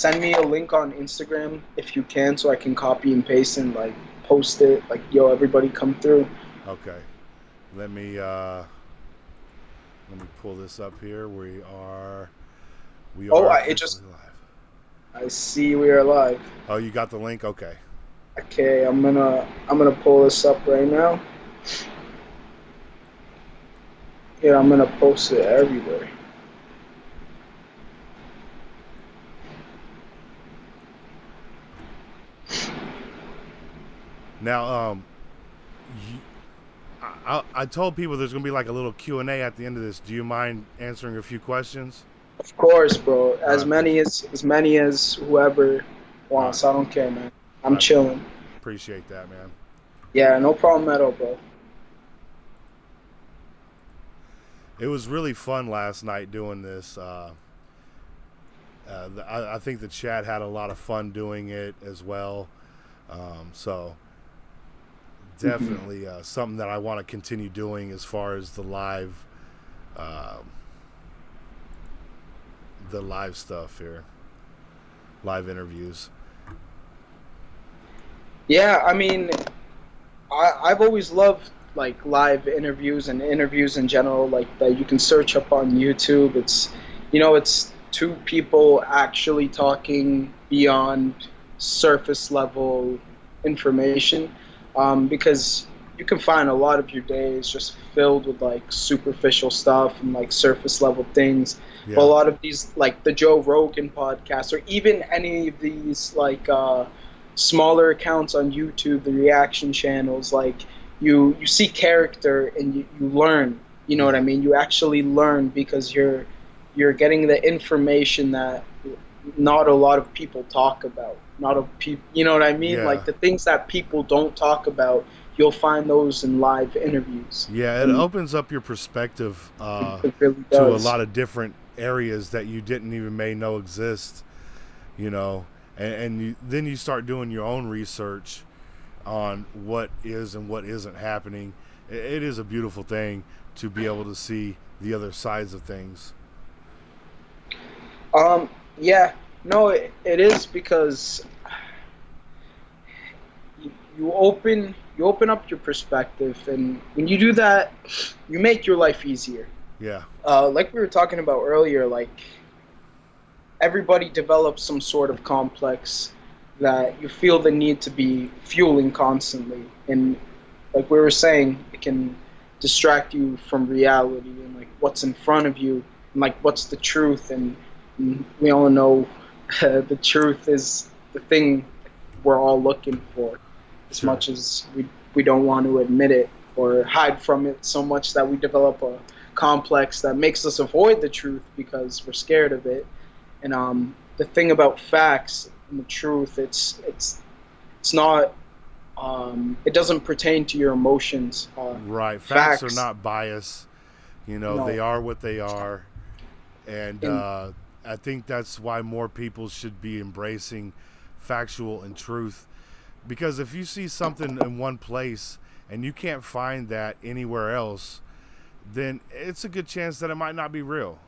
send me a link on Instagram if you can, so I can copy and paste and like post it. Like, yo, everybody come through. Okay. Let me pull this up here. We Oh, are it just officially live. I see we are live. Oh, you got the link? Okay. Okay, I'm gonna pull this up right now. Yeah, I'm gonna post it everywhere. Now, you, I told people there's gonna be like a little Q&A at the end of this. Do you mind answering a few questions? Of course, bro. I appreciate As many as whoever all right. wants. I don't care, man. I'm I chilling. appreciate that, man. Yeah, no problem at all, bro. It was really fun last night doing this. I think the chat had a lot of fun doing it as well. So Hmm. definitely something that I want to continue doing as far as um, the live stuff here, live interviews. Yeah, I mean, I've always loved like live interviews and interviews in general, like that you can search up on YouTube. It's two people actually talking beyond surface level information, because you can find a lot of your days just filled with like superficial stuff and like surface level things. But a Yeah, lot of these, like the Joe Rogan podcast, or even any of these like smaller accounts on YouTube, the reaction channels, like you see character and you learn. You know what I yeah, mean? You actually learn because you're getting the information that not a lot of people talk about. Not a people, you know what I mean? yeah, Like the things that people don't talk about, you'll find those in live interviews, yeah. It and opens up your perspective it really to a does. lot of different areas that you didn't even may know exist. You know, then you start doing your own research on what is and what isn't happening. It is a beautiful thing to be able to see the other sides of things. Yeah, no, it is because you open up your perspective, and when you do that, you make your life easier. Yeah, Like we were talking about earlier, like everybody develops some sort of complex that you feel the need to be fueling constantly, and like we were saying, it can distract you from reality and like what's in front of you, and like what's the truth, and we all know the truth is the thing we're all looking for, as sure. much as we don't want to admit it or hide from it so much that we develop a complex that makes us avoid the truth because we're scared of it. And the thing about facts and the truth, it's not, it doesn't pertain to your emotions. Right. Facts are Facts, not biased. You know, they no, are what they are. And and I think that's why more people should be embracing factual and truth. Because if you see something in one place and you can't find that anywhere else, then it's a good chance that it might not be real.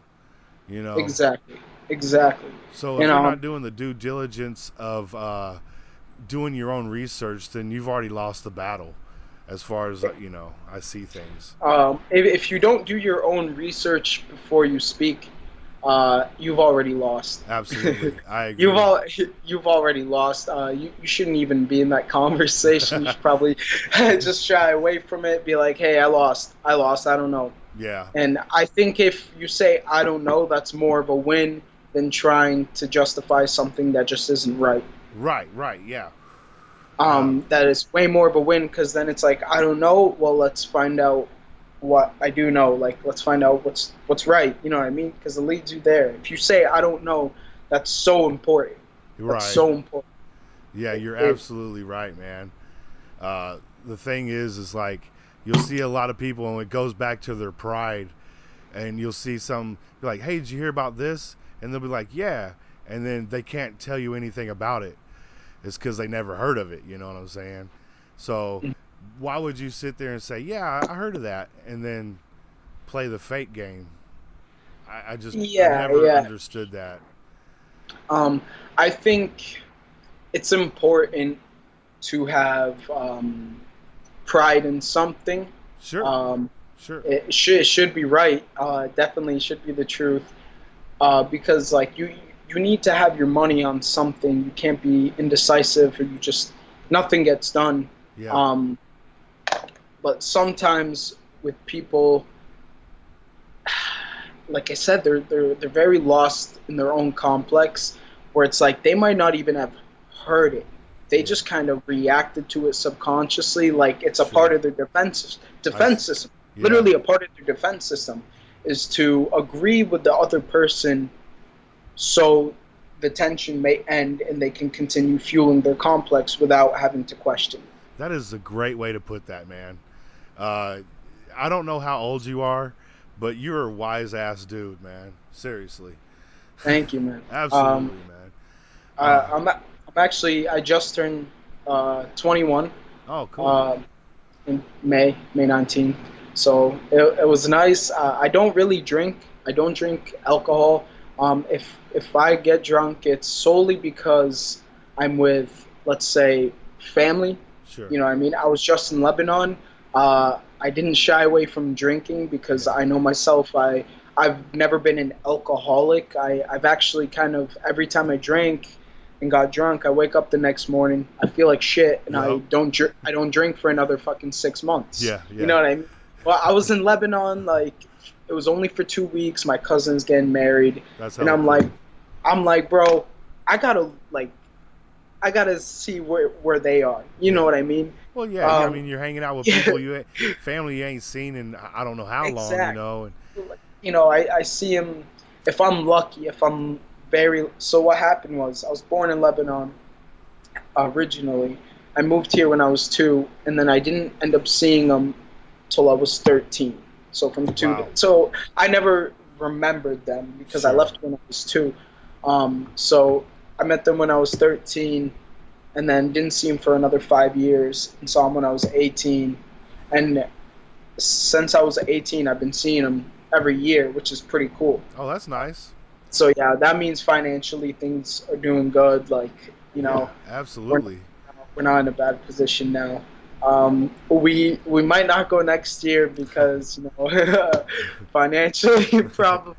You know, exactly, exactly, so if and you're not doing the due diligence of doing your own research, then you've already lost the battle. As far as I see things. if you don't do your own research before you speak, you've already lost. Absolutely, I You've agree. all you've already lost. You shouldn't even be in that conversation. You should probably just shy away from it. Be like, hey, I lost. I lost. I don't know. Yeah. And I think if you say I don't know, that's more of a win than trying to justify something that just isn't right. Right. Right. Yeah. Um, That is way more of a win because then it's like I don't know. Well, let's find out what I do know. Like let's find out what's right. You know what I mean? Because it leads you there. If you say I don't know, that's so important. That's right. so important. Yeah, you're It, absolutely right, man. The thing is like you'll see a lot of people, and it goes back to their pride. And you'll see some be like, "Hey, did you hear about this?" And they'll be like, "Yeah," and then they can't tell you anything about it. It's because they never heard of it. You know what I'm saying? So why would you sit there and say, "Yeah, I heard of that," and then play the fake game? I yeah, never yeah. understood that. Um, I think it's important to have pride in something. Sure, Um, sure. it should be right. Definitely should be the truth. Because like you need to have your money on something. You can't be indecisive, or you just nothing gets done. Yeah, Um, but sometimes with people, like I said, they're very lost in their own complex, where it's like they might not even have heard it. They yeah, just kind of reacted to it subconsciously, like it's a part sure. of their I, defense system. yeah, Literally, a part of their defense system is to agree with the other person, so the tension may end and they can continue fueling their complex without having to question. that is a great way to put that, man. Uh, I don't know how old you are, but you're a wise ass dude, man. Seriously, Thank you, man. absolutely, man. I, Uh, I'm actually I just turned 21 oh, cool. uh, in May 19th. So it was nice. I don't really drink. I don't drink alcohol. If I get drunk, it's solely because I'm with, let's say, family. Sure. You know what I mean? I was just in Lebanon. I didn't shy away from drinking because Yeah. I know myself. I've never been an alcoholic. I've actually kind of every time I drank and got drunk, I wake up the next morning, I feel like shit, and Yup. I don't drink for another fucking 6 months. Yeah. You Yeah. know what I mean? Well, I was in Lebanon, like it was only for 2 weeks. My cousin's getting married, That's and hella cool. I'm like, bro, I gotta like, I gotta see where they are. You know Yeah. what I mean? Well, yeah. I Um, mean, you're hanging out with yeah, people family you ain't seen in I don't know how long, you exactly. know. And You know, I see him. If I'm lucky, if I'm very. So what happened was, I was born in Lebanon originally. I moved here when I was 2, and then I didn't end up seeing them till I was 13. So from two, wow. so I never remembered them because I Sure. left when I was 2. So I met them when I was 13, and then didn't see them for another 5 years, and saw them when I was 18. And since I was 18, I've been seeing them every year, which is pretty cool. Oh, that's nice. So yeah, that means financially things are doing good. Like, you Yeah. know, we're Absolutely. we're not in a bad position now. We might not go next year because financially probably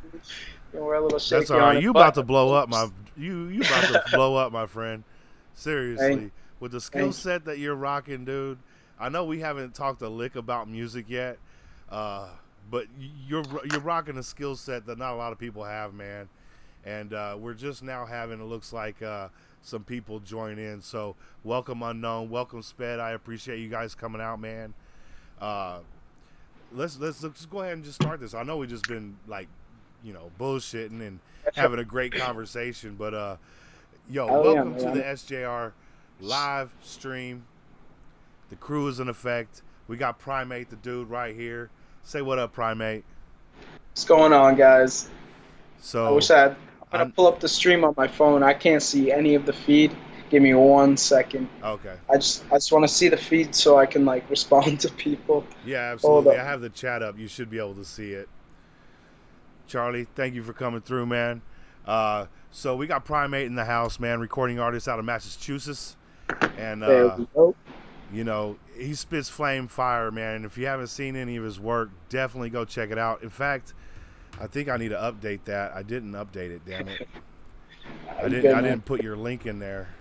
we're a little That's all shaky right. on it. You about But to blow up, my you about to blow up, my friend. thank, Seriously, with the skill thank set that you're rocking, dude. I know we haven't talked a lick about music yet, uh, but you're rocking a skill set that not a lot of people have, man. And we're just now having it looks like some people join in. So welcome unknown, welcome sped. I appreciate you guys coming out, man. Uh, let's just go ahead and just start this. I know we just been like, bullshitting and you. having a great conversation, but yo, Hell yeah, welcome to man. the SjR live stream. The crew is in effect. We got Prime8, the dude, right here. Say what up, Prime8. What's going on, guys? I wish So, I had. I'm gonna I pull up the stream on my phone. I can't see any of the feed. Give me 1 second. okay, I just want to see the feed so I can like respond to people. yeah, Hold absolutely. up. I have the chat up. You should be able to see it. Charlie, thank you for coming through, man. So we got Prime8 in the house, man, recording artist out of Massachusetts, and There we go. he spits flame fire, man. And if you haven't seen any of his work, definitely go check it out. In fact, I think I need to update that. I didn't update it, damn it. I You didn't. good, I man? didn't put your link in there.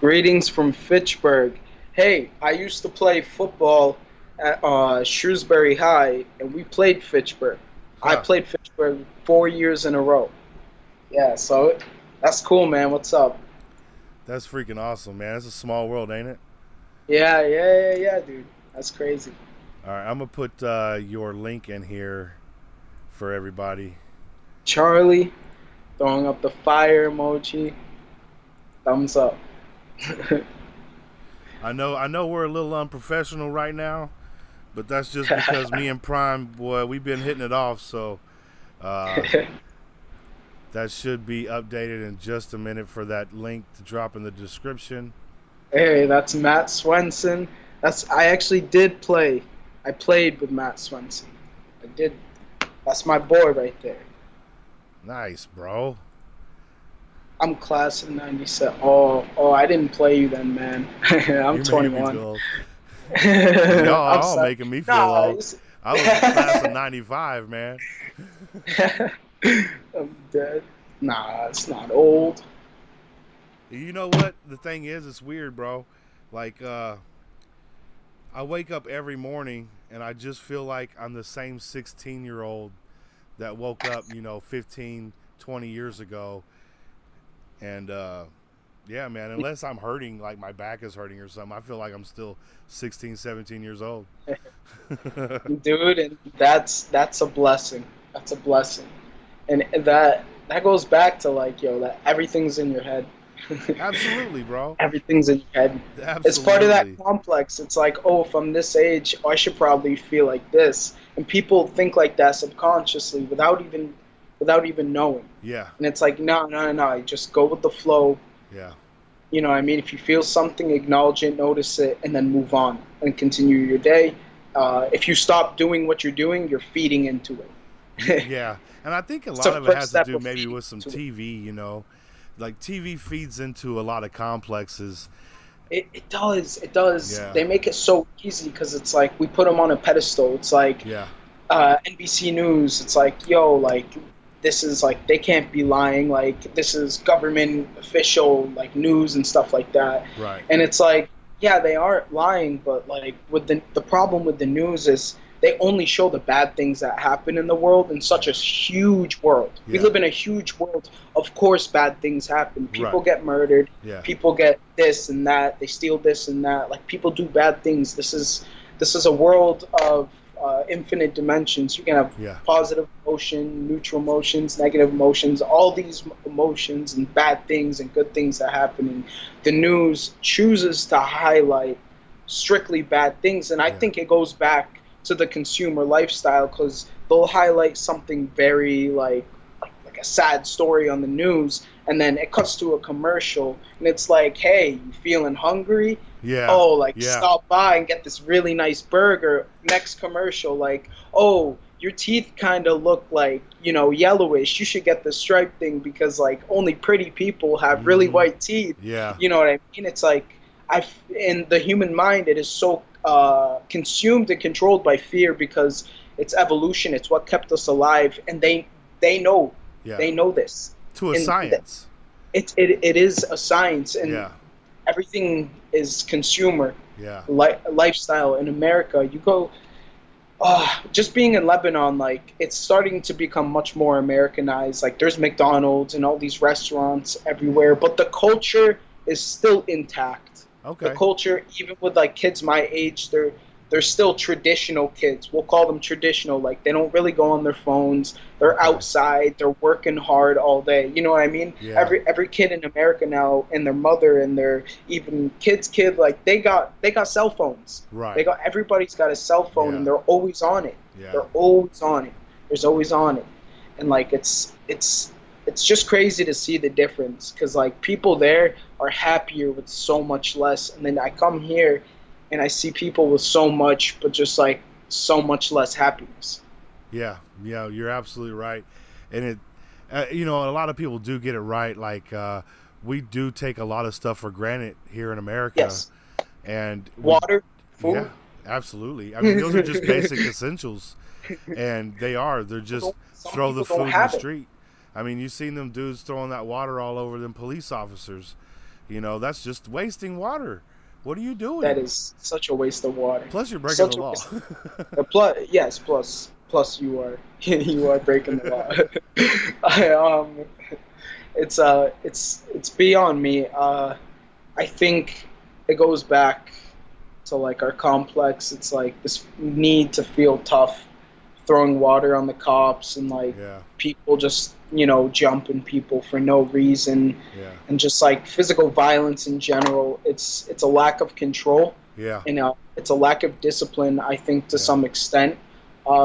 Greetings from Fitchburg. Hey, I used to play football at Shrewsbury High, and we played Fitchburg. I Huh? played Fitchburg 4 years in a row. Yeah, so that's cool, man. What's up? That's freaking awesome, man. It's a small world, ain't it? Yeah, dude. That's crazy. All right, I'm gonna put your link in here for everybody. Charlie throwing up the fire emoji. Thumbs up. I know we're a little unprofessional right now, but that's just because me and Prime, boy, we've been hitting it off. So uh, that should be updated in just a minute for that link to drop in the description. Hey, that's Matt Swenson. I actually did play. I played with Matt Swenson. I did. That's my boy right there. Nice, bro. I'm class of '97. Oh, I didn't play you then, man. I'm You're making me 21. feel old. I'm Y'all sorry. making me feel Nah, old. I was class of '95, man. I'm dead. Nah, it's not old. You know what? The thing is, it's weird, bro. Like, I wake up every morning and I just feel like I'm the same 16-year-old that woke up, 15, 20 years ago. And, yeah, man, unless I'm hurting, like my back is hurting or something, I feel like I'm still 16, 17 years old. Dude, and that's a blessing. That's a blessing. And that goes back to like, yo, that everything's in your head. Absolutely, bro. Everything's in your head. It's part of that Absolutely. complex. It's like, oh, from this age, I should probably feel like this. And people think like that subconsciously without even knowing. Yeah. And it's like, no, no, no, just go with the flow. Yeah. You know what I mean? If you feel something, acknowledge it, notice it, and then move on and continue your day. If you stop doing what you're doing, you're feeding into it. Yeah. And I think a It's the lot of it first has to step do of maybe feeding with some into it. TV. Like TV feeds into a lot of complexes. It does. It does. Yeah. They make it so easy because it's like we put them on a pedestal. It's like Yeah. NBC News. It's like, yo, like this is like they can't be lying. Like this is government official like news and stuff like that. Right. And it's like, yeah, they aren't lying, but like with the problem with the news is they only show the bad things that happen in the world in such a huge world. We Yeah. live in a huge world. Of course, bad things happen. People Right. get murdered. Yeah. People get this and that. They steal this and that. Like people do bad things. This is a world of infinite dimensions. You can have Yeah. positive emotion, neutral emotions, negative emotions, all these emotions and bad things and good things that happen. And the news chooses to highlight strictly bad things. And I Yeah. think it goes back to the consumer lifestyle because they'll highlight something very like a sad story on the news, and then it cuts to a commercial, and it's like, hey, you feeling hungry? Yeah. Oh, like Yeah. stop by and get this really nice burger. Next commercial, like, oh, your teeth kind of look like, yellowish. You should get the stripe thing because like only pretty people have really Mm-hmm. white teeth. Yeah. You know what I mean? It's like in the human mind, it is so consumed and controlled by fear because it's evolution. It's what kept us alive, and they know Yeah. they know this, To a and science. it is a science, and Yeah. everything is consumer Yeah. lifestyle in America. You go, just being in Lebanon, like it's starting to become much more Americanized. Like there's McDonald's and all these restaurants everywhere, but the culture is still intact. The Okay. culture, even with like kids my age, they're still traditional kids. We'll call them traditional. Like they don't really go on their phones. They're Okay. outside. They're working hard all day. You know what I mean? Yeah. Every kid in America now, and their mother and their even kids kid, like they got cell phones. Right. Everybody's got a cell phone, Yeah. and they're always on it. Yeah. They're always on it. There's always on it, and like it's just crazy to see the difference because like people there are happier with so much less, and then I come here and I see people with so much, but just like so much less happiness. Yeah. Yeah. You're absolutely right. And a lot of people do get it right. Like, we do take a lot of stuff for granted here in America. Yes, And water, yeah, food. absolutely. I mean, those are just basic essentials. And they're just Some throw the people don't food in the have it. street. I mean, you've seen them dudes throwing that water all over them police officers. That's just wasting water. What are you That doing? is such a waste of water. Plus, you're breaking the Such a law. waste. Yes, plus you are you are breaking the law. It's beyond me. I think it goes back to like our complex. It's like this need to feel tough, throwing water on the cops, and like Yeah. people just jumping people for no reason, Yeah. and just like physical violence in general. It's a lack of control, Yeah. and it's a lack of discipline. I think to Yeah. some extent.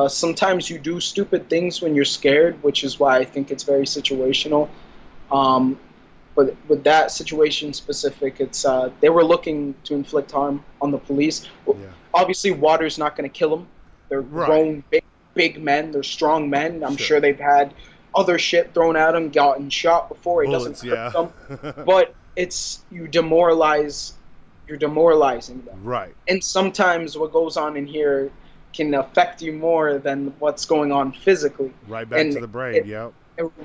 Sometimes you do stupid things when you're scared, which is why I think it's very situational. Um, but with that situation specific, it's they were looking to inflict harm on the police. Yeah. Obviously, water's not going to kill them. They're Right. grown, big men. They're strong men. I'm Sure. sure they've had other shit thrown at him, gotten shot before. It doesn't Bullets, hurt yeah. them, but you're demoralizing them. Right. And sometimes what goes on in here can affect you more than what's going on physically. Right back to And the brain. it, Yep.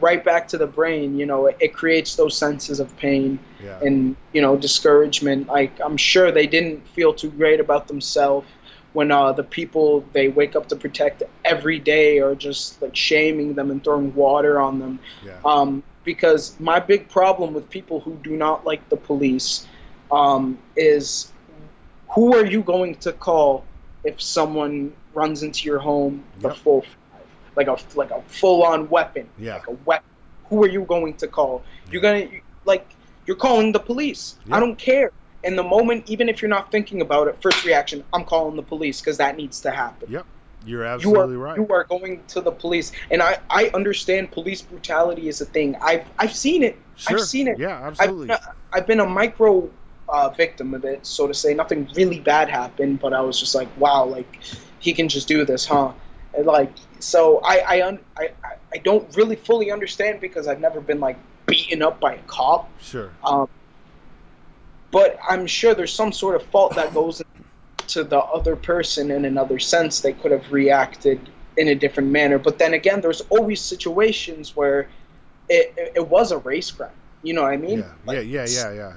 right back to the brain, it creates those senses of pain Yeah. and, discouragement. Like, I'm sure they didn't feel too great about themselves when the people they wake up to protect every day are just like shaming them and throwing water on them. Yeah. Because my big problem with people who do not like the police is, who are you going to call if someone runs into your home the Yep. full like a full on weapon, Yeah. like a weapon? Who are you going to call? You're gonna you're calling the police. I Yep. don't care. And the moment, even if you're not thinking about it, first reaction, I'm calling the police because that needs to happen. Yep. You're You are absolutely right. you are going to the police, and I understand police brutality is a thing. I've seen it. Sure. I've seen it. Yeah, absolutely. I've been a micro victim of it, so to say. Nothing really bad happened, but I was just like, wow, like he can just do this, huh? And like, so I don't really fully understand because I've never been like beaten up by a cop. Sure. But I'm sure there's some sort of fault that goes to the other person in another sense. They could have reacted in a different manner. But then again, there's always situations where it was a race crime. You know what I mean? Yeah. Yeah.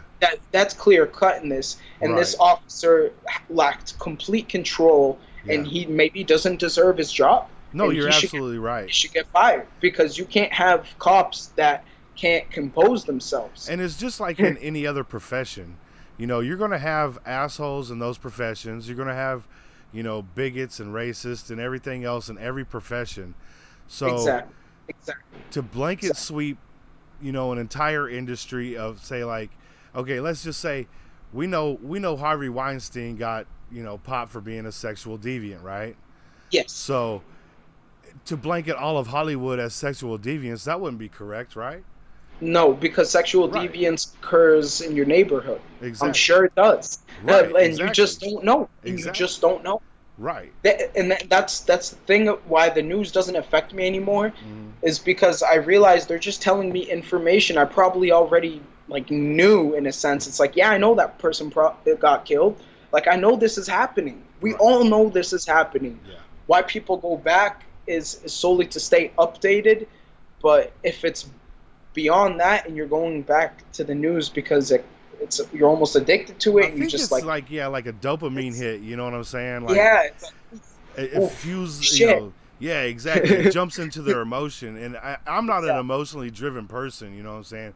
That's clear cut in this. And this Right. officer lacked complete control, and Yeah. he maybe doesn't deserve his job. No, And you're he absolutely right. should get fired, because you can't have cops that can't compose themselves. And it's just like in any other profession. You're going to have assholes in those professions. You're going to have, bigots and racists and everything else in every profession. So Exactly. to blanket sweep, an entire industry of, say, like, okay, let's just say we know Harvey Weinstein got, popped for being a sexual deviant, right? Yes. So to blanket all of Hollywood as sexual deviants, that wouldn't be correct, right? No, because sexual Right. deviance occurs in your neighborhood. Exactly. I'm sure it does. Right, And exactly. you just don't know. And you Exactly. just don't know. Right. That's the thing why the news doesn't affect me anymore, is because I realize they're just telling me information I probably already like knew, in a sense. It's like, yeah, I know that person got killed. Like, I know this is happening. We Right. all know this is happening. Yeah. Why people go back is solely to stay updated. But if it's beyond that and you're going back to the news because you're almost addicted to it, I and you think just it's like a dopamine hit. You know what I'm saying? Like, yeah, it's like, it fuses. shit. Yeah, exactly. It jumps into their emotion, and I'm not an Yeah. emotionally driven person. You know what I'm saying?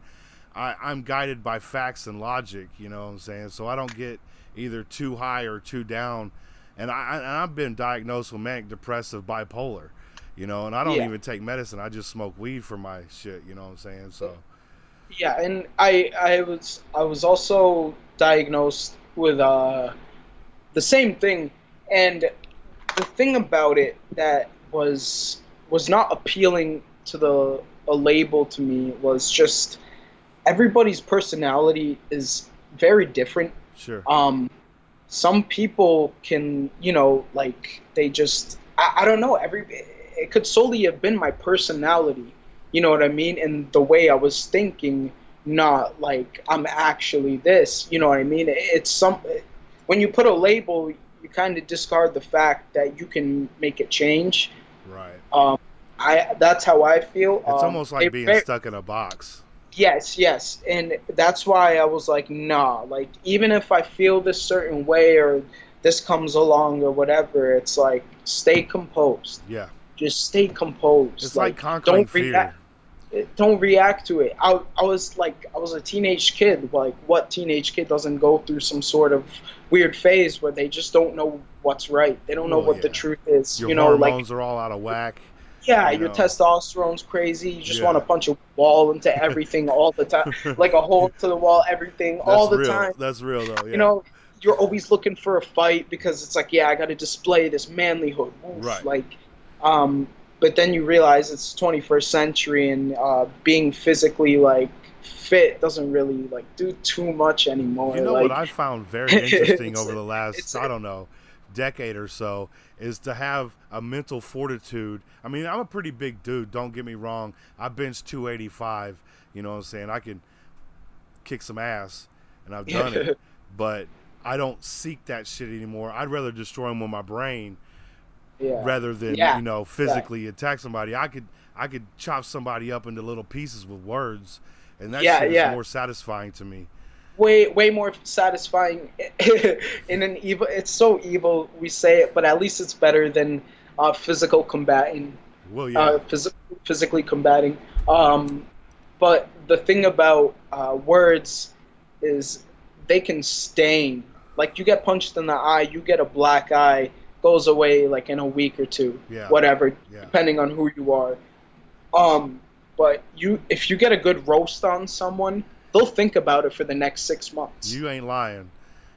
I'm guided by facts and logic. You know what I'm saying? So I don't get either too high or too down. And I've been diagnosed with manic depressive bipolar. And I don't Yeah. even take medicine. I just smoke weed for my shit. You know what I'm saying? So Yeah, and I was also diagnosed with the same thing, and the thing about it that was not appealing to a label to me was just everybody's personality is very different. sure. Some people can, like, they just, I don't know, it could solely have been my personality, you know what I mean, and the way I was thinking, not like I'm actually this, you know what I mean. When you put a label, you kind of discard the fact that you can make it change. Right. That's how I feel. It's almost like being stuck in a box. Yes, and that's why I was like, nah, like, even if I feel this certain way or this comes along or whatever, it's like, stay composed. Yeah. Just stay composed. It's like conquering fear. Don't react to it. I was a teenage kid. Like, what teenage kid doesn't go through some sort of weird phase where they just don't know what's right? They don't know what the truth is. Your you know, hormones are all out of whack. yeah, your testosterone's crazy. You just want to punch a wall into everything all the time, like a hole to the wall, everying all the time. That's real, though. Yeah. You're always looking for a fight because it's like, yeah, I got to display this manlyhood. Oof, right. Like, but then you realize it's 21st century, and being physically like fit doesn't really like do too much anymore. You know like, what I found very interesting over the last, I don't know, decade or so is to have a mental fortitude. I mean, I'm a pretty big dude, don't get me wrong. I bench 285, you know what I'm saying? I can kick some ass, and I've done it. But I don't seek that shit anymore. I'd rather destroy them with my brain Yeah. rather than, Yeah. you know, Yeah. physically attack somebody. I could chop somebody up into little pieces with words, and that Yeah. shit is Yeah. more satisfying to me. Way more satisfying in an evil. It's so evil we say it, but at least it's better than physical combating, Well, uh, yeah, phys- physically combating. Um, but the thing about words is they can stain. Like you get punched in the eye, you get a black eye, goes away like in a week or two, yeah, whatever, yeah. depending on who you are. But if you get a good roast on someone, they'll think about it for the next 6 months. You ain't lying.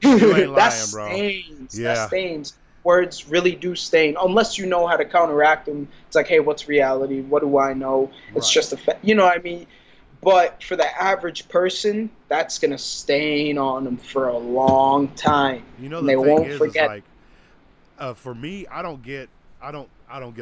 You ain't That lying, bro. stains. That Yeah, stains. Words really do stain, unless you know how to counteract them. It's like, hey, what's reality? What do I know? It's right. just you know what I mean? But for the average person, that's gonna stain on them for a long time, You know and the they thing won't is forget. like, for me, I don't get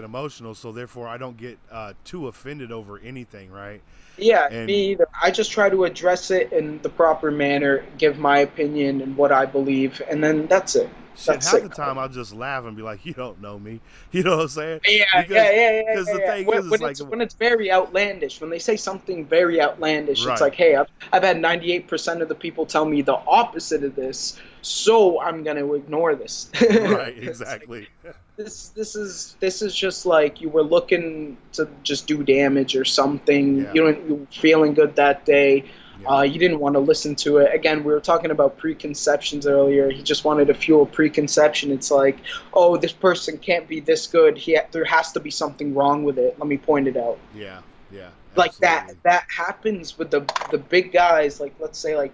emotional, so therefore I don't get too offended over anything, right? Yeah, And me either. I just try to address it in the proper manner, give my opinion and what I believe, and then that's it. shit, That's half it. the time I'll just laugh and be like, "You don't know me," you know what I'm saying? Yeah, yeah, Because yeah, yeah, because yeah, the yeah. thing When, is, it's when like, it's very outlandish, when they say something very outlandish, it's right, like, hey, I've had 98% of the people tell me the opposite of this, so I'm gonna ignore this. right, It's like exactly, this is just like you were looking to just do damage or something. yeah, You were feeling good that day. yeah, You didn't want to listen to it. Again, we were talking about preconceptions earlier. He just wanted to fuel preconception. It's like, oh, this person can't be this good. There has to be something wrong with it. Let me point it out. yeah, yeah, Like that. absolutely. That happens with the big guys. Like let's say like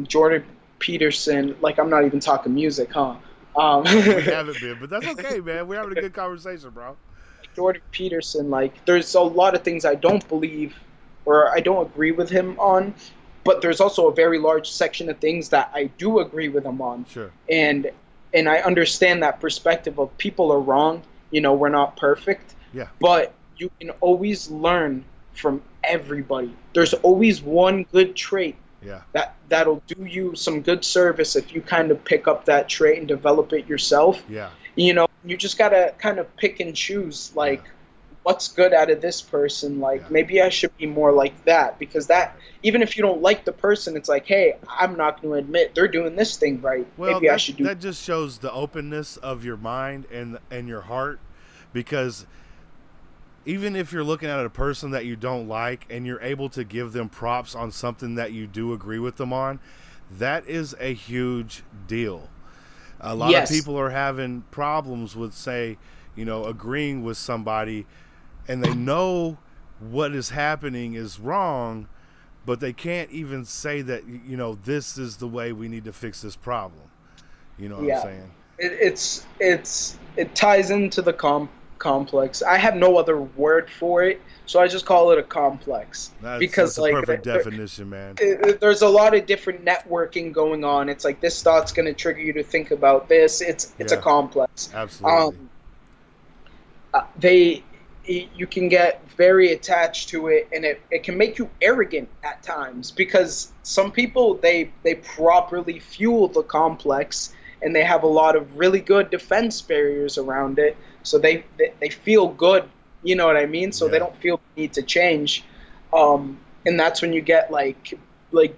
Jordan Peterson. Like I'm not even talking music, huh? We haven't been, but that's okay, man. We're having a good conversation, bro. Jordan Peterson, like there's a lot of things I don't believe or I don't agree with him on, but there's also a very large section of things that I do agree with him on. Sure. And and I understand that perspective of people are wrong, we're not perfect, Yeah, but you can always learn from everybody. There's yeah, always one good trait yeah, that'll do you some good service if you kind of pick up that trait and develop it yourself. yeah, You just gotta kind of pick and choose yeah, like what's good out of this person. yeah. Like maybe I should be more like that because that Right. even if you don't like the person, it's like, hey, I'm not going to admit they're doing this thing right. Well, Maybe I that should do. that just shows the openness of your mind and your heart, because even if you're looking at a person that you don't like and you're able to give them props on something that you do agree with them on, that is a huge deal. A lot of Yes. people are having problems with, say, agreeing with somebody, and they know what is happening is wrong, but they can't even say that, this is the way we need to fix this problem. You know what I'm Yeah. saying? It ties into the complex. I have no other word for it, so I just call it a complex That's because a like perfect definition, man. there's a lot of different networking going on. It's like this thought's going to trigger you to think about this. It's a Yeah, complex. absolutely. Um, they you can get very attached to it, and it can make you arrogant at times because some people they properly fuel the complex and they have a lot of really good defense barriers around it, so they feel good, you know what I mean, so they Yeah, don't feel the need to change. And that's when you get like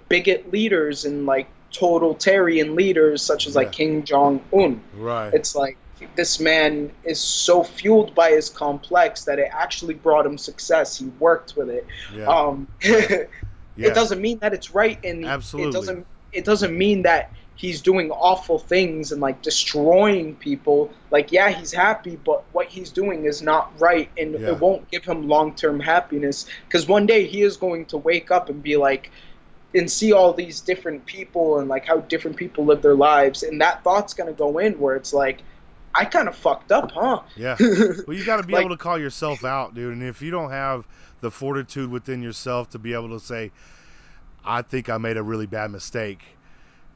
bigot leaders and like totalitarian leaders such as like yeah, Kim Jong Un. right. It's like this man is so fueled by his complex that it actually brought him success. He worked with it. Yeah, yeah, It yeah, doesn't mean that it's right, and it absolutely. doesn't mean that he's doing awful things and like destroying people. Like yeah, he's happy, but what he's doing is not right, and it Yeah, won't give him long-term happiness because one day he is going to wake up and be like and see all these different people and like how different people live their lives, and that thought's going to go in where it's like I kind of fucked up, huh? yeah. Well, you got to be able Like, to call yourself out, dude. And if you don't have the fortitude within yourself to be able to say, I think I made a really bad mistake,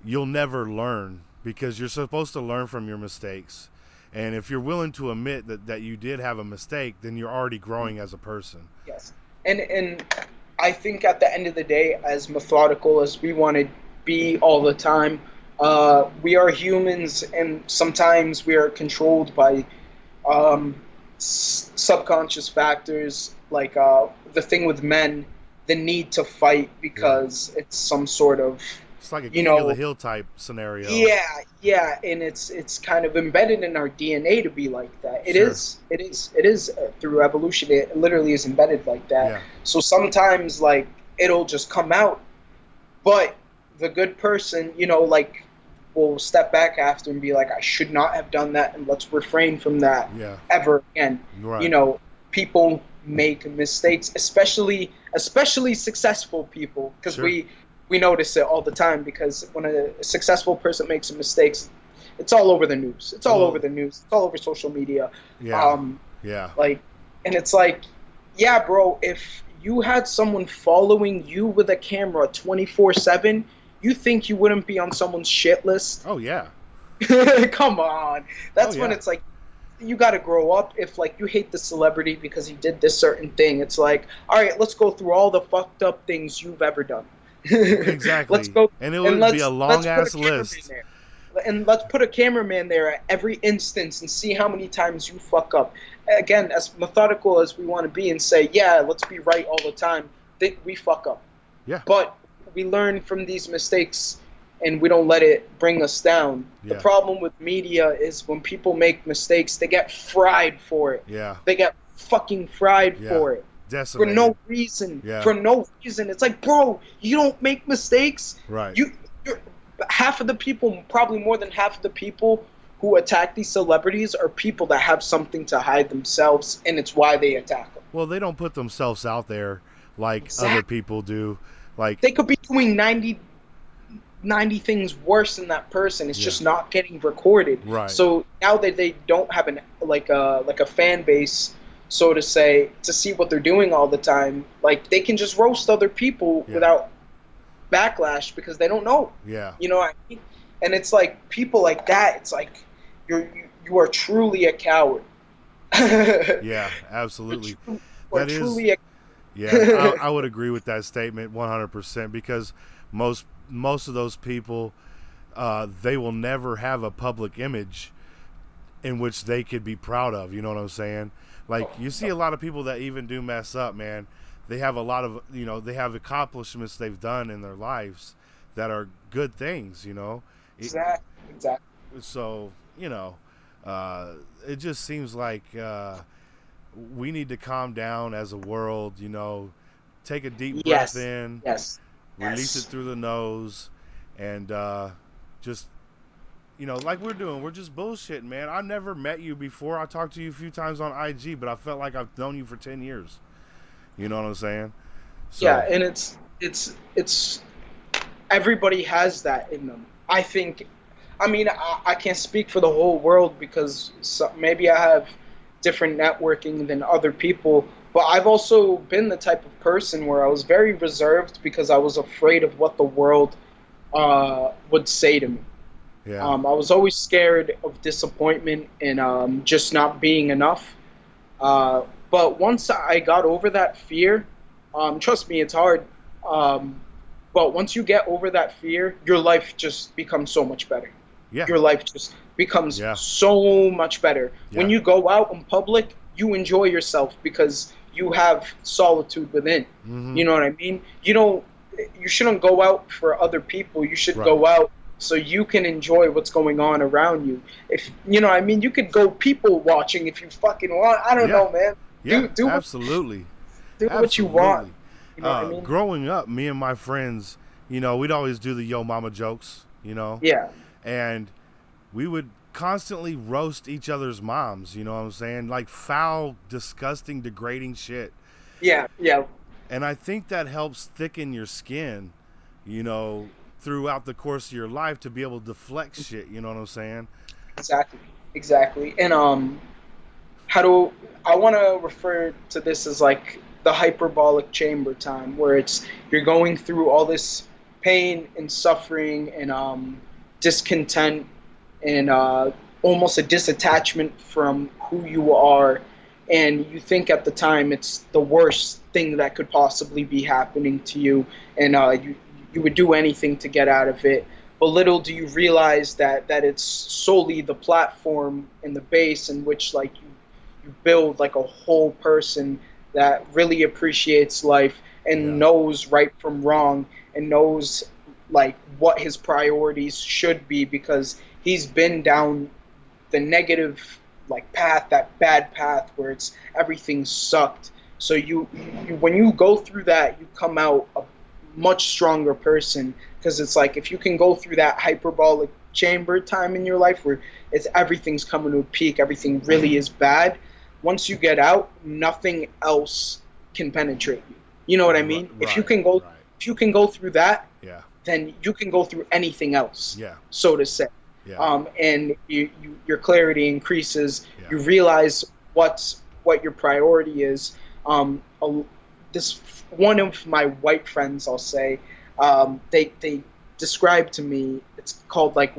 you'll never learn. because you're supposed to learn from your mistakes. And if you're willing to admit that you did have a mistake, then you're already growing as a person. Yes. And I think at the end of the day, as methodical as we want to be all the time, we are humans, and sometimes we are controlled by um, subconscious factors, like the thing with men, the need to fight Yeah. because it's some sort of, It's like a you king of the know, hill type scenario. yeah, yeah, and it's kind of embedded in our DNA to be like that. It Sure. is, it is through evolution. It literally is embedded like that. Yeah. So sometimes, like, it'll just come out, but the good person, like, will step back after and be like, I should not have done that, and let's refrain from that Yeah. ever again. You Right. know, people make mistakes, especially successful people, because Sure. we notice it all the time. Because when a successful person makes a mistake, it's all over the news. It's all over Well, the news. It's all over social media. yeah. Um, Yeah. like, and it's like, yeah, bro, if you had someone following you with a camera 24/7, you think you wouldn't be on someone's shit list? Oh, yeah. Come on. Oh, That's when yeah. it's like, you got to grow up. If, like, you hate the celebrity because he did this certain thing, it's like, all right, let's go through all the fucked up things you've ever done. Let's Exactly. go, And it and would be a let's long put a ass cameraman list. there. And let's put a cameraman there at every instance and see how many times you fuck up. Again, as methodical as we want to be and say, yeah, let's be right all the time, think we fuck up. Yeah. But we learn from these mistakes and we don't let it bring us down. The Yeah. problem with media is when people make mistakes, they get fried for it. Yeah. They get fucking fried Yeah. for it. For Decimated. no reason. Yeah. For no reason. It's like, bro, you don't make mistakes. Right. You're, half of the people, probably more than half of the people who attack these celebrities are people that have something to hide themselves, and it's why they attack them. Well, they don't put themselves out there like other Exactly. people do. Like, They could be doing 90 things worse than that person. It's yeah. just not getting recorded. Right. So now that they don't have an like a fan base, so to say, to see what they're doing all the time, like, they can just roast other people Yeah. without backlash because they don't know. Yeah. You know what I mean? And it's like, people like that, it's like, you are truly a coward. Yeah. Absolutely. You are That is. truly a Yeah. I would agree with that statement 100% because most of those people, they will never have a public image in which they could be proud of. You know what I'm saying? Like, you see a lot of people that even do mess up, man. They have a lot of, they have accomplishments they've done in their lives that are good things, It, exactly. so, it just seems like we need to calm down as a world, take a deep breath Yes, in, yes, release it yes. through the nose, and just like we're doing, we're just bullshitting, man. I never met you before. I talked to you a few times on IG, but I felt like I've known you for 10 years. You know what I'm saying? Yeah, So, and it's everybody has that in them. I think. I mean, I can't speak for the whole world because maybe I have different networking than other people, but I've also been the type of person where I was very reserved because I was afraid of what the world would say to me. yeah. I was always scared of disappointment and just not being enough. Uh, but once I got over that fear, trust me, it's hard. Um, but once you get over that fear, your life just becomes so much better. Yeah. Your life just becomes Yeah. so much better. When Yeah. you go out in public, you enjoy yourself because you have solitude within. Mm-hmm. You know what I mean? You shouldn't go out for other people. You should Right. go out so you can enjoy what's going on around you. If you know what I mean, you could go people watching if you fucking want. I don't Yeah. know, man. Yeah. Do Absolutely. what you want. Absolutely. You know what I mean? Growing up, me and my friends, we'd always do the yo mama jokes, Yeah. and we would constantly roast each other's moms, you know what I'm saying? Like foul, disgusting, degrading shit. Yeah. Yeah. And I think that helps thicken your skin, throughout the course of your life to be able to deflect shit, you know what I'm saying? Exactly. Exactly. And how do I want to refer to this as like the hyperbolic chamber time, where it's you're going through all this pain and suffering and discontent and almost a disattachment from who you are, and you think at the time it's the worst thing that could possibly be happening to you, and you would do anything to get out of it. But little do you realize that it's solely the platform and the base in which like you build like a whole person that really appreciates life and Yeah. knows right from wrong and knows like what his priorities should be because he's been down the negative like path, that bad path where it's everything sucked. So you when you go through that, you come out a much stronger person because it's like if you can go through that hyperbolic chamber time in your life where it's everything's coming to a peak, everything really is bad. Once you get out, nothing else can penetrate you. You know what I mean? Right. Right. If you can go through that, Yeah. then you can go through anything else, Yeah. so to say. Yeah. And your clarity increases. Yeah. You realize what your priority is. Um, this one of my white friends, I'll say, they described to me. It's called like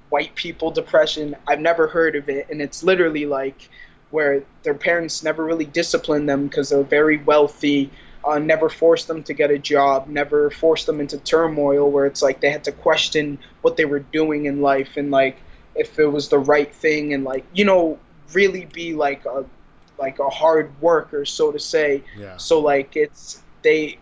white people depression. I've never heard of it, and it's literally like where their parents never really disciplined them because they're very wealthy, never forced them to get a job, never forced them into turmoil where it's like they had to question what they were doing in life and like if it was the right thing and like really be like a hard worker, so to say. Yeah. So like it's they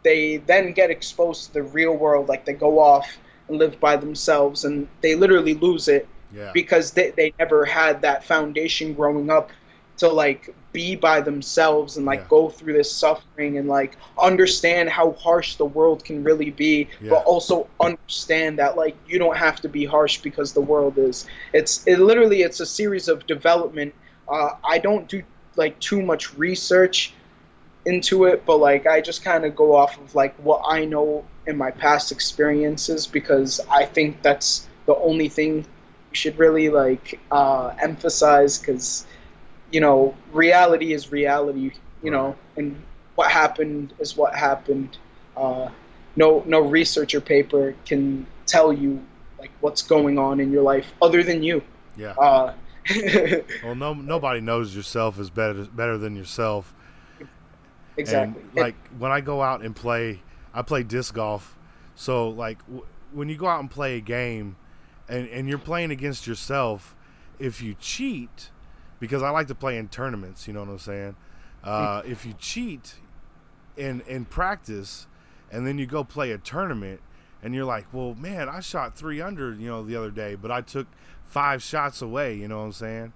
then get exposed to the real world, like they go off and live by themselves and they literally lose it Yeah. because they never had that foundation growing up to like be by themselves and Yeah. like go through this suffering and like understand how harsh the world can really be, Yeah. but also understand that like you don't have to be harsh because the world is. It literally it's a series of development. I don't do like too much research into it, but like I just kind of go off of like what I know in my past experiences because I think that's the only thing you should really like emphasize because reality is reality, Right. and what happened is what happened. No research or paper can tell you like what's going on in your life other than you. Yeah. Uh, Well, nobody knows yourself is better than yourself. And exactly. like when I go out and play, I play disc golf. So like when you go out and play a game, and you're playing against yourself, if you cheat, because I like to play in tournaments, you know what I'm saying? If you cheat in practice, and then you go play a tournament, and you're like, well, man, I shot 3 under, the other day, but I took 5 shots away, you know what I'm saying?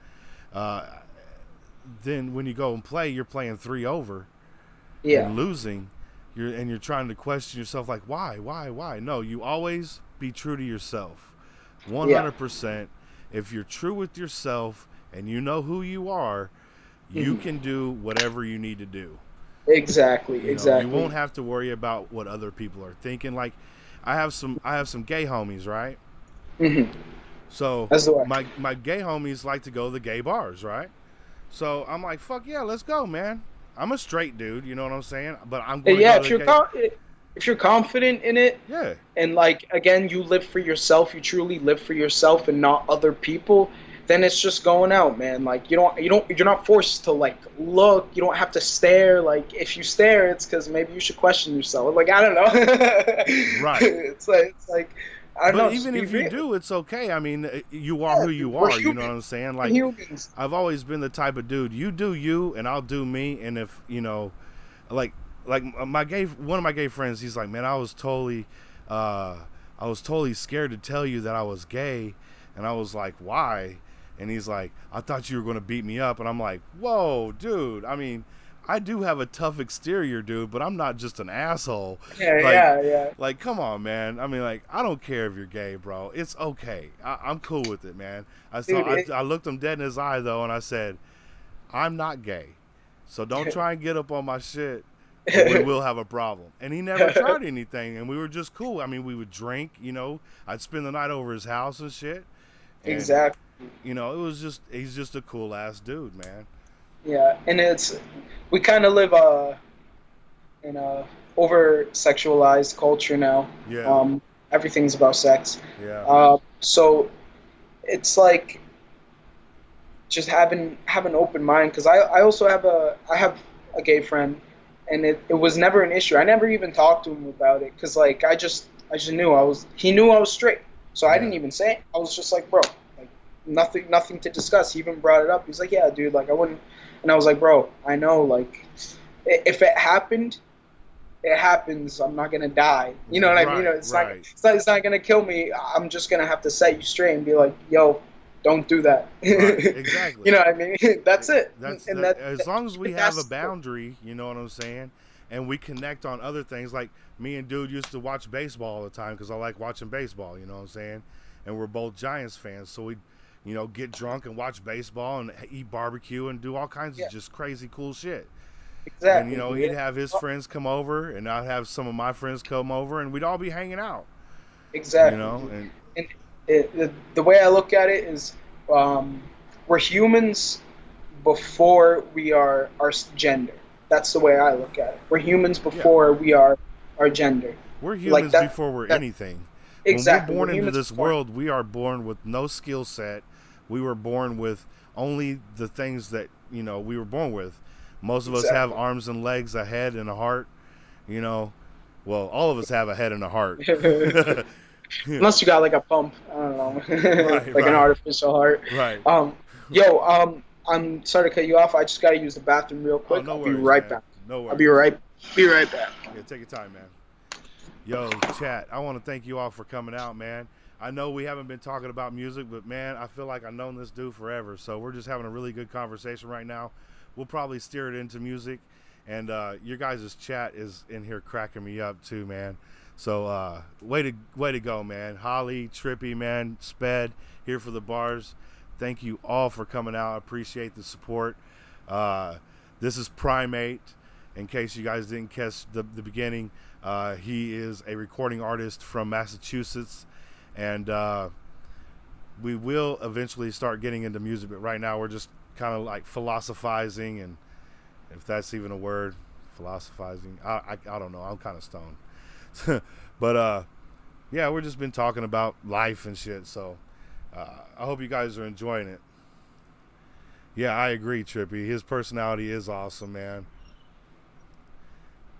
Uh, then when you go and play, you're playing 3 over Yeah. and losing. You're trying to question yourself, like, why? No, you always be true to yourself, Yeah. 100%. If you're true with yourself and you know who you are, you Mhm. can do whatever you need to do. Exactly. You won't Exactly. have to worry about what other people are thinking. Like, I have some gay homies, right? Hmm. So That's the way. my gay homies like to go to the gay bars, right? So I'm like, fuck yeah, let's go, man. I'm a straight dude, you know what I'm saying? But I'm going to Yeah, go to the gay. if you're confident in it, Yeah, and like again, you live for yourself, you truly live for yourself and not other people, then it's just going out, man. Like you're not forced to like look. You don't have to stare. Like if you stare, it's because maybe you should question yourself. Like I don't know. right. it's like I don't But know. Just even be if you real. do, it's okay. I mean, you are Yeah, who you we're are. You know what human. I'm saying? Like, Humans. I've always been the type of dude. You do you, and I'll do me. And if like, one of my gay friends, he's like, man, uh, I was totally scared to tell you that I was gay, and I was like, why? And he's like, I thought you were gonna beat me up, and I'm like, whoa, dude. I mean, I do have a tough exterior, dude, but I'm not just an asshole. Yeah, Like, yeah, yeah. come on, man. I mean, like, I don't care if you're gay, bro. It's okay. I'm cool with it, man. Dude, I looked him dead in his eye though, and I said, I'm not gay, so don't try and get up on my shit, or we will have a problem. And he never tried anything, and we were just cool. I mean, we would drink, I'd spend the night over his house and shit, and exactly. it was just he's just a cool ass dude, man. Yeah, and it's we kind of live in a over sexualized culture now. Yeah, Um, everything's about sex. Yeah. So it's like just have an open mind because I also have a gay friend, and it was never an issue. I never even talked to him about it because like I just knew I was he knew I was straight, so I Yeah. didn't even say it. I was just like, bro, like nothing to discuss. He even brought it up. He's like, yeah, dude, like I wouldn't, and I was like, bro, I know, like if it happened, it happens. I'm not gonna die. You know what I mean? Right. Right. It's not gonna kill me. I'm just gonna have to set you straight and be like, yo, don't do that. Right. You Exactly. know what I mean? That's it. That's And that. As long as we have a that's boundary, you know what I'm saying, and we connect on other things. Like me and dude used to watch baseball all the time because I like watching baseball. You know what I'm saying, and we're both Giants fans, so we, get drunk and watch baseball and eat barbecue and do all kinds of yeah, just crazy cool shit. And exactly, he'd dude. have his friends come over, and I'd have some of my friends come over, and we'd all be hanging out. Exactly, dude. And And the way I look at it is, um, we're humans before we are our gender. That's the way I look at it. We're humans yeah, before we are our gender. we're Like humans that. before we're That anything. When we're exactly. We're born into humans this before. world, we are born with no skill set. We were born with only the things that, we were born with. Most of us have Exactly. arms and legs, a head and a heart, you know. Well, all of us have a head and a heart. Unless you got like a pump, I don't know, Right, like an right, artificial heart. right. Yo, I'm sorry to cut you off. I just gotta use the bathroom real Oh, quick. no I'll be worries, right man. back. No I'll be worries. right be right back. Yeah, take your time, man. Yo, chat, I want to thank you all for coming out, man. I know we haven't been talking about music, but man, I feel like I've known this dude forever. So we're just having a really good conversation right now. We'll probably steer it into music, and your guys' chat is in here cracking me up too, man. So way to go, man. Holly, Trippy, man, Sped here for the bars. Thank you all for coming out. I appreciate the support. Uh, this is Prime8. In case you guys didn't catch the beginning, he is a recording artist from Massachusetts, and we will eventually start getting into music. But right now, we're just kind of like philosophizing, and if that's even a word, philosophizing. I don't know. I'm kind of stoned, but yeah, we're just been talking about life and shit. So I hope you guys are enjoying it. Yeah, I agree, Trippy. His personality is awesome, man.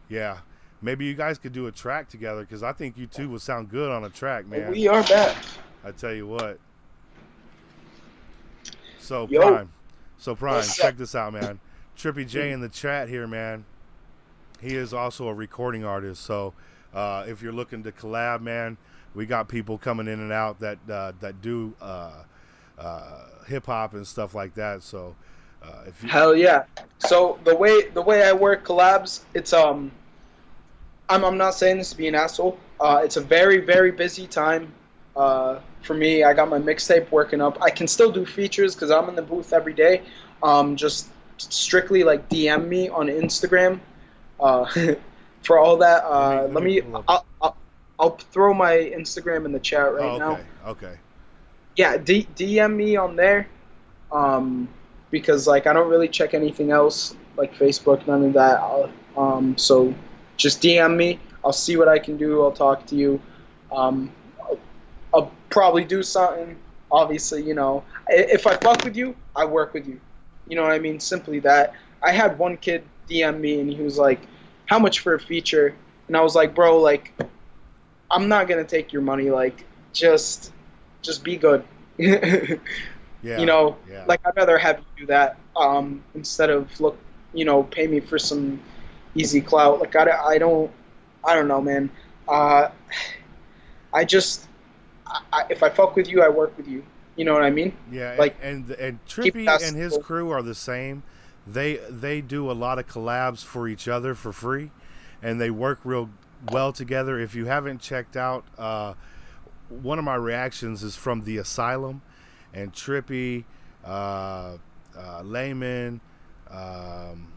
Yeah, maybe you guys could do a track together because I think you two would sound good on a track, man. We are back. I tell you what. So Yo, Prime, so Prime, what's up? check this out, man. Trippy J in the chat here, man. He is also a recording artist. So if you're looking to collab, man, we got people coming in and out that do hip hop and stuff like that. So if you, Hell yeah. So the way I work collabs, it's I'm not saying this to be an asshole. It's a very busy time. For me, I got my mixtape working up. I can still do features because I'm in the booth every day. Just strictly like DM me on Instagram. Uh, for all that, let me pull up. I'll throw my Instagram in the chat right Oh, now. okay. Yeah, DM me on there. Um, because like I don't really check anything else like Facebook, none of that. So just DM me. I'll see what I can do. I'll talk to you. Um, I'll probably do something. Obviously, if I fuck with you, I work with you. You know what I mean? Simply that. I had one kid DM me and he was like, "How much for a feature?" And I was like, "Bro, like, I'm not gonna take your money. Like, just be good." Yeah, yeah. Like I'd rather have you do that instead of pay me for some easy clout. Like I don't know, man. Uh, I just if I fuck with you, I work with you. You know what I mean? Yeah, Like and keep Trippy that and his simple. crew are the same. They do a lot of collabs for each other for free, and they work real well together. If you haven't checked out, one of my reactions is from the Asylum, and Trippy, Layman, um,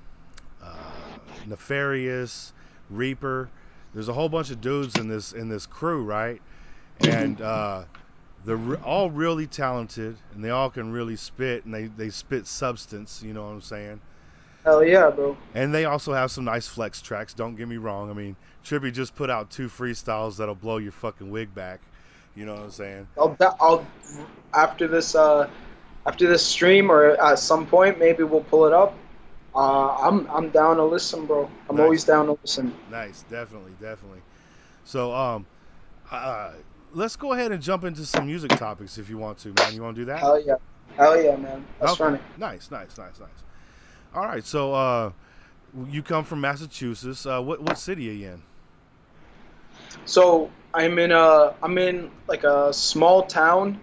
Nefarious, Reaper. There's a whole bunch of dudes in this crew, right? And they're all really talented, and they all can really spit, and they spit substance. You know what I'm saying? Hell yeah, bro. And they also have some nice flex tracks. Don't get me wrong. I mean, Trippy just put out 2 freestyles that'll blow your fucking wig back. You know what I'm saying? I'll after this stream or at some point maybe we'll pull it up. I'm down to listen, bro. I'm always Nice, down to listen. nice, definitely, definitely. So, uh, let's go ahead and jump into some music topics if you want to, man. You want to do that? Hell yeah, hell yeah, man. That's Okay. funny. Nice, nice, nice, nice. All right. So, you come from Massachusetts. What city are you in? So I'm in like a small town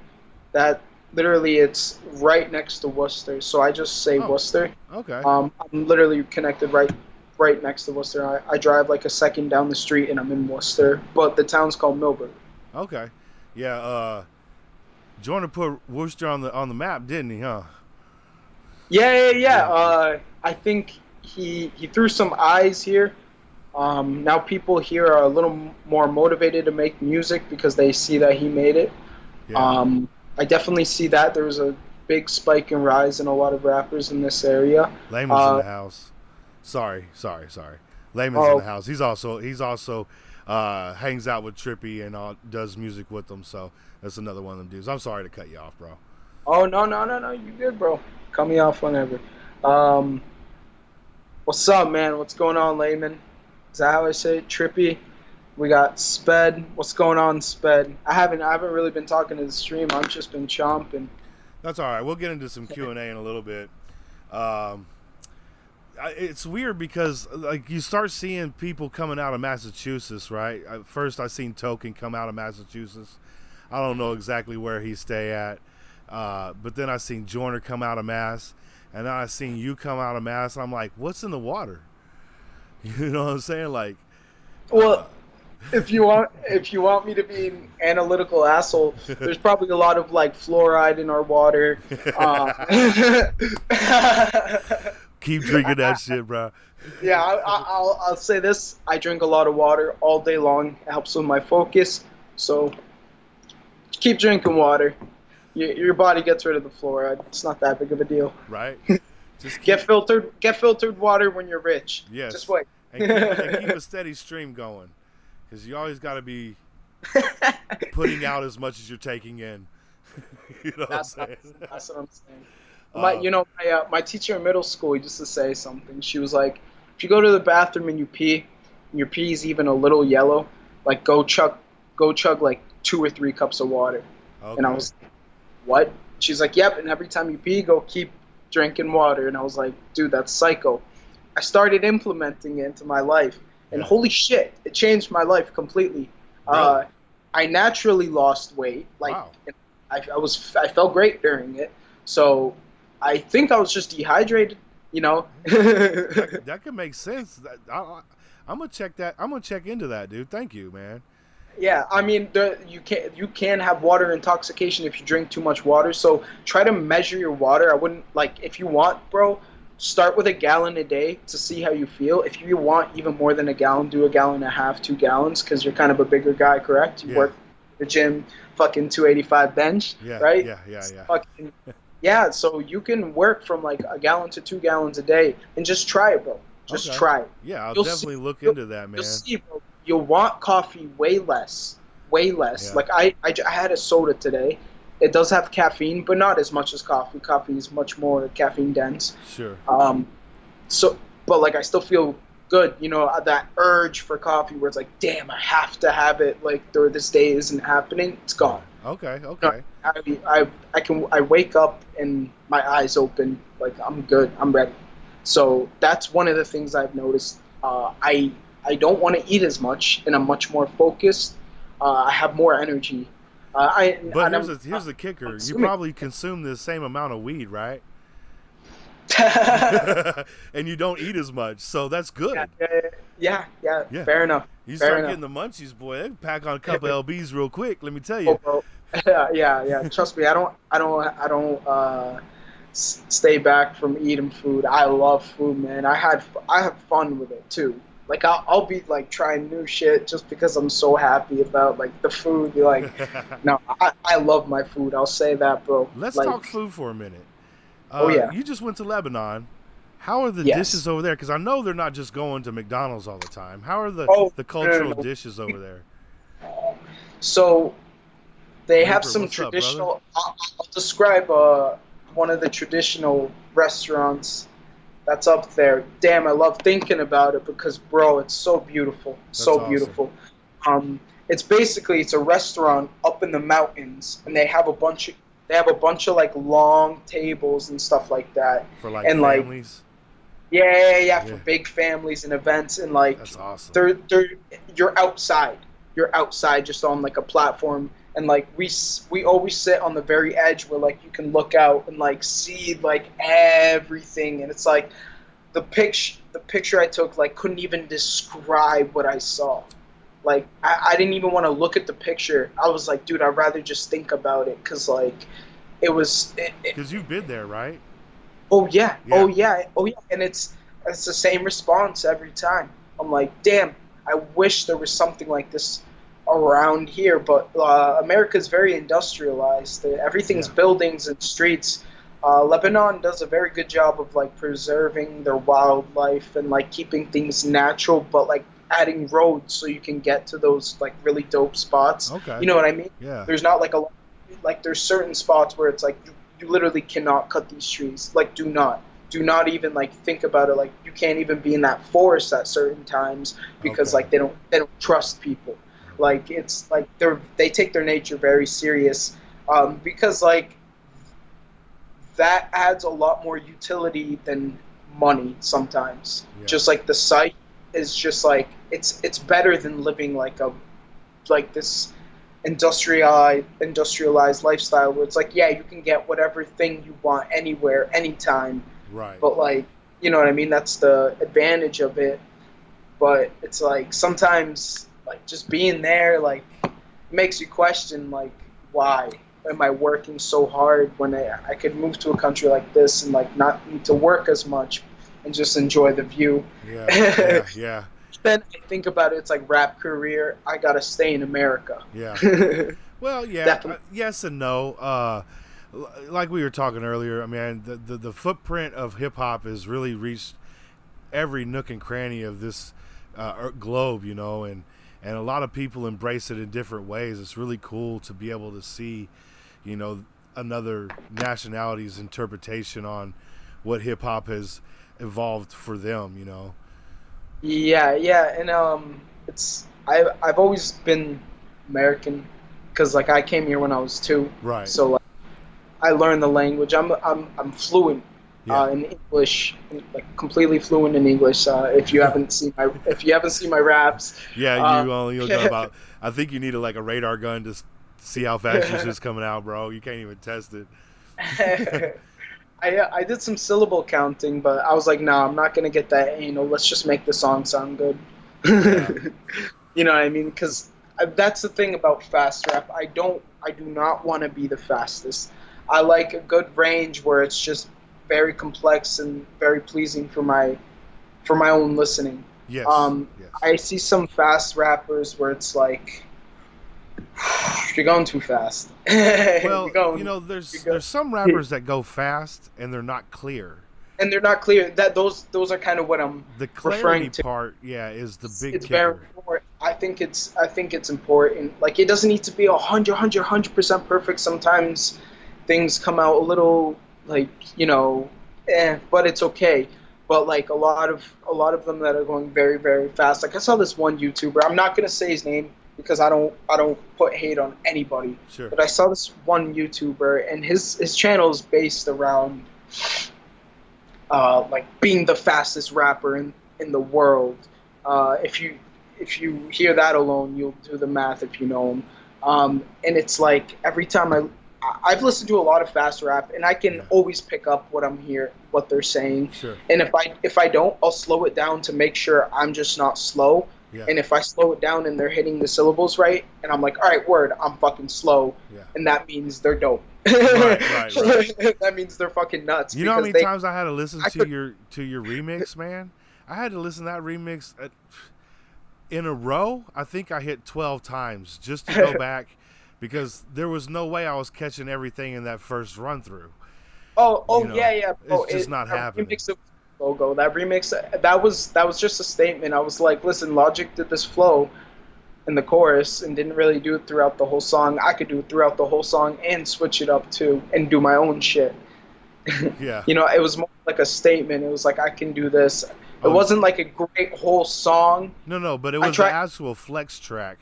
that literally it's right next to Worcester. So I just say Oh, Worcester. okay, I'm literally connected right next to Worcester. I drive like a second down the street and I'm in Worcester, but the town's called Millburn. okay. Yeah. Jordan put Worcester on the map, didn't he? Huh? Yeah, yeah, yeah. Yeah. I think he threw some eyes here. Now people here are a little more motivated to make music because they see that he made it. Yeah. Um, I definitely see that there was a big spike and rise in a lot of rappers in this area. Layman's in Uh, the house. Sorry, sorry, sorry. Layman's in oh, the house. He's also hangs out with Trippy and does music with them. So that's another one of them dudes. I'm sorry to cut you off, bro. oh no, no, no, no, you good, bro. Cut me off whenever. Um, what's up, man? What's going on, Layman? Is that how I say it? Trippy? We got Sped. What's going on, Sped? I haven't really been talking to the stream. I've just been chomping. That's all right. We'll get into some Q and A in a little bit. Um, it's weird because like you start seeing people coming out of Massachusetts, right? First, I seen Token come out of Massachusetts. I don't know exactly where he stay at, but then I seen Joyner come out of Mass, and then I seen you come out of Mass. I'm like, what's in the water? You know what I'm saying? Like, uh, Well, if you want me to be an analytical asshole, there's probably a lot of like fluoride in our water. Uh, keep drinking that shit, bro. yeah, I'll say this: I drink a lot of water all day long. It helps with my focus. So keep drinking water. Your body gets rid of the fluoride. It's not that big of a deal. Right? Just Get keep, filtered water when you're rich. Just yes, wait. and keep a steady stream going, because you always got to be putting out as much as you're taking in. You know what I'm That's saying? that's what I'm saying. My Um, you know my teacher in middle school used to say something. She was like, if you go to the bathroom and you pee, and your pee is even a little yellow, like go chug like 2 or 3 cups of water. And I okay. was, what? She's like, yep. And every time you pee, go keep drinking water. And I was like, dude, that's psycho. I started implementing it into my life, and Yeah. holy shit, it changed my life completely. Really? Uh, I naturally lost weight. Like, Wow. I felt great during it. So I think I was just dehydrated. You know. That could make sense. I'm gonna check that. I'm gonna check into that, dude. Thank you, man. Yeah, I mean, you can have water intoxication if you drink too much water. So try to measure your water. I wouldn't like if you want, bro. Start with a gallon a day to see how you feel. If you want even more than a gallon, do a gallon and a half, 2 gallons, because you're kind of a bigger guy, correct? You Yeah. work at the gym, fucking 285 bench, Yeah. right? Yeah. Yeah. Yeah. Fucking yeah. So you can work from like a gallon to 2 gallons a day, and just try it, bro. Just Okay. try it. Yeah. I'll You'll see. definitely look You'll, into that, you'll man. see, bro. You'll want coffee way less, way less. Yeah. Like I had a soda today. It does have caffeine, but not as much as coffee. Coffee is much more caffeine dense. Sure. Um, so, but like I still feel good. You know, that urge for coffee where it's like, damn, I have to have it. Like, or this day isn't happening. It's Yeah. gone. Okay. You know, Okay. I wake up and my eyes open. Like I'm good. I'm ready. So that's one of the things I've noticed. I don't want to eat as much, and I'm much more focused. I have more energy. But And here's the kicker. I'm You assuming. probably consume the same amount of weed, right? yeah, And you don't eat as much, so that's good. yeah. Yeah. Fair enough. You Fair start enough. getting the munchies, boy. They can pack on a couple lbs real quick. Let me tell Oh, you. bro. Yeah. Trust me, I don't stay back from eating food. I love food, man. I have fun with it too. Like I'll be like trying new shit just because I'm so happy about like the food. Like, no, I love my food. I'll say that, bro. Let's Like, talk food for a minute. oh yeah. You just went to Lebanon. How are the Yes. dishes over there? Because I know they're not just going to McDonald's all the time. How are Oh, the no, no, cultural no. dishes over there? So they have Reaper, some what's up, brother? traditional. I'll describe one of the traditional restaurants that's up there. Damn, I love thinking about it because, bro, it's so beautiful, That's so awesome. beautiful. It's basically it's a restaurant up in the mountains, and they have a bunch of like long tables and stuff like that, For like and like families? yeah, for Yeah, big families and events, and like that's awesome. they're you're outside, just on like a platform, and like we always sit on the very edge where like you can look out and like see like everything, and it's like the picture I took like couldn't even describe what I saw. Like I didn't even want to look at the picture. I was like, dude, I'd rather just think about it because like it, Because you've been there, right? oh yeah, Yeah. and it's the same response every time. I'm like, damn, I wish there was something like this around here, but America's very industrialized. Everything's Yeah. buildings and streets. Lebanon does a very good job of like preserving their wildlife and like keeping things natural, but like adding roads so you can get to those like really dope spots. Okay. You know what I mean? Yeah. There's not like a like there's certain spots where it's like you literally cannot cut these trees. Like do not even like think about it. Like you can't even be in that forest at certain times because Okay. like they don't trust people. Okay. Like it's like they take their nature very serious, because like that adds a lot more utility than money sometimes. Yeah. Just like the site is just like it's better than living like a like this industrialized lifestyle where it's like yeah you can get whatever thing you want anywhere anytime, Right. but like you know what I mean, that's the advantage of it. But it's like sometimes like just being there like makes you question like why am I working so hard when I could move to a country like this and like not need to work as much and just enjoy the view. Yeah. Yeah. Yeah. Then I think about it, it's like rap career. I gotta stay in America. Yeah. Well, yeah, Definitely. yes and no. Like we were talking earlier, I mean, the footprint of hip hop has really reached every nook and cranny of this globe, you know, and a lot of people embrace it in different ways. It's really cool to be able to see, you know, another nationality's interpretation on what hip hop has evolved for them, you know. Yeah, and I've always been American because like I came here when I was 2, Right. so like I learned the language. I'm fluent Yeah. in English, like completely fluent in English. If you haven't seen my raps, Yeah, uh, you'll know about. I think you need like a radar gun to see how fast your shit's coming out, bro. You can't even test it. I did some syllable counting, but I was like, nah, I'm not gonna get that anal. Let's just make the song sound good. Yeah. You know what I mean? Because that's the thing about fast rap. I do not want to be the fastest. I like a good range where it's just very complex and very pleasing for my own listening. Yes. Yes. I see some fast rappers where it's like you're going too fast. Well, you know, You're there's some going, rappers that go fast and they're not clear. and they're not clear. That those are kind of what I'm The referring clarity to. part, yeah, is the big It's very kicker. important. I think it's important. Like it doesn't need to be 100% perfect. Sometimes things come out a little like but it's okay. But like a lot of them that are going very very fast. Like I saw this one YouTuber. I'm not gonna say his name because I don't put hate on anybody. Sure. But I saw this one YouTuber and his channel is based around like being the fastest rapper in the world. If you hear that alone, you'll do the math if you know him. And it's like every time I've listened to a lot of fast rap, and I can Yeah. always pick up what they're saying. Sure. And if I don't, I'll slow it down to make sure I'm just not slow. Yeah. And if I slow it down and they're hitting the syllables right, and I'm like, all right, word, I'm fucking slow, Yeah. and that means they're dope. Right. That means they're fucking nuts You know how because many they. times I had to listen I to could. your remix, man? I had to listen to that remix in a row. I think I hit 12 times just to go back because there was no way I was catching everything in that first run through. Oh, You oh know, yeah, yeah, bro. it's just not That happening. remix. logo. That remix, that was just a statement. I was like, listen, Logic did this flow in the chorus and didn't really do it throughout the whole song. I could do it throughout the whole song and switch it up too and do my own shit. Yeah. It was more like a statement. It was like I can do this. It Oh, wasn't like a great whole song. no, but it I was an tried. actual flex track,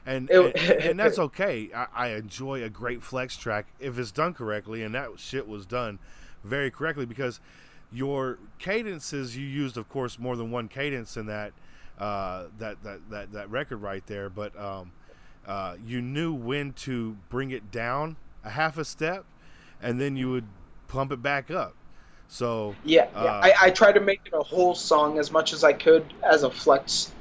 and that's It, okay. I enjoy a great flex track if it's done correctly, and that shit was done very correctly because your cadences you used, of course, more than one cadence in that record right there, but you knew when to bring it down a half a step, and then you would pump it back up. So yeah, yeah. uh, I tried to make it a whole song as much as I could as a flex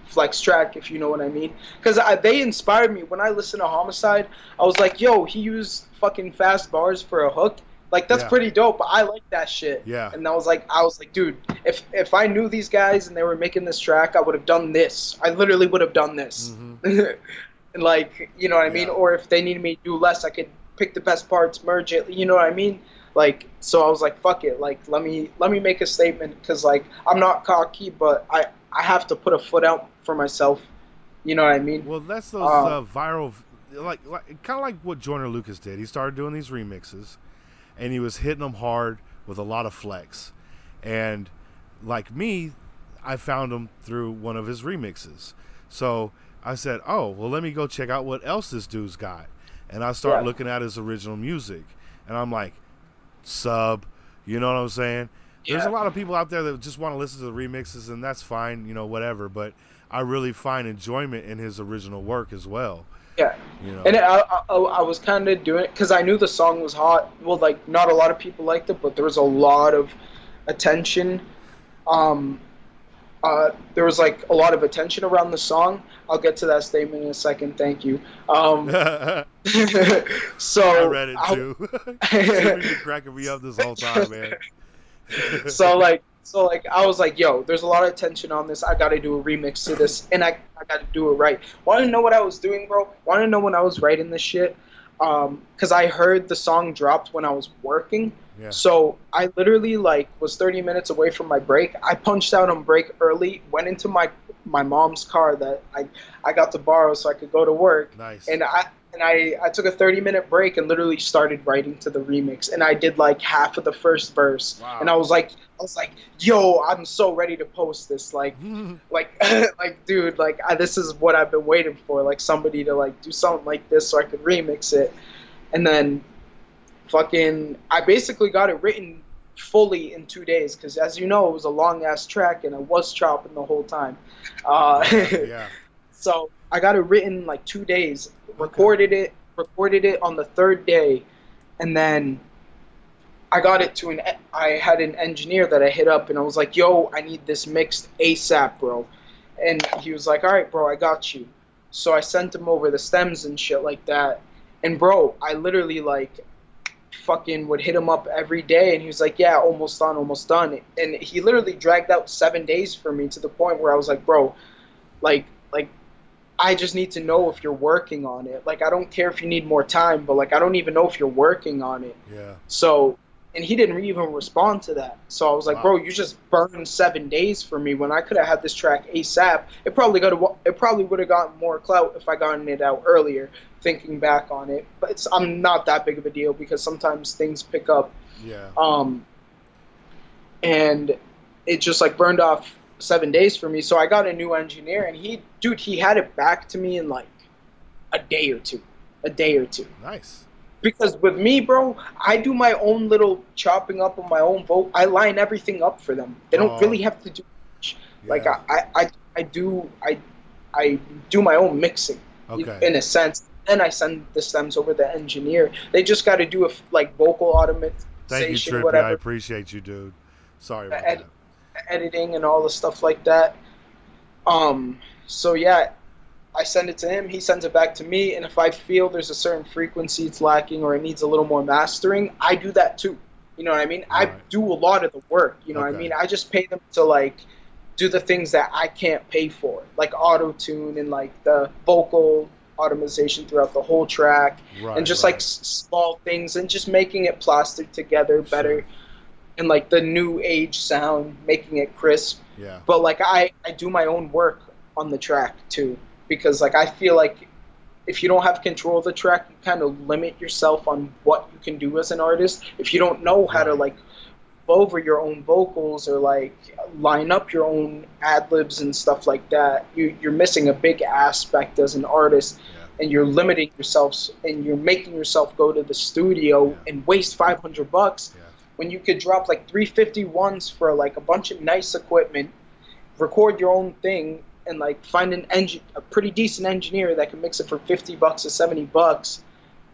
track, if you know what I mean. Because they inspired me when I listened to Homicide. I was like, yo, he used fucking fast bars for a hook. Like that's yeah, pretty dope. I like that shit. yeah. And I was like, dude, if I knew these guys and they were making this track, I would have done this. I literally would have done this. Hmm. And like, you know what I mean? Yeah. Or if they needed me to do less, I could pick the best parts, merge it. You know what I mean? Like, so I was like, fuck it. Like, let me make a statement because like I'm not cocky, but I have to put a foot out for myself. You know what I mean? Well, that's those Um, viral, like kind of like what Joyner Lucas did. He started doing these remixes, and he was hitting them hard with a lot of flex. And like me, I found him through one of his remixes. So I said, "Oh, well, let me go check out what else this dude's got." And I start yeah, looking at his original music, and I'm like, "Sub," you know what I'm saying? There's a yeah, lot of people out there that just want to listen to the remixes, and that's fine, whatever. But I really find enjoyment in his original work as well. yeah. You And know, I was kind of doing it because I knew the song was hot. Well, like not a lot of people liked it, but there was a lot of attention. Um, there was like a lot of attention around the song. I'll get to that statement in a second. Thank you. I So read it too. Jimmy's been cracking me up this whole time, man. so like I was like, yo, there's a lot of attention on this. I got to do a remix to this, and I got to do it right. Want to know what I was doing, bro? Want to know when I was writing this shit? Because I heard the song dropped when I was working. Yeah, So I literally like was 30 minutes away from my break. I punched out on break early, went into my mom's car that I got to borrow so I could go to work, nice. and I took a 30-minute break and literally started writing to the remix, and I did like half of the first verse, and I Wow. was like yo, I'm so ready to post this, like like dude, like this is what I've been waiting for, like somebody to like do something like this so I could remix it. And then fucking I basically got it written fully in 2 days because as you know it was a long ass track and I was chopping the whole time. uh, Yeah, yeah. so I got it written like 2 days, Okay. recorded it on the third day, and then I had an engineer that I hit up and I was like, yo, I need this mixed ASAP, bro. And he was like, all right, bro, I got you. So I sent him over the stems and shit like that. And bro, I literally like fucking would hit him up every day and he was like, yeah, almost done, almost done. And he literally dragged out 7 days for me to the point where I was like, bro, like I just need to know if you're working on it. Like I don't care if you need more time, but like I don't even know if you're working on it. Yeah. So, and he didn't even respond to that. So I was like, bro, Wow. you just burned 7 days for me when I could have had this track ASAP. It probably would have gotten more clout if I gotten it out earlier. Thinking back on it, but I'm not that big of a deal because sometimes things pick up. Yeah. Um, and it just like burned off 7 days for me. So I got a new engineer, and he had it back to me in like a day or two. Nice. Because with me, bro, I do my own little chopping up of my own vote. I line everything up for them. They don't Oh, really have to do much. Like yeah. I do my own mixing Okay. in a sense. Then I send the stems over the engineer. They just got to do like vocal Thank you, automation, Trippy. I whatever, appreciate you, dude. Sorry about ed- that. editing and all the stuff like that. So yeah, I send it to him, he sends it back to me, and if I feel there's a certain frequency it's lacking or it needs a little more mastering, I do that too. You know what I mean? I Right. do a lot of the work, you know what I Okay. mean? I just pay them to like do the things that I can't pay for, like auto tune and like the vocal automation throughout the whole track and Right. just like Right. small things and just making it plastered together Sure. better. and like the new age sound, making it crisp. Yeah. But like I do my own work on the track too, because like I feel like if you don't have control of the track, you kind of limit yourself on what you can do as an artist. If you don't know how to Right. like over your own vocals or like line up your own ad libs and stuff like that, you're missing a big aspect as an artist, Yeah. and you're limiting yourself and you're making yourself go to the studio Yeah. and waste $500 Yeah. when you could drop like 350 ones for like a bunch of nice equipment, record your own thing, and like find a pretty decent engineer that can mix it for $50 or $70,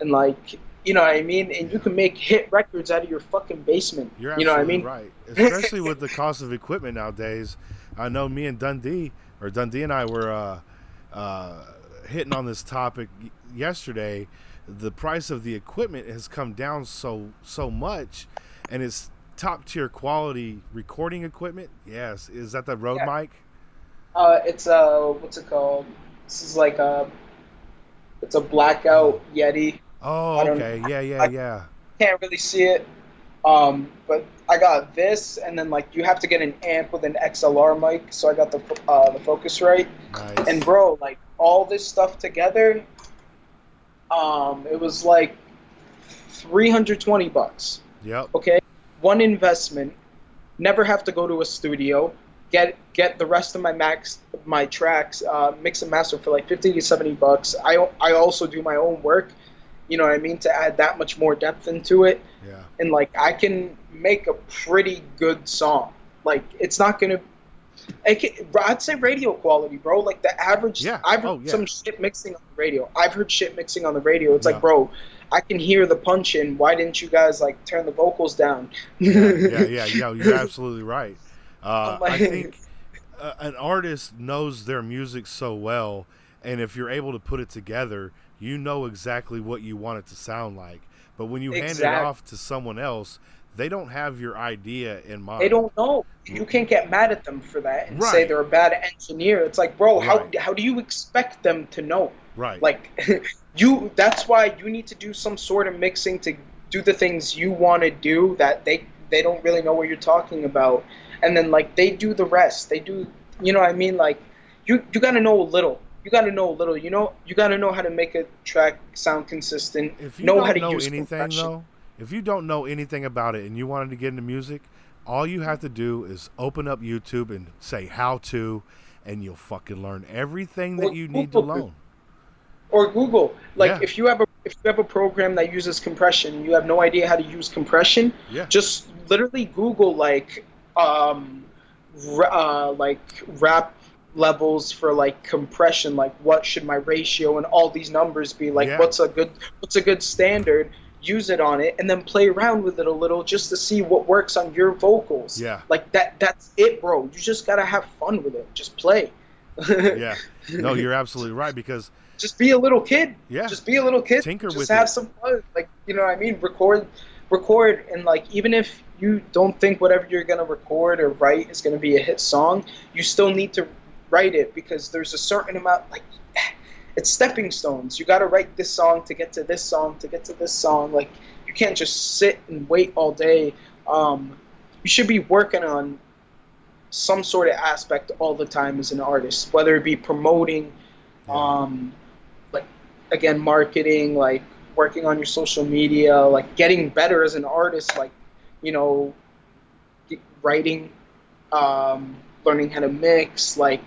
and like you know what I mean, and you Yeah. can make hit records out of your fucking basement. You're You know what I absolutely mean? right. Especially with the cost of equipment nowadays. I know me and Dundee and I were hitting on this topic yesterday. The price of the equipment has come down so much, and it's top tier quality recording equipment. Yes, is that the Rode Yeah. mic? It's what's it called? This is like it's a blackout Oh, Yeti. oh, I don't, okay, yeah, yeah, I yeah. can't really see it. But I got this, and then like you have to get an amp with an XLR mic, so I got the Focusrite. And Nice. bro, like all this stuff together, it was like $320. Yep. Okay, one investment. Never have to go to a studio. Get the rest of my tracks, mix and master for like 50 to $70. I also do my own work. You know what I mean, to add that much more depth into it, Yeah. and like I can make a pretty good song. Like it's not gonna. I'd say radio quality, bro. Like the average, Yeah. I've heard Oh, yeah. some shit mixing on the radio. I've heard shit mixing on the radio. It's like, Yeah. bro, I can hear the punch in. Why didn't you guys like turn the vocals down? Yeah. Yeah. Yeah. Yeah. You're absolutely right. I'm I like, think an artist knows their music so well, and if you're able to put it together, you know exactly what you want it to sound like. But when you hand it exactly. off to someone else, they don't have your idea in They mind. don't know. You can't get mad at them for that and say Right. they're a bad engineer. It's like, bro, Right. how do you expect them to know? Right. Like, you. That's why you need to do some sort of mixing to do the things you want to do that they don't really know what you're talking about, and then like they do the rest. They do, you know what I mean? Like, you got to know a little. You got to know a little. You got to know how to make a track sound consistent. If you Know how don't to know use anything compression. though, if you don't know anything about it and you wanted to get into music, all you have to do is open up YouTube and say how to, and you'll fucking learn everything that Or you need to Google. learn. Or Google. Like Yeah. if you have a program that uses compression, you have no idea how to use compression, Yeah. just literally Google um like rap levels for like compression, like what should my ratio and all these numbers be, like Yeah. what's a good standard, use it on it and then play around with it a little just to see what works on your vocals. Yeah. Like that's it, bro. You just got to have fun with it. Just play. Yeah. No, you're absolutely right because Just be a little kid. yeah, Just be a little kid. tinker Just with it. have some fun. Like, you know what I mean? Record, and like even if you don't think whatever you're gonna record or write is gonna be a hit song, you still need to write it because there's a certain amount. Like, it's stepping stones. You got to write this song to get to this song to get to this song. Like, you can't just sit and wait all day. You should be working on some sort of aspect all the time as an artist, whether it be promoting, Yeah. like again marketing, like working on your social media, like getting better as an artist, like you know, writing, learning how to mix, like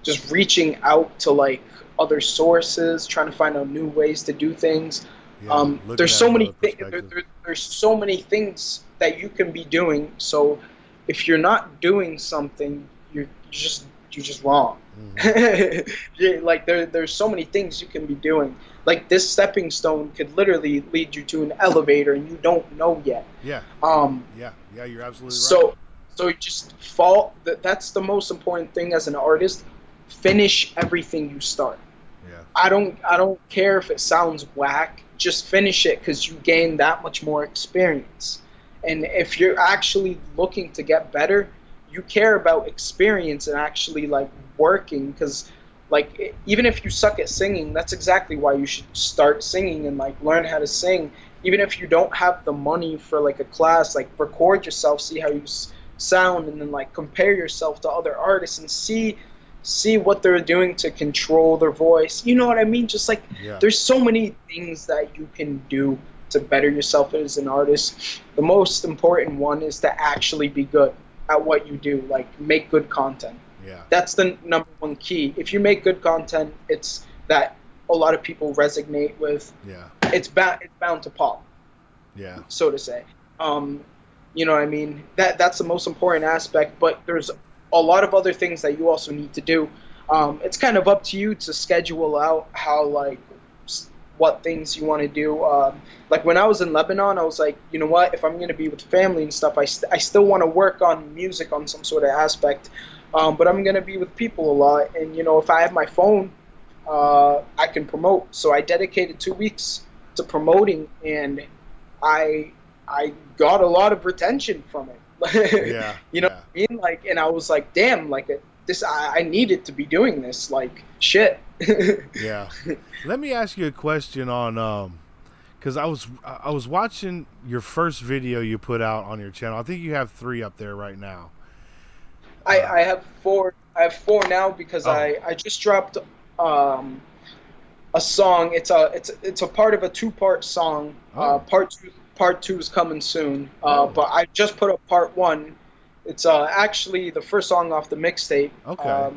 just reaching out to like other sources, trying to find out new ways to do things. Yeah. Looking There's at so another many perspective. there's so many things that you can be doing. So if you're not doing something, you're just wrong. Hmm. Like there's so many things you can be doing. Like this stepping stone could literally lead you to an elevator and you don't know yet. Yeah. Um, Yeah. Yeah. You're absolutely right. so you just fall. That's the most important thing as an artist. Finish everything you start. Yeah. I don't care if it sounds whack. Just finish it because you gain that much more experience. And if you're actually looking to get better, you care about experience and actually like working because Like even if you suck at singing, that's exactly why you should start singing and like learn how to sing. Even if you don't have the money for like a class, like record yourself, see how you sound, and then like compare yourself to other artists and see what they're doing to control their voice. You know what I mean? Just like Yeah. there's so many things that you can do to better yourself as an artist. The most important one is to actually be good at what you do, like make good content. Yeah. That's the number one key. If you make good content, it's that a lot of people resonate with. Yeah. It's bound to pop, Yeah. so to say. Um, you know what I mean? That's the most important aspect. But there's a lot of other things that you also need to do. It's kind of up to you to schedule out how like what things you want to do. Like when I was in Lebanon, I was like, you know what? If I'm going to be with family and stuff, I still want to work on music on some sort of aspect. But I'm going to be with people a lot. And, you know, if I have my phone, I can promote. So I dedicated 2 weeks to promoting, and I I got a lot of retention from it. Yeah. You know Yeah. what I mean? Like, and I was like, damn, like this, I needed to be doing this. Like, shit. Yeah. Let me ask you a question on because I was watching your first video you put out on your channel. I think you have 3 up there right now. I have four. I have four now because Oh. I just dropped um, a song. It's a part of a two-part song. Oh. Part two is coming soon. Oh. But I just put up part one. It's actually the first song off the mixtape. Okay.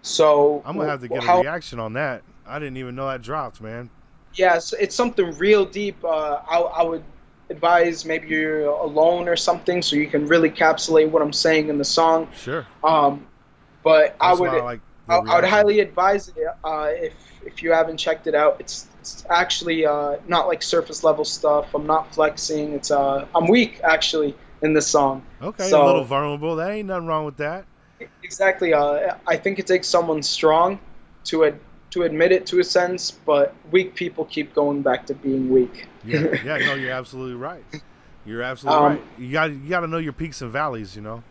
So I'm gonna have to get a how reaction on that. I didn't even know that dropped, man. yeah, it's something real deep. I would advise maybe you're alone or something so you can really encapsulate what I'm saying in the song. Sure. Um, but I That's would why I like the I would reaction. highly advise it if you haven't checked it out. It's actually not like surface level stuff. I'm not flexing. I'm weak actually in this song. Okay, a little So vulnerable. That ain't nothing wrong with that. exactly, I think it takes someone strong to admit it to a sense, but weak people keep going back to being weak. Yeah. Yeah. No, you're absolutely right. You're absolutely um, right. You got to know your peaks and valleys. You know.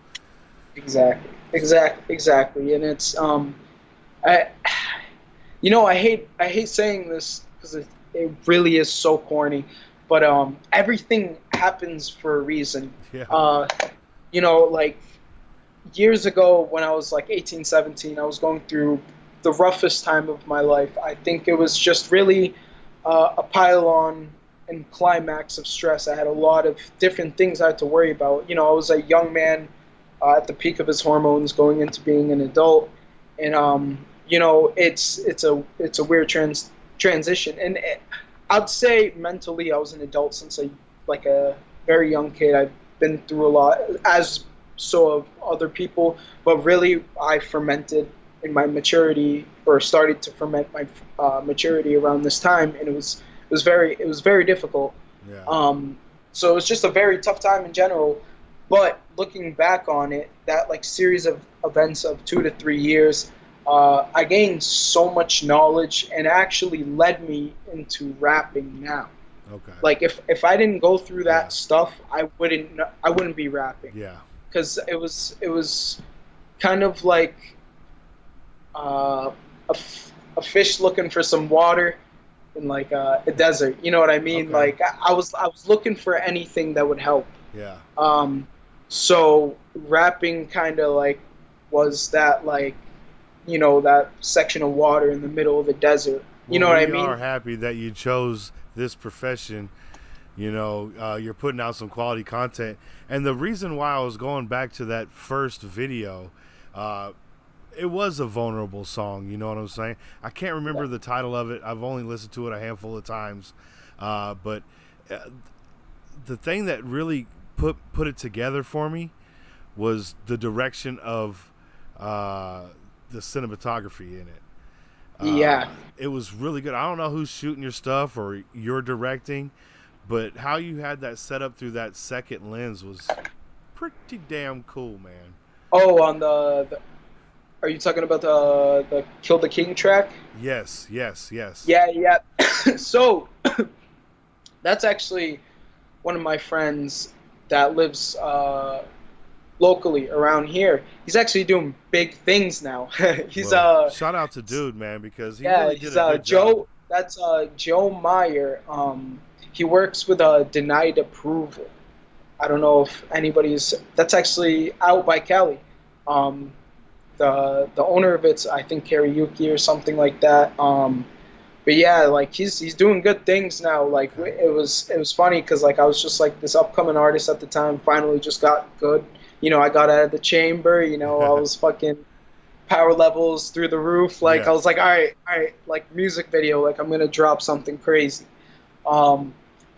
exactly, and I I hate saying this because it really is so corny, but everything happens for a reason. Yeah. Uh, like years ago when I was like 18, 17, I was going through the roughest time of my life. I think it was just really a pile-on and climax of stress. I had a lot of different things I had to worry about. I was a young man at the peak of his hormones, going into being an adult, and it's a weird transition. And I'd say mentally, I was an adult since like a very young kid. I've been through a lot, as so have other people, but really, I fermented in my maturity, or started to ferment my maturity around this time, and it was very difficult. Yeah. So it was just a very tough time in general. But looking back on it, that like series of events of 2 to 3 years, I gained so much knowledge and actually led me into rapping now. Okay. Like if I didn't go through Yeah. that stuff, I wouldn't be rapping, Yeah. because it was kind of like uh, a fish looking for some water in like a desert. You know what I mean? Okay. Like I was looking for anything that would help. Yeah. Um, so rapping kind of like was that, like, that section of water in the middle of the desert. You Well, know what I we are mean? happy that you chose this profession. You're putting out some quality content, and the reason why I was going back to that first video, uh, it was a vulnerable song. You know what I'm saying? I can't remember the title of it. I've only listened to it a handful of times, but uh, the thing that really put it together for me was the direction of the cinematography in it. Yeah. It was really good. I don't know who's shooting your stuff or you're directing, but how you had that set up through that second lens was pretty damn cool, man. Oh, on are you talking about the Kill the King track? Yes, yes, yes. Yeah, yeah. So that's actually one of my friends that lives locally around here. He's actually doing big things now. He's Well, shout out to dude, man, because he yeah, really did he's a good job. Joe. That's Joe Meyer. He works with Denied Approval. I don't know if anybody's. That's actually out by Cali. Um, the owner of it's I think Karaoke or something like that. But yeah, like he's doing good things now. Like Okay. it was funny because like I was just like this upcoming artist at the time. Finally, just got good. You know, I got out of the chamber. You know, I was fucking power levels through the roof. Like I Yeah. was like, all right, like music video. Like I'm gonna drop something crazy. Um,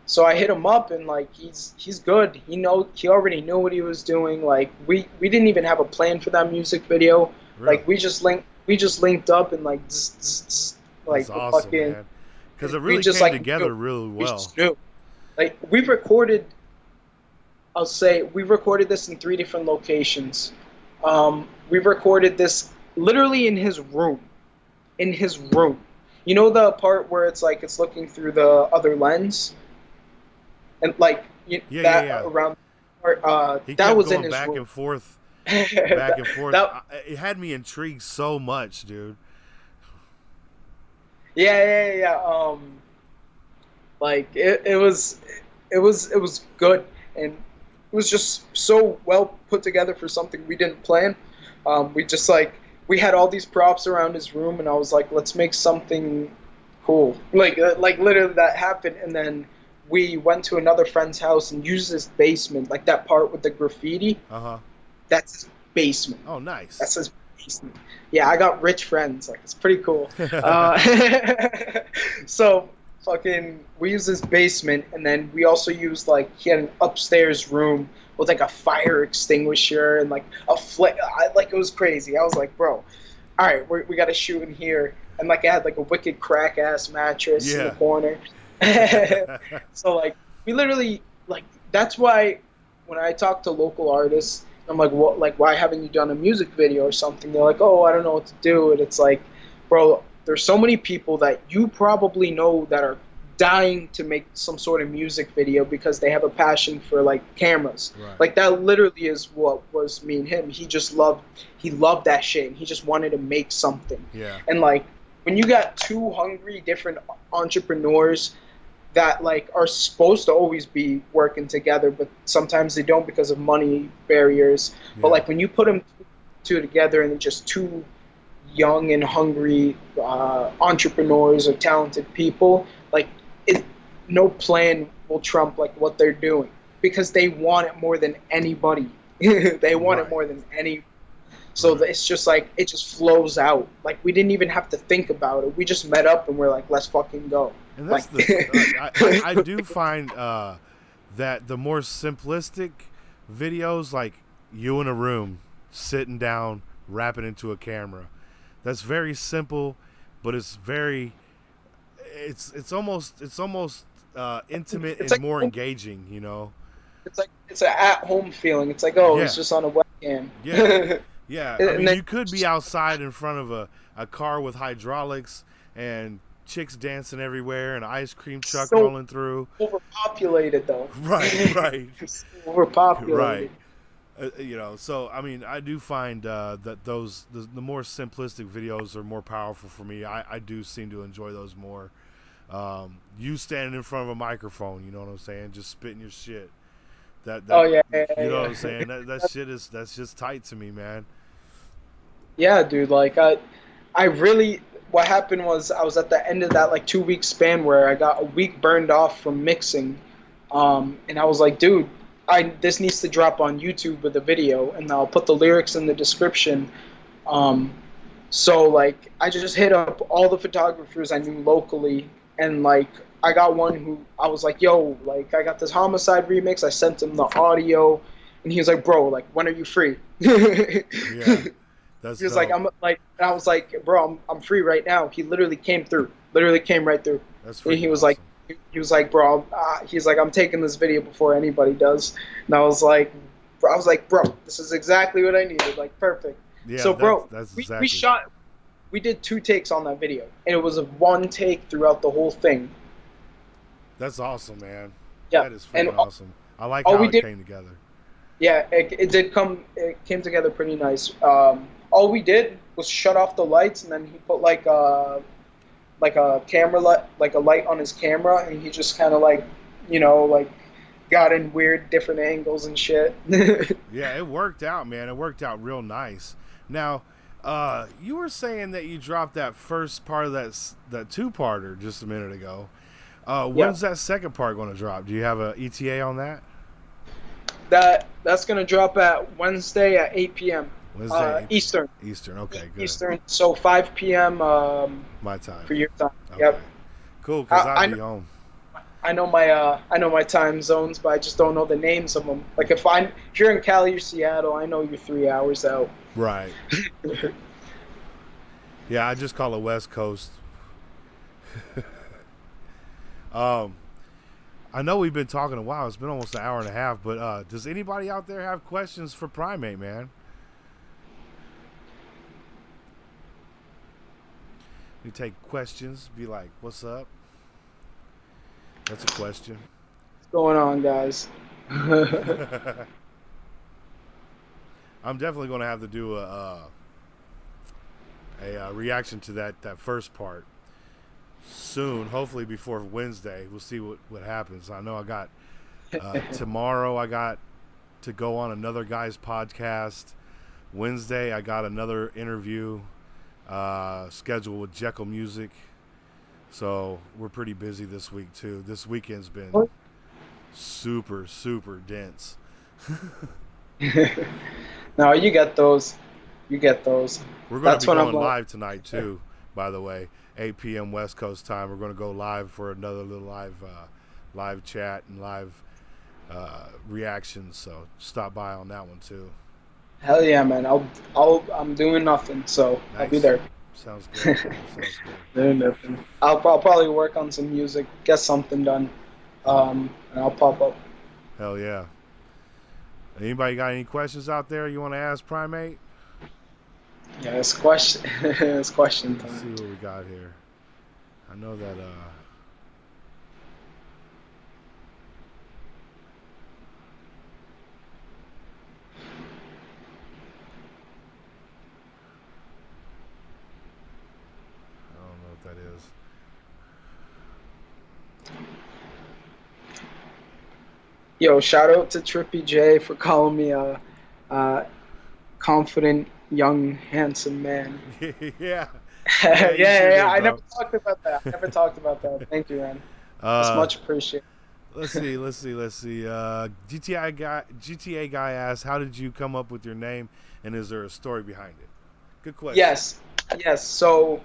so I hit him up and like he's good. He already knew what he was doing. Like we didn't even have a plan for that music video. Really. Like we just linked up and like That's like the awesome, fucking man. Because it we really just came like knew. together really We well. just knew. Like we recorded. I'll say we recorded this in three different locations. We recorded this literally in his room. In his room. You know the part where it's like it's looking through the other lens and like Yeah, yeah, that yeah. around He that kept was in going his room. back and forth. That It had me intrigued so much, dude. yeah. Like it was good and it was just so well put together for something we didn't plan. We just like we had all these props around his room and I was like, let's make something cool. Like literally that happened and then we went to another friend's house and used his basement, like that part with the graffiti. Uh huh. That's his basement. Oh, nice. That's his basement. Yeah, I got rich friends. Like it's pretty cool. So fucking, we used his basement, and then we also used like he had an upstairs room with like a fire extinguisher and like a like it was crazy. I was like, bro, all right, we got to shoot in here, and like I had like a wicked crack ass mattress in the Yeah. corner. So like we literally like that's why when I talk to local artists, I'm like, what? Like, why haven't you done a music video or something? They're like, oh, I don't know what to do. And it's like, bro, there's so many people that you probably know that are dying to make some sort of music video because they have a passion for like cameras. Right. Like that literally is what was me and him. He loved that shit and he just wanted to make something. Yeah. And like when you got two hungry different entrepreneurs that like are supposed to always be working together, but sometimes they don't because of money barriers. But Yeah. like when you put them two together and just two young and hungry entrepreneurs or talented people, like it, no plan will trump like what they're doing because they want it more than anybody. They want it Right. more than any. So Right. it's just like it just flows out. Like we didn't even have to think about it. We just met up and we're like, let's fucking go. And Like that's the I do find that the more simplistic videos, like you in a room sitting down rapping into a camera, that's very simple, but it's very it's almost intimate it's and like more engaging, you know. it's an at home feeling. It's like, oh, Yeah. it's just on a webcam. Yeah. Yeah, I And mean, then you could be outside in front of a car with hydraulics and chicks dancing everywhere and an ice cream truck so rolling through. overpopulated though. Right, right, It's overpopulated. right. You know, so I mean, I do find that the more simplistic videos are more powerful for me. I do seem to enjoy those more. You standing in front of a microphone, you know what I'm saying, just spitting your shit. Oh That yeah, you know what I'm saying. That shit is that's just tight to me, man. yeah, dude. Like I really. What happened was I was at the end of that like 2 week span where I got a week burned off from mixing, and I was like, dude, I this needs to drop on YouTube with a video, and I'll put the lyrics in the description. Um, so like I just hit up all the photographers I knew locally, and like I got one who I was like, yo, like I got this homicide remix. I sent him the audio, and he was like, bro, like when are you free? Yeah, that's He was like, dope. I'm like, and I was like, bro, I'm free right now. He literally came through, literally came right through. That's And he freaking was like, awesome. bro, he's like, I'm taking this video before anybody does. And I was like, bro, this is exactly what I needed. Like, perfect. Yeah, So, bro, that's we exactly. shot, we did 2 takes on that video, and it was a one take throughout the whole thing. That's awesome, man. Yeah, That is and freaking awesome. I like all how we it did came together. Yeah, it did come. It came together pretty nice. All we did was shut off the lights, and then he put like a camera light, like a light on his camera, and he just kind of like, like got in weird different angles and shit. Yeah, it worked out, man. It worked out real nice. Now, you were saying that you dropped that first part of that two-parter just a minute ago. Yeah, When's that second part going to drop? Do you have a ETA on that? that's gonna drop at Wednesday at 8 p.m. Wednesday, 8 p.m. Eastern. Eastern. Okay, good. Eastern. So 5 p.m. My time. For your time. Okay. Yep. Cool, because I, I'd I be home. I know my time zones, but I just don't know the names of them. Like if you're in Cali or Seattle, I know you're 3 hours out. Right. Yeah, I just call it West Coast. um, I know we've been talking a while. It's been almost an hour and a half. But does anybody out there have questions for Prime8, man? You take questions. Be like, "What's up?" That's a question. What's going on, guys? I'm definitely going to have to do a reaction to that first part soon. Hopefully before Wednesday. We'll see what happens. I know I got tomorrow. I got to go on another guy's podcast. Wednesday, I got another interview scheduled with Jekyll Music. So we're pretty busy this week too. This weekend's been super, super dense. No, you get those. You get those. We're going to That's be what I'm going like. live tonight too, by the way. 8 p.m. West Coast time. We're going to go live for another little live chat and live reactions. So stop by on that one too. Hell yeah, man. I'm doing nothing, so I'll be Nice. there. Sounds good, man. Sounds good. Doing nothing. I'll probably work on some music, get something done, and I'll pop up. Hell yeah. Anybody got any questions out there you want to ask Prime8? Yeah, it's question. It's question Let's see time. what we got here. I know that I don't know what that is. Yo, shout out to Trippy J for calling me a confident, young, handsome man. Yeah. Yeah, Yeah, you sure yeah, yeah. did, I never bro. talked about that. I never talked about that. Thank you, man. That's Uh much appreciated. let's see. GTA guy asks, "How did you come up with your name and is there a story behind it?" Good question. Yes, yes. So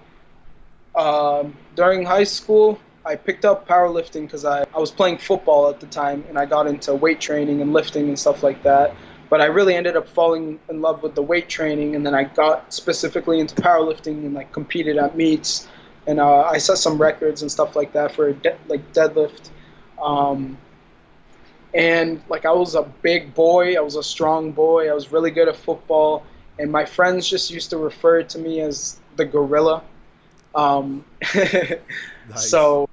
during high school, I picked up powerlifting because I was playing football at the time and I got into weight training and lifting and stuff like that. But I really ended up falling in love with the weight training, and then I got specifically into powerlifting and like competed at meets, and I set some records and stuff like that for like deadlift. Um, and like I was a big boy, I was a strong boy, I was really good at football, and my friends just used to refer to me as the gorilla. Um, Nice. so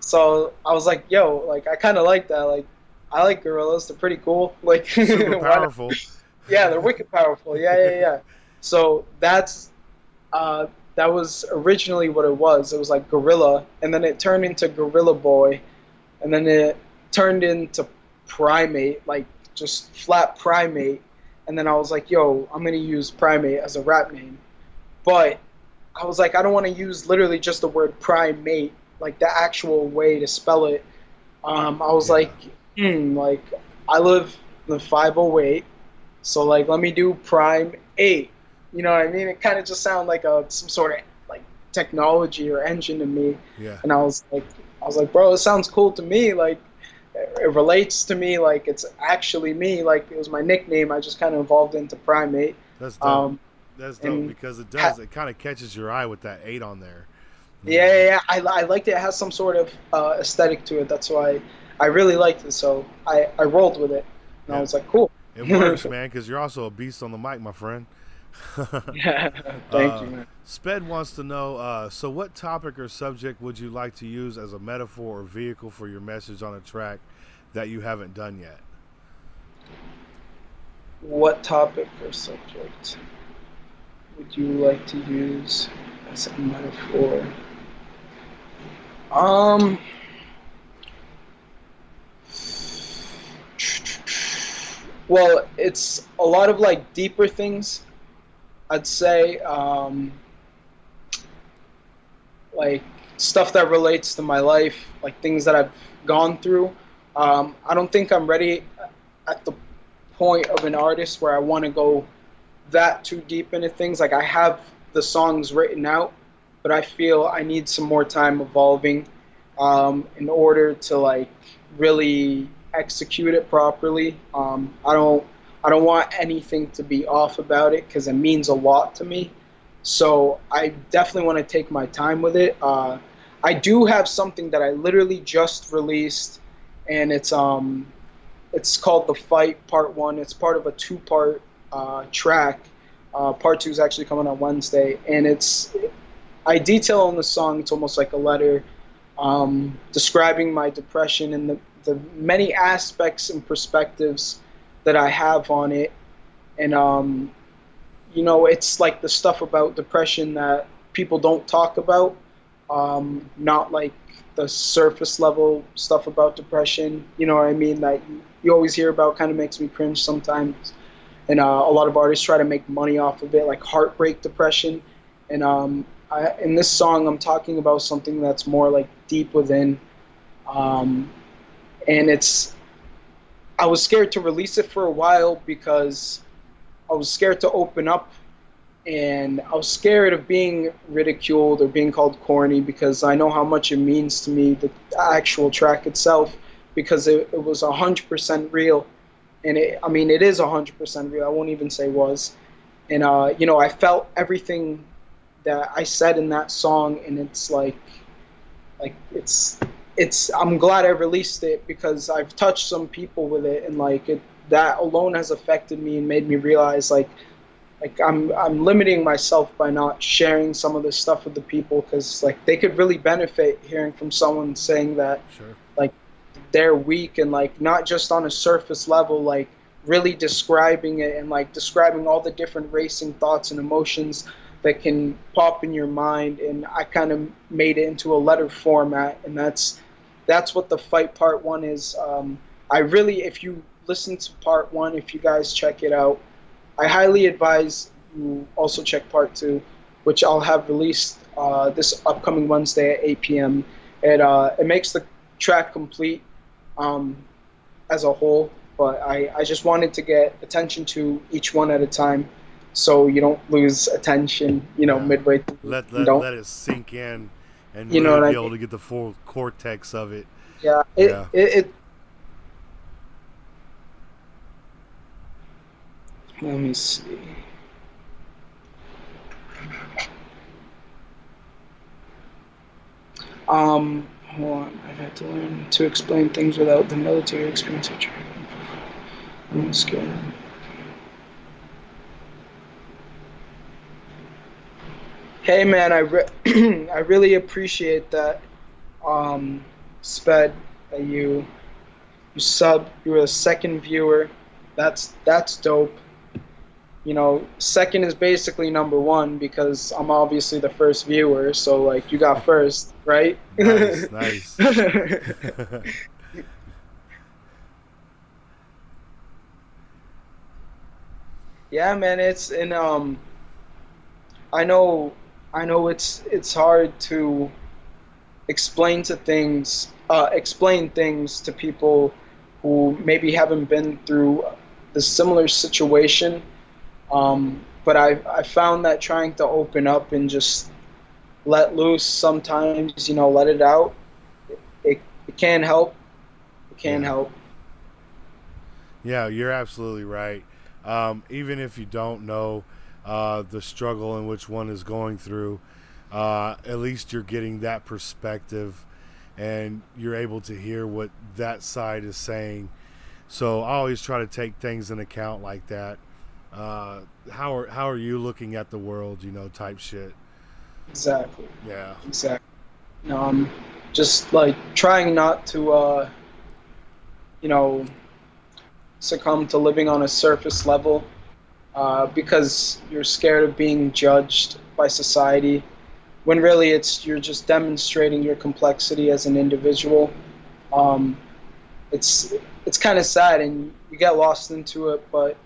so I was like, yo, like I kind of like that. Like I like gorillas. They're pretty cool. Like Super why not? powerful. Yeah, they're wicked powerful. Yeah, yeah, yeah. So uh, that was originally what it was. It was like gorilla, and then it turned into Gorilla Boy, and then it turned into Primate, like just flat Primate. And then I was like, yo, I'm gonna use Primate as a rap name. But I was like, I don't want to use literally just the word primate, like the actual way to spell it. I was Yeah. like, like I live in the 508, so like let me do prime 8. You know what I mean? It kind of just sounded like a some sort of like technology or engine to me, Yeah. and I was like, bro, it sounds cool to me. Like it relates to me. Like it's actually me. Like it was my nickname. I just kind of evolved into primate. That's dope. Um, That's dope and because it ha- does. It kind of catches your eye with that 8 on there. You Yeah, yeah, know. yeah. I liked it. It has some sort of aesthetic to it. That's why I really liked it. So I rolled with it, and I Yeah. was like, cool. It works, man, because you're also a beast on the mic, my friend. Thank you, man. Sped wants to know, so what topic or subject would you like to use as a metaphor or vehicle for your message on a track that you haven't done yet? What topic or subject would you like to use as a metaphor? Um, well, it's a lot of like deeper things, I'd say. Like stuff that relates to my life, like things that I've gone through. I don't think I'm ready at the point of an artist where I want to go that too deep into things. Like I have the songs written out, but I feel I need some more time evolving in order to like really execute it properly. I don't want anything to be off about it because it means a lot to me. So I definitely want to take my time with it. I do have something that I literally just released, and it's called The Fight Part One. It's part of a two-part track. Part two is actually coming on Wednesday, and I detail in the song. It's almost like a letter describing my depression and the many aspects and perspectives that I have on it. And it's like the stuff about depression that people don't talk about, not like the surface level stuff about depression. You know what I mean? That you always hear about, kind of makes me cringe sometimes. And a lot of artists try to make money off of it, like heartbreak depression. And in this song, I'm talking about something that's more like deep within. Um, and I was scared to release it for a while because I was scared to open up, and I was scared of being ridiculed or being called corny because I know how much it means to me, the actual track itself, because it was 100% real. And I mean, it is 100% real. I won't even say was. And, I felt everything that I said in that song, and it's like I'm glad I released it because I've touched some people with it, and like that alone has affected me and made me realize like I'm limiting myself by not sharing some of this stuff with the people because like they could really benefit hearing from someone saying that Sure. like they're weak, and like not just on a surface level, like really describing it and like describing all the different racing thoughts and emotions that can pop in your mind. And I kind of made it into a letter format, and that's what The Fight Part One is. I really, if you listen to Part One, if you guys check it out, I highly advise you also check Part Two, which I'll have released this upcoming Wednesday at 8 p.m. It makes the track complete um, as a whole, but I just wanted to get attention to each one at a time, so you don't lose attention, Yeah. midway through. Let And let don't, let it sink in and you know really what I be mean? able to get the full cortex of it. Yeah. Yeah. Let me see. Hold on. I've had to learn to explain things without the military experience. I'm scared. Hey man, I really appreciate that. Sped, that you sub. You were the second viewer. That's dope. Second is basically number one because I'm obviously the first viewer. So like you got first, right? Nice, nice. Yeah, man. I know, I know it's hard to explain things to people who maybe haven't been through the similar situation. But I found that trying to open up and just let loose sometimes, let it out. It can help. It can Yeah. help. Yeah, you're absolutely right. Even if you don't know the struggle in which one is going through, at least you're getting that perspective and you're able to hear what that side is saying. So I always try to take things in account like that. How are you looking at the world? Type shit. Exactly. Yeah. Exactly. Just like trying not to, you know, succumb to living on a surface level because you're scared of being judged by society. When really you're just demonstrating your complexity as an individual. Um, it's it's kind of sad, and you get lost into it. But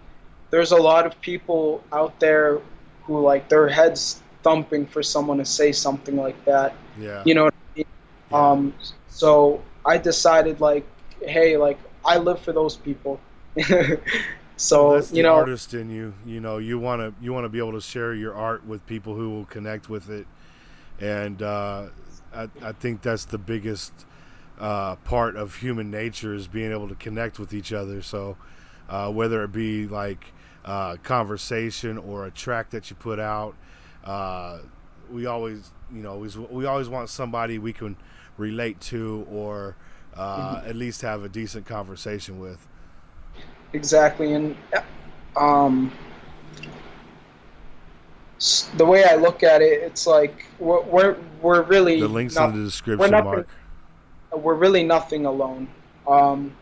there's a lot of people out there who like their heads thumping for someone to say something like that. Yeah. You know what I mean? Yeah. So I decided like, hey, like I live for those people. Well, So that's the artist in you. You know, you want to be able to share your art with people who will connect with it, and I think that's the biggest part of human nature is being able to connect with each other. So whether it be like conversation or a track that you put out, uh, we always we always want somebody we can relate to or at least have a decent conversation with. exactly, and um, the way I look at it, it's like we're The really links in not the we're description, nothing Mark. we're really nothing alone. Um,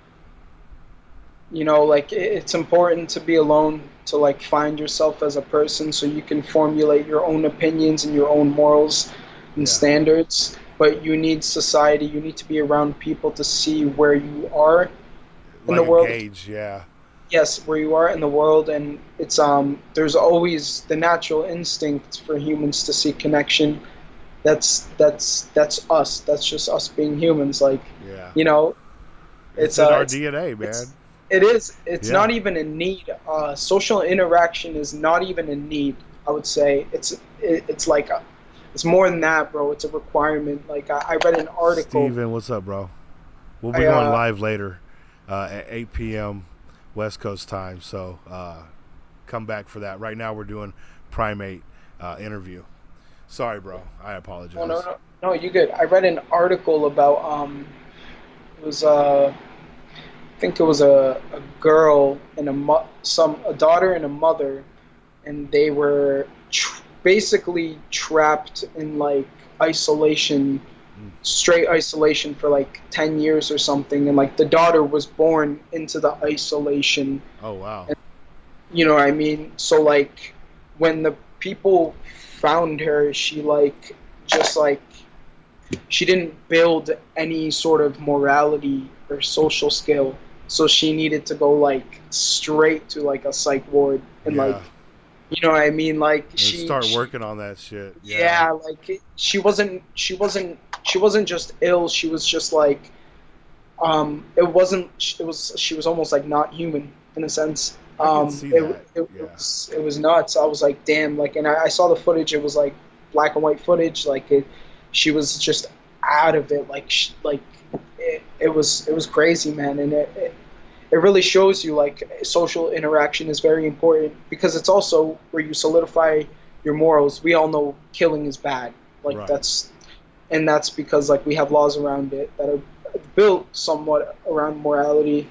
like it's important to be alone to like find yourself as a person so you can formulate your own opinions and your own morals and Yeah, standards. But you need society. You need to be around people to see where you are in the like a world. gauge. Yeah, Yes, where you are in the world, and it's there's always the natural instinct for humans to seek connection. That's us. That's just us being humans. Like, yeah. you know, It's it's in our it's DNA, it's man. it is. It's Yeah. not even a need. Social interaction is not even a need. I would say it's like it's more than that, bro. It's a requirement. Like I read an article. Steven, what's up, bro? We'll be I going live later at 8 p.m. West Coast time. So come back for that. Right now we're doing Prime8 interview. Sorry, bro. I Oh no apologize. no no, you good. I read an article about it was I think it was a girl and a daughter and a mother, and they were basically trapped in like isolation, Mm. straight isolation for like 10 years or something, and like the daughter was born into the isolation. Oh, wow. And you know what I mean? So like when the people found her, she like just like she didn't build any sort of morality or social skill, so she needed to go like straight to like a psych ward and like Yeah. you know what I mean, like And start working on that shit. Yeah. yeah, like she wasn't just ill, she was just like it wasn't it was she was almost like not human in a sense. I can see that. Yeah. It was nuts. I was like, damn, like, and I saw the footage. It was like black and white footage. Like, she was just out of it. Like, it was crazy, man. And it really shows you like social interaction is very important because it's also where you solidify your morals. We all know killing is bad. Like Right. that's because like we have laws around it that are built somewhat around morality,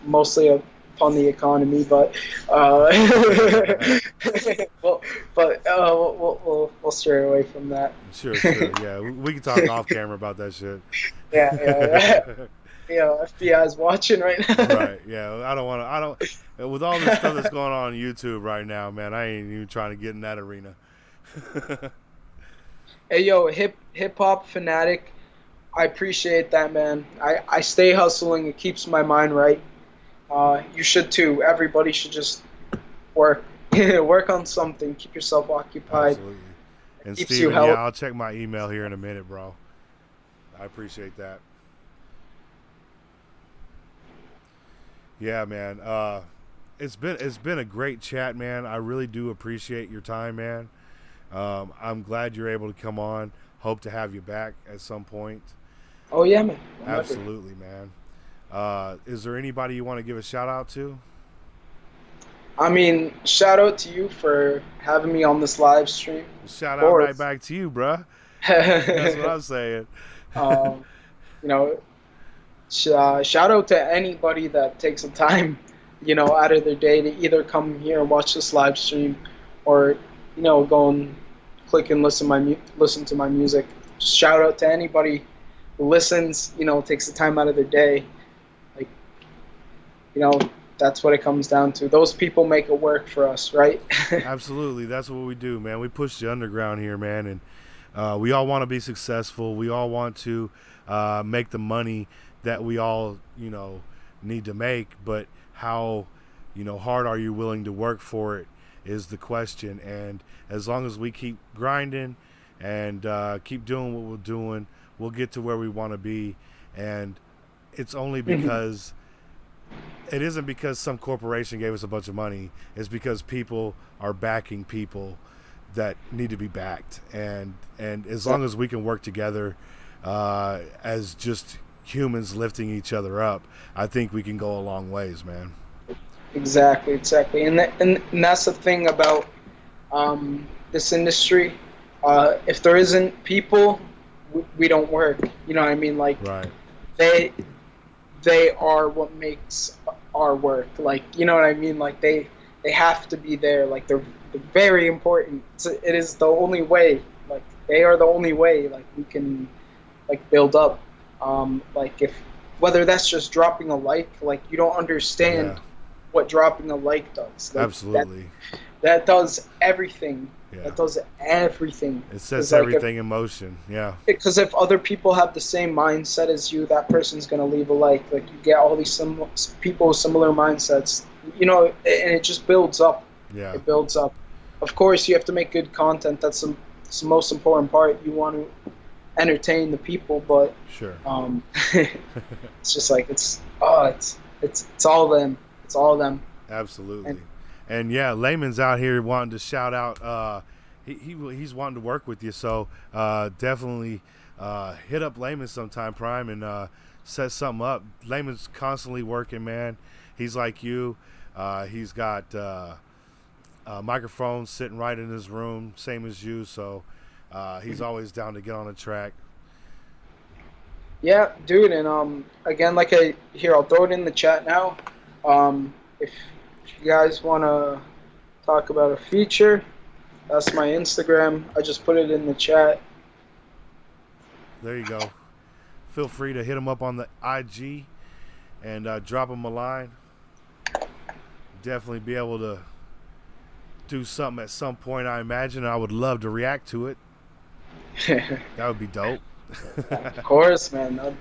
mostly upon the economy, but well, but we'll stray away from that. Sure, sure. Yeah. We can talk off camera about that shit. Yeah, yeah, yeah. FBI is watching right now. Right. Yeah. I don't want to. I don't. With all this stuff that's going on YouTube right now, man, I ain't even trying to get in that arena. Hey, yo, hip hop fanatic. I appreciate that, man. I stay hustling. It keeps my mind right. You should too. Everybody should just work, work on something. Keep yourself occupied. Absolutely. It And keeps you Steven, yeah, healthy. I'll check my email here in a minute, bro. I appreciate that. Yeah, man. It's been a great chat, man. I really do appreciate your time, man. I'm glad you're able to come on. Hope to have you back at some point. Oh yeah, man. Whenever. Absolutely, man. Is there anybody you want to give a shout out to? I mean, shout out to you for having me on this live stream. Shout Of out right course. back to you, bruh. That's what I'm saying. um, you know, shout out to anybody that takes the time, out of their day to either come here and watch this live stream, or go and click and listen to my music. Shout out to anybody who listens, takes the time out of their day. Like, you know, That's what it comes down to. Those people make it work for us, right? Absolutely, that's what we do, man. We push the underground here, man, and we all want to be successful. We all want to make the money that we all, need to make. But how, hard are you willing to work for it is the question. And as long as we keep grinding and keep doing what we're doing, we'll get to where we want to be. And it's only because it isn't because some corporation gave us a bunch of money. It's because people are backing people that need to be backed. And as long as we can work together as just humans lifting each other up, I think we can go a long ways, man. Exactly, exactly. And that's the thing about this industry. If there isn't people, we don't work. You know what I mean? Like Right. they they are what makes our work. Like, you know what I mean? Like they have to be there. Like they're very important. It is the only way. Like they are the only way. Like we can like build up. Like if whether that's just dropping a like you don't Yeah. understand what dropping a like does. Like Absolutely. that does everything. Yeah. That does everything. It sets Because like everything in motion. Yeah. if other people have the same mindset as you, that person's gonna leave a like. Like you get all these people with similar mindsets, and it just builds up. Yeah. It builds up. Of course, you have to make good content. That's the most important part. You want to entertain the people, but Sure. it's just like it's all them. It's all them. Absolutely. And And yeah, Layman's out here wanting to shout out. He's wanting to work with you, so definitely hit up Layman sometime, Prime, and set something up. Layman's constantly working, man. He's like you. He's got a microphone sitting right in his room, same as you. So he's always down to get on the track. yeah, dude, and again, I'll throw it in the chat now. If you guys want to talk about a feature, that's my Instagram. I just put it in the chat. There you go. Feel free to hit him up on the IG and drop him a line. Definitely be able to do something at some point, I imagine. I would love to react to it. That would be dope. Of course, man. That'd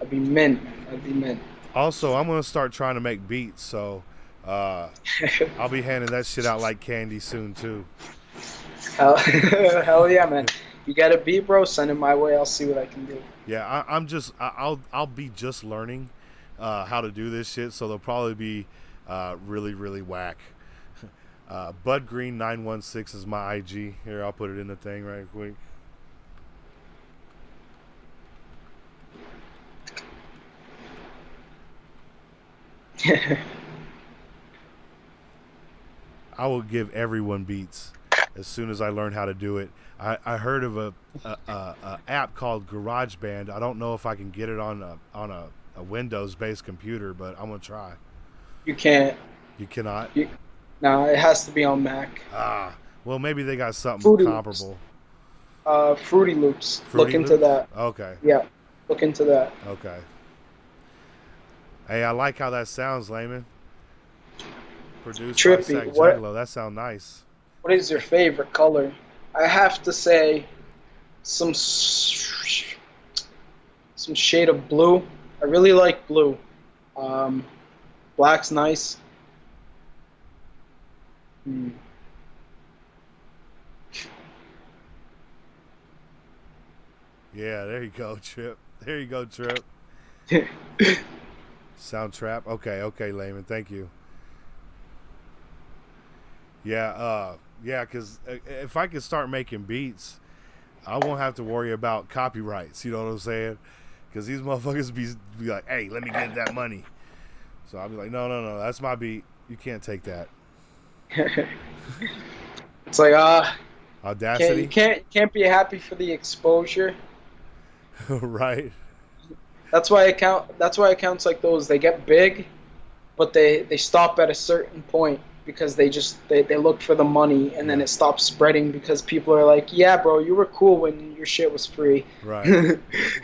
be mint, man. That'd be mint. Also, I'm going to start trying to make beats, so I'll be handing that shit out like candy soon, too. Hell yeah, man. You got a beat, bro? Send it my way. I'll see what I can do. Yeah, I'll be just learning how to do this shit, so they'll probably be really, really whack. Bud Green 916 is my IG. Here, I'll put it in the thing right quick. I will give everyone beats as soon as I learn how to do it. I heard of a app called GarageBand. I don't know if I can get it on a Windows based computer, but I'm gonna try. You can't. You cannot. No, it has to be on Mac. Well, maybe they got something Fruity comparable. Fruity Loops. Fruity Look into Loops? that. Okay. Yeah, look into that. Okay. Hey, I like how that sounds, Layman. Produced by Trippy. Sack Juggalo. That sounds nice. What is your favorite color? I have to say, some shade of blue. I really like blue. Black's nice. Hmm. Yeah, there you go, Trip. There you go, Trip. Sound Trap. Okay, Layman. Thank you. Yeah, because if I could start making beats, I won't have to worry about copyrights. You know what I'm saying? Because these motherfuckers be like, "Hey, let me get that money." So I'll be like, "No, that's my beat. You can't take that." It's like Audacity, you can't be happy for the exposure. right? That's why accounts like those, they get big, but they stop at a certain point because they look for the money, and then Yeah. it stops spreading because people are like, yeah, bro, you were cool when your shit was free. Right.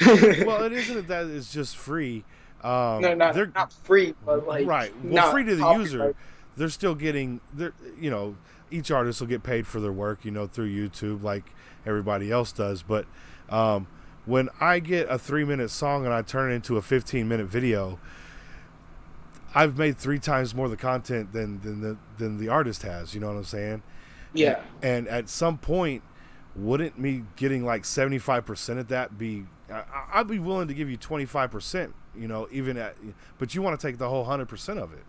Well, it isn't that it's just free. No, not They're not free, but like right. Well, free not to the user. copyright. They're still getting. Each artist will get paid for their work, through YouTube, like everybody else does. But um, when I get a 3-minute song and I turn it into a 15-minute video, I've made 3 times more the content than the artist has. You know what I'm saying? And, Yeah, and at some point, wouldn't me getting like 75% of that be? I'd be willing to give you 25%. Even at, but you want to take the whole 100% of it.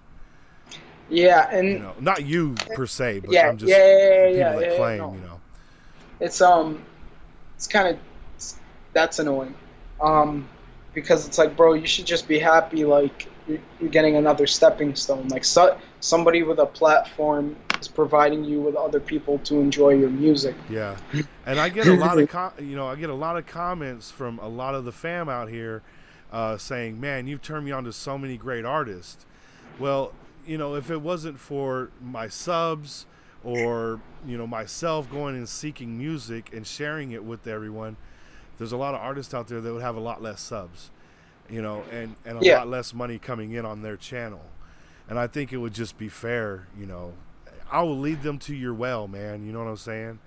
yeah, and Not you per se, but yeah, I'm yeah, just yeah, yeah, people yeah, that yeah, yeah, claim. no, it's it's kind of that's annoying, um, because it's like, bro, you should just be happy, like you're getting another stepping stone, like somebody with a platform is providing you with other people to enjoy your music. Yeah, and I get a lot of I get a lot of comments from a lot of the fam out here, saying, "Man, you've turned me on to so many great artists." Well, if it wasn't for my subs or myself going and seeking music and sharing it with everyone, there's a lot of artists out there that would have a lot less subs, and a Yeah, lot less money coming in on their channel. And I think it would just be fair. I will lead them to your well, man. You know what I'm saying?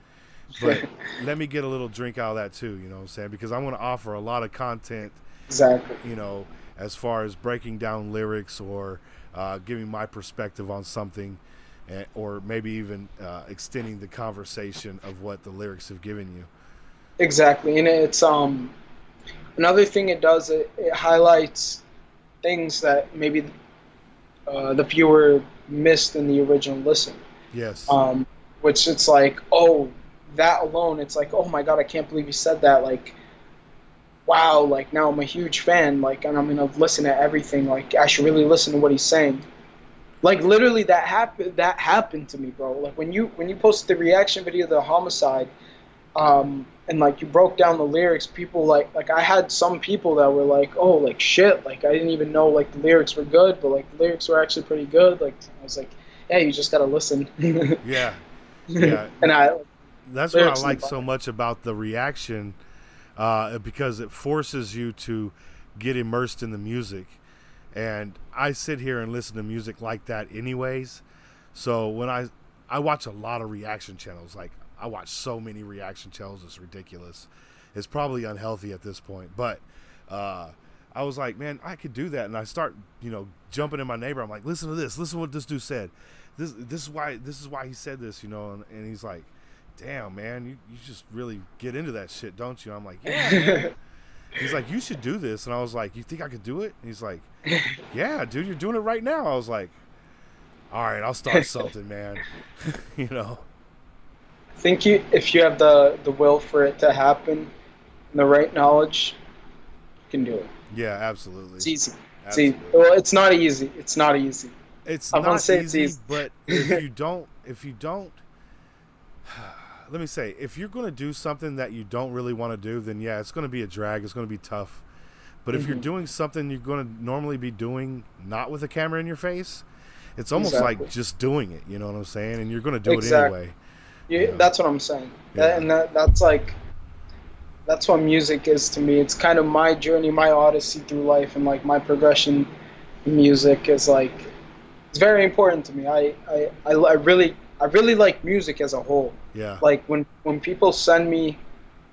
But let me get a little drink out of that too. You know what I'm saying? Because I want to offer a lot of content, exactly. you know, as far as breaking down lyrics or giving my perspective on something, or maybe even extending the conversation of what the lyrics have given you. Exactly, and it's another thing it does, it highlights things that maybe the viewer missed in the original listen. Yes. Um, which it's like, oh, that alone, it's like, oh my god, I can't believe you said that. Like, wow, like now I'm a huge fan. Like, and I'm gonna listen to everything. Like, I should really listen to what he's saying. Like, literally, that happened. That happened to me, bro. Like when you posted the reaction video to the homicide, and like you broke down the lyrics, people like I had some people that were like, oh, like shit, like I didn't even know like the lyrics were good, but like the lyrics were actually pretty good. Like I was like, yeah, you just gotta listen. Yeah. Yeah. And I That's what I lyrics in the like so Bible. much about the reaction, because it forces you to get immersed in the music. And I sit here and listen to music like that anyways. So when I watch a lot of reaction channels, like I watch so many reaction channels, it's ridiculous. It's probably unhealthy at this point, but uh, I was like, man, I could do that, and I start, jumping in my neighbor. I'm like, listen to this, listen to what this dude said. This is why he said this, and he's like, damn, man, you just really get into that shit, don't you? I'm like, yeah, man. He's like, you should do this, and I was like, you think I could do it? And he's like, yeah, dude, you're doing it right now. I was like, all right, I'll start something, man. you know? Think you if you have the will for it to happen and the right knowledge, you can do it. Yeah, absolutely, It's easy. See, absolutely. well, it's not easy. It's not easy. It's I won't not say it's easy, easy. but if you don't, let me say, if you're going to do something that you don't really want to do, then yeah, it's going to be a drag. It's going to be tough. But if you're Hmm. doing something you're going to normally be doing, not with a camera in your face, it's almost like Exactly. just doing it. You know what I'm saying? And you're going to do it Exactly. anyway. You, that's what I'm saying. Yeah. That's like that's what music is to me. It's kind of my journey, my odyssey through life, and like my progression in music is like it's very important to me. I really like music as a whole. Yeah. Like when people send me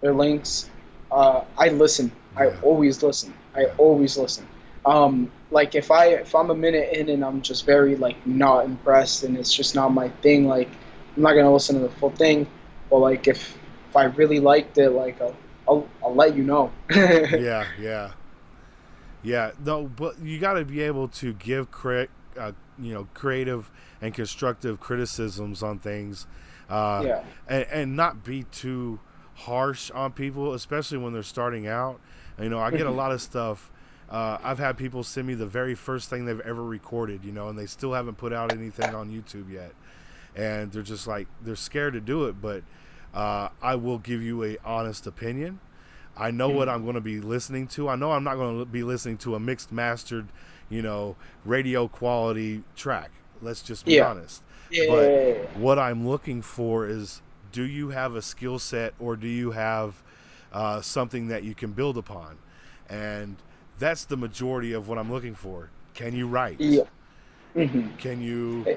their links, I listen. I Yeah. always listen. I Yeah. always listen. Like if I'm a minute in and I'm just very like not impressed and it's just not my thing, like I'm not gonna listen to the full thing. But like if I really liked it, like I'll let you know. Yeah. Yeah. Yeah. No, but you got to be able to give creative and constructive criticisms on things, uh, Yeah. and not be too harsh on people, especially when they're starting out. I get a Mhm. lot of stuff. I've had people send me the very first thing they've ever recorded, and they still haven't put out anything on YouTube yet, and they're just like they're scared to do it. But I will give you a honest opinion. I know what Mhm. I'm going to be listening to. I know I'm not going to be listening to a mixed mastered, radio quality track. Let's just be Yeah. honest. But Yeah. what I'm looking for is, do you have a skill set, or do you have something that you can build upon? And That's the majority of what I'm looking for. Can you write? Yeah. Hmm. Can you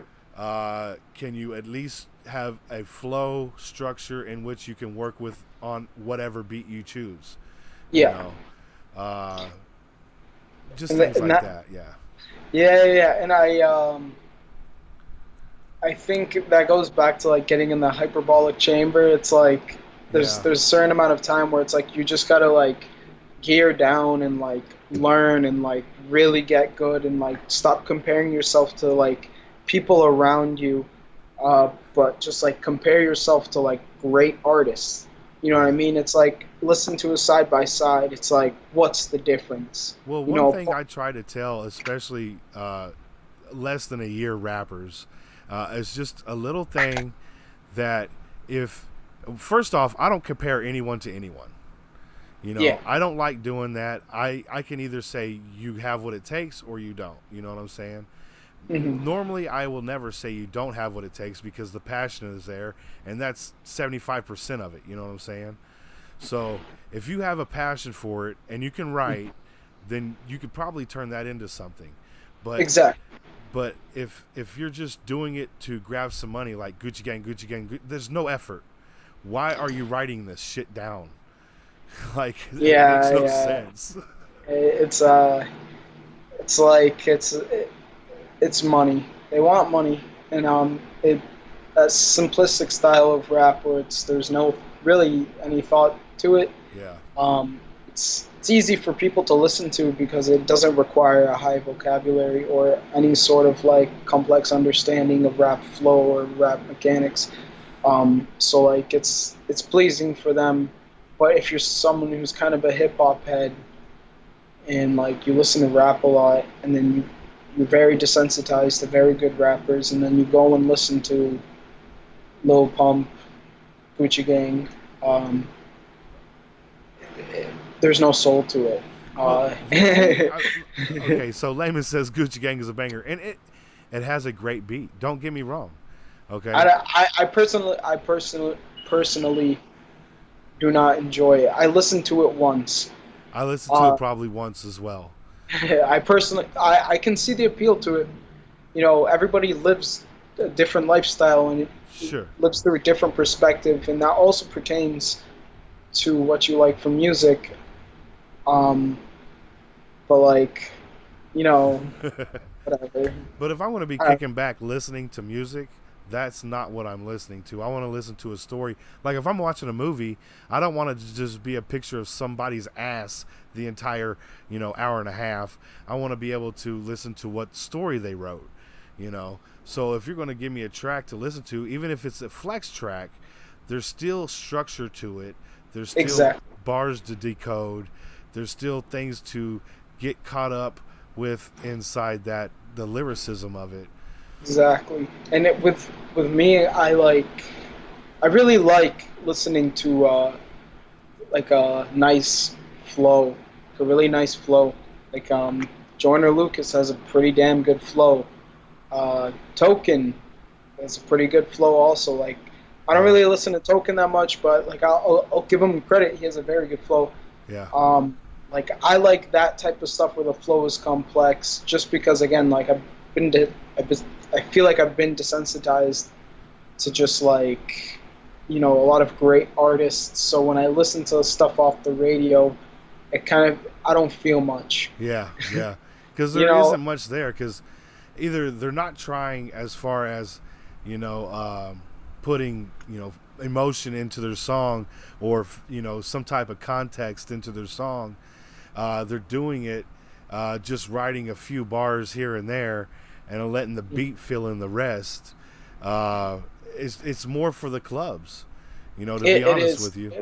can you at least have a flow structure in which you can work with on whatever beat you choose? You Yeah. know, uh, just And, things and like that. that. Yeah, Yeah, yeah, yeah. And I think that goes back to like getting in the hyperbolic chamber. It's like yeah, there's a certain amount of time where it's like you just gotta like gear down and like learn and like really get good and like stop comparing yourself to like people around you, but just like compare yourself to like great artists. You know what I yeah. mean? It's like listen to a side by side. It's like what's the difference? Well, You one know? thing I try to tell, especially less than a year rappers, is just a little thing that if first off, I don't compare anyone to anyone. You Yeah. know, I don't like doing that. I can either say you have what it takes or you don't. You know what I'm saying? Hmm. Normally, I will never say you don't have what it takes because the passion is there, and that's 75% of it. You know what I'm saying? So if you have a passion for it and you can write, then you could probably turn that into something. But Exactly. if you're just doing it to grab some money, like Gucci Gang, there's no effort. Why are you writing this shit down? Like it makes Yeah, no yeah. sense. It's it's like it's money. They want money, and a simplistic style of rap where there's no really any thought to it. Yeah, It's easy for people to listen to because it doesn't require a high vocabulary or any sort of like complex understanding of rap flow or rap mechanics. So like it's pleasing for them, but if you're someone who's kind of a hip hop head and like you listen to rap a lot and then you're very desensitized to very good rappers and then you go and listen to Lil Pump, Gucci Gang, um, there's no soul to it. well, Uh, the only okay, so Layman says Gucci Gang is a banger, and it has a great beat. Don't get me wrong. Okay, I personally do not enjoy it. I listened to it once. I listened to it Uh, probably once as well. I can see the appeal to it. You know, everybody lives a different lifestyle and it Sure. lives through a different perspective, and that also pertains to what you like from music. Um, but like, you know, whatever. But if I want to be Uh, kicking back listening to music, that's not what I'm listening to. I want to listen to a story. Like if I'm watching a movie, I don't want to just be a picture of somebody's ass the entire, hour and a half. I want to be able to listen to what story they wrote, you know. So if you're going to give me a track to listen to, even if it's a flex track, there's still structure to it. There's still exactly, bars to decode. There's still things to get caught up with inside that the lyricism of it. exactly. And with me, I really like listening to like a nice flow, a really nice flow. Like Joyner Lucas has a pretty damn good flow. Token has a pretty good flow also. Like I don't Yeah, really listen to Token that much, but like I'll give him credit. He has a very good flow. yeah, Um, like I like that type of stuff where the flow is complex, just because again, like been, de- I've been, I feel like I've been desensitized to just like a lot of great artists. So when I listen to stuff off the radio, it kind of I don't feel much. yeah, yeah. Because You there know, isn't much there. Because either they're not trying as far as you know putting emotion into their song, or some type of context into their song. They're doing it just writing a few bars here and there and letting the beat fill in the rest. uh, it's more for the clubs, to be it honest is. with you.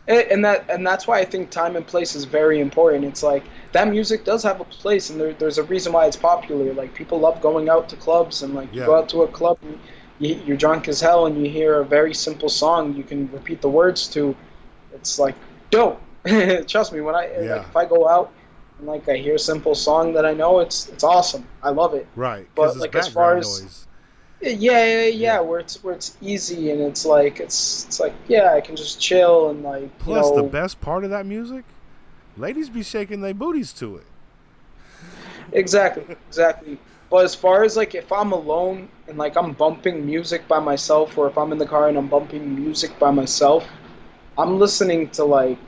And that's why I think time and place is very important. It's like that music does have a place, and there's a reason why it's popular. Like people love going out to clubs, and like you Yeah, go out to a club, and you're drunk as hell, and you hear a very simple song you can repeat the words to. It's like dope. Trust me, when I like yeah, if I go out and like I hear a simple song that I know, it's awesome. I love it. right, because But it's like as far background as noise. yeah, yeah, yeah, Yeah, where it's easy and it's like it's like yeah, I can just chill and like plus the best part of that music, ladies be shaking their booties to it. Exactly, exactly. But as far as like if I'm alone and like I'm bumping music by myself, or if I'm in the car and I'm bumping music by myself, I'm listening to like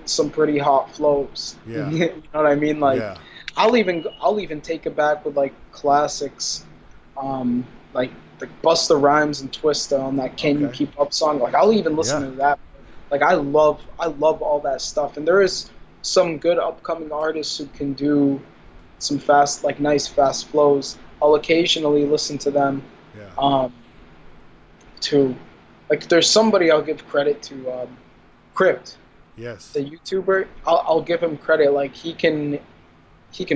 some pretty hot flows. Yeah, You know what I mean? Like yeah, I'll even take it back with like classics, um, like Busta Rhymes and Twista on that "Can You okay, Keep Up" song. Like I'll even listen yeah, to that. Like I love all that stuff, and there is some good upcoming artists who can do some fast, like nice fast flows. I'll occasionally listen to them, yeah, um, too. Like there's somebody I'll give credit to, Crypt, the yes. YouTuber. I'll give him credit. Like he can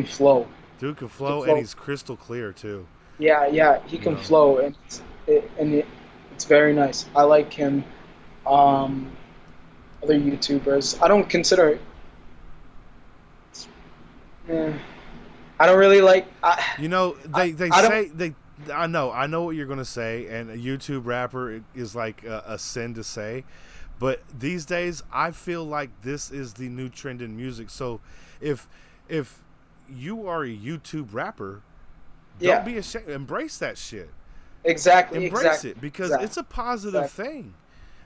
flow. Dude can He can flow, and flow. he's crystal clear too. Yeah, yeah, he You can know, flow, and it's very nice. I like him. Um, Other YouTubers, I don't consider. Eh, I don't really like. you know I, they I don't. say they. I know what you're gonna say, and a YouTube rapper is like a sin to say, but these days I feel like this is the new trend in music. So, if if you are a YouTube rapper, don't Yeah, be ashamed. Embrace that shit. exactly, Embrace exactly, it because exactly, it's a positive exactly. thing.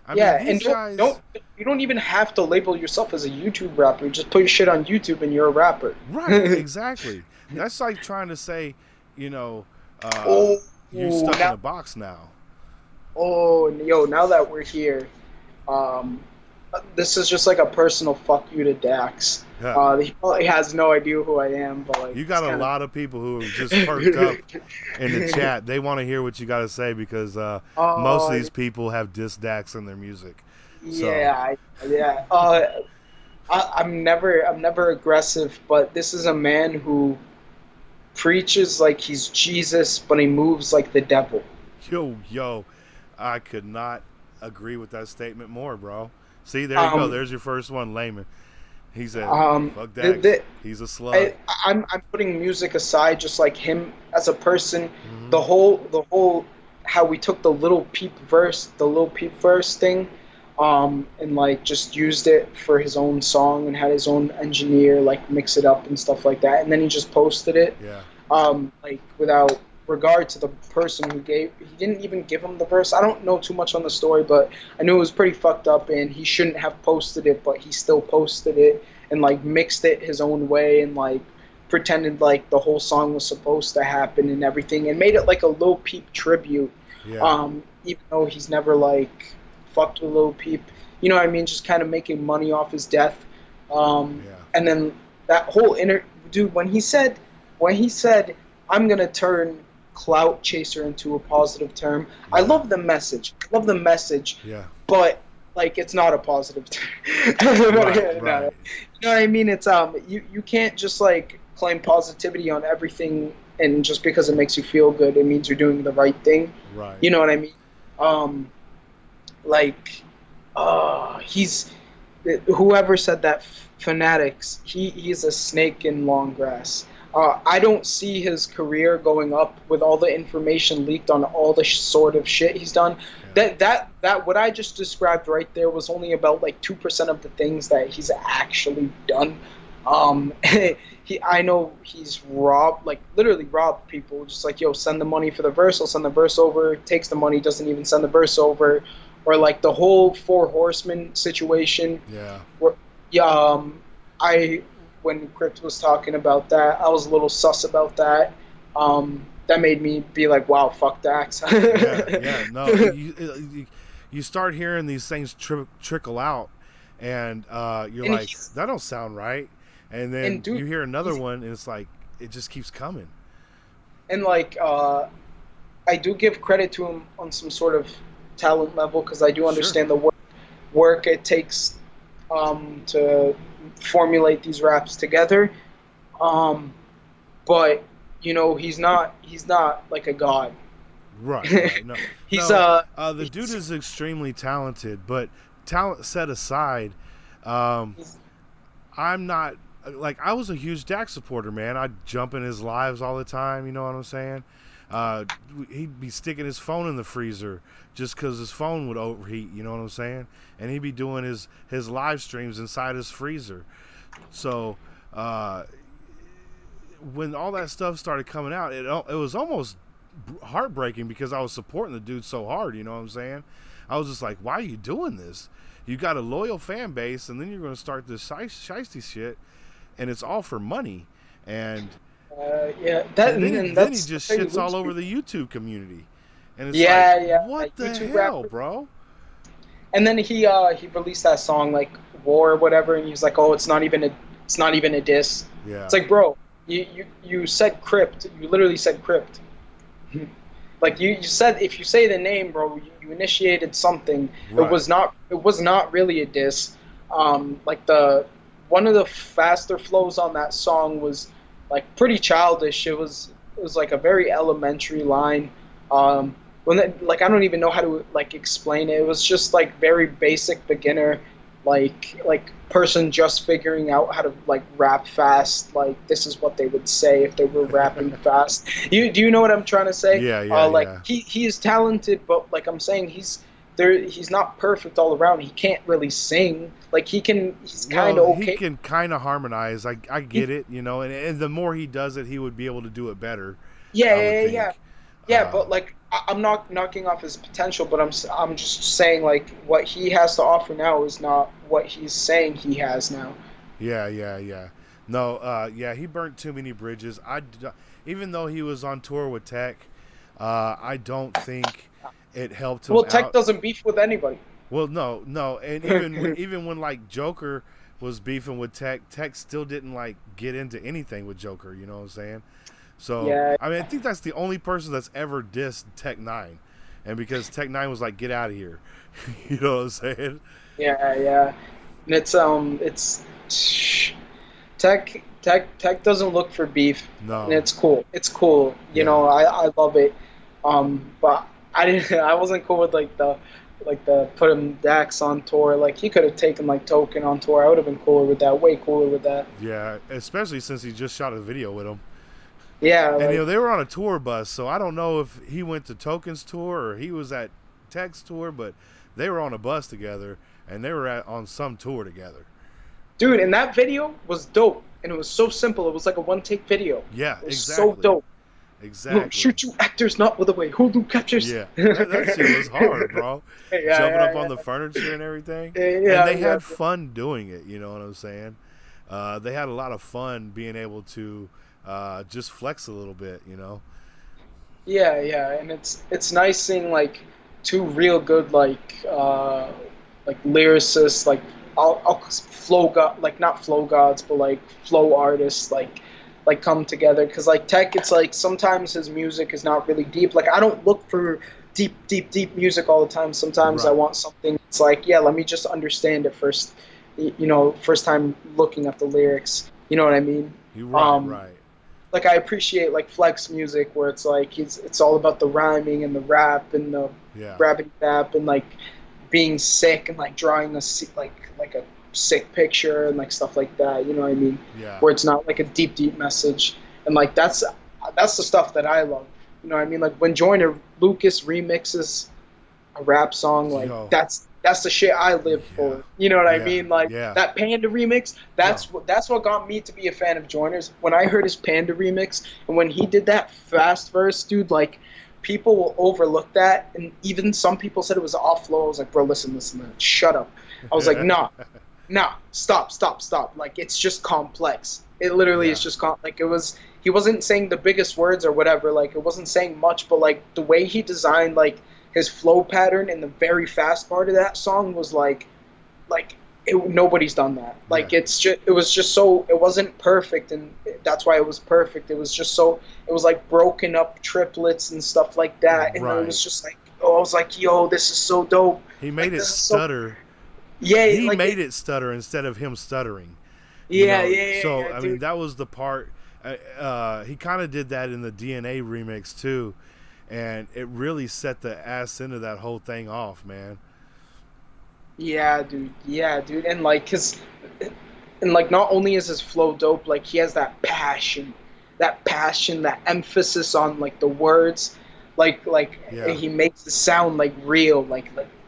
I mean, Yeah, and these don't guys, don't you don't even have to label yourself as a YouTube rapper. Just put your shit on YouTube and you're a rapper. right? Exactly. That's like trying to say, you know, uh, Oh, you're stuck in now, a box now. oh, yo, now that we're here, um, this is just like a personal fuck you to Dax. Yeah. He probably has no idea who I am, but like You it's got a kind of. lot of people who have just perked up in the chat. They want to hear what you got to say because most of Oh, these people have diss Dax in their music. So, yeah, yeah. I'm never aggressive, but this is a man who preaches like he's Jesus, but he moves like the devil. yo, I could not agree with that statement more, bro. See, there you go. Um, There's your first one, Layman. He said, um, "Fuck the, Dax. the, He's a slug." I'm putting music aside, just like him as a person. Hmm. The whole how we took the little peep verse thing, and like just used it for his own song and had his own engineer like mix it up and stuff like that, and then he just posted it, Yeah, like without regard to the person who gave. He didn't even give him the verse. I don't know too much on the story, but I knew it was pretty fucked up, and he shouldn't have posted it, but he still posted it and like mixed it his own way and like pretended like the whole song was supposed to happen and everything, and made it like a Lil Peep tribute. yeah, Even though he's never like fucked with Lil Peep, you know what I mean? Just kind of making money off his death. yeah, And then that whole dude, when he said, "I'm gonna turn clout chaser into a positive term." I yeah, love the message. I love the message, yeah. but like it's not a positive term. Right, No. right, You know what I mean? It's you can't just like claim positivity on everything, and just because it makes you feel good, it means you're doing the right thing. right. You know what I mean? Um, like, he's whoever said that, fanatics. He's a snake in long grass. I don't see his career going up with all the information leaked on all the sort of shit he's done. Yeah, That what I just described right there was only about like 2% of the things that he's actually done. yeah, I know he's robbed, like literally robbed people. Just like, yo, send the money for the verse. I'll send the verse over. Takes the money, doesn't even send the verse over, or like the whole Four Horsemen situation. yeah. Where, yeah, I when Crypt was talking about that, I was a little sus about that. That made me be like, wow, fuck Dax. Yeah, yeah. No, you start hearing these things trickle out, and you're and like, he's that don't sound right. And and then dude, you hear another he's one, and it's like it just keeps coming. and like I do give credit to him on some sort of talent level, because I do Sure. understand the work it takes, to formulate these raps together. Um, but he's not like a god. Right, right. No, he's no. uh The dude he's, is extremely talented, but talent set aside, um, he's I'm not like I was a huge Dak supporter, man. I'd jump in his lives all the time. You know what I'm saying? Uh, he'd be sticking his phone in the freezer just because his phone would overheat. You know what I'm saying? And he'd be doing his live streams inside his freezer. So uh, when all that stuff started coming out, it was almost heartbreaking because I was supporting the dude so hard. You know what I'm saying? I was just like, why are you doing this? You got a loyal fan base, and then you're going to start this shiesty shit, and it's all for money. And Yeah, that and then he that's the just thing. shits all over the YouTube community, and it's like, Yeah, yeah, what like the YouTube hell, rapper. bro? And then he released that song like War or whatever, and he's like, oh, it's not even a diss. It's Yeah, like, bro, you said crypt. You literally said crypt. Like you said, if you say the name, bro, you initiated something. right. It was not really a diss. Like the one of the faster flows on that song was like pretty childish. It was like a very elementary line. When like I don't even know how to like explain it. It was just like very basic beginner, like person just figuring out how to like rap fast. Like this is what they would say if they were rapping fast. You do you know what I'm trying to say? Yeah, yeah, Like yeah. he is talented, but like I'm saying, he's not perfect all around. He can't really sing. Like he's kind Well, of he okay. can kind of harmonize. I He, get it, you know, and the more he does it, he would be able to do it better. yeah, I would yeah, yeah, yeah. think. Yeah, Uh, but like I'm not knocking off his potential, but I'm just saying like what he has to offer now is not what he's saying he has now. yeah, yeah, yeah. No, yeah, he burnt too many bridges. Even though he was on tour with Tech, I don't think it helped him Well, Tech out. doesn't beef with anybody. Well, no, no, and even when like Joker was beefing with Tech, Tech still didn't like get into anything with Joker. You know what I'm saying? So Yeah, I mean, I think that's the only person that's ever dissed Tech Nine, and because Tech Nine was like, "Get out of here," you know what I'm saying? yeah, yeah. And it's Tech doesn't look for beef, and No, it's cool. It's cool. You yeah, know, I love it. But I didn't. I wasn't cool with like the put him Dax on tour. Like he could have taken like Token on tour. I would have been cooler with that. Way cooler with that. yeah. Especially since he just shot a video with him, Yeah, and you like know they were on a tour bus, so I don't know if he went to Token's tour or he was at Tech's tour, but they were on a bus together and they were on some tour together. dude, and that video was dope, and it was so simple. It was like a one take video. Yeah, It was so exactly, dope. No, exactly. shoot you actors, not with a way. Who do captures? Yeah, yeah, that shit was hard, bro. Jumping up on yeah, the furniture and everything, yeah, and yeah, they yeah, had fun doing it. You know what I'm saying? They had a lot of fun being able to just flex a little bit. You know? yeah, yeah. And it's nice seeing like two real good like lyricists, like I'll flow god like not flow gods, but like flow artists, like come together. Because like Tech, it's like sometimes his music is not really deep. Like I don't look for deep music all the time. Sometimes I Right. want something. It's like yeah, let me just understand it first. You know, first time looking at the lyrics. You know what I mean? You right, Um, right. like I appreciate like Flex music where it's like it's all about the rhyming and the rap and the Yeah, rappity rap and like being sick and like drawing like a sick picture and like stuff like that. You know what I mean? yeah. Where it's not like a deep message and like that's the stuff that I love. You know what I mean? Like when Joyner Lucas remixes a rap song, like Yo, that's the shit I live yeah, for. You know what I yeah, mean? Like yeah. that Panda remix, Yo, that's what got me to be a fan of Joyner's. When I heard his Panda remix and when he did that fast verse, dude, like people will overlook that and even some people said it was off flow. I was like, bro, listen, man, shut up. I was like, nah, stop. Like it's just complex. It literally is yeah, just like it was. He wasn't saying the biggest words or whatever. Like it wasn't saying much, but like the way he designed like his flow pattern in the very fast part of that song was like nobody's done that. yeah. Like it was just so it wasn't perfect, and that's why it was perfect. It was just so it was like broken up triplets and stuff like that, and it Right. was just like oh, I was like yo, this is so dope. He made Like it this is so stutter. yeah, He like made it stutter instead of him stuttering. You yeah, know, yeah, yeah, so yeah, I mean dude. that was the part. He kind of did that in the DNA remix too, and it really set the ass into that whole thing off, man. Yeah, dude. Yeah, dude. And like, cause, and like, not only is his flow dope, like he has that passion, that emphasis on like the words, like Yeah, he makes it sound like real, like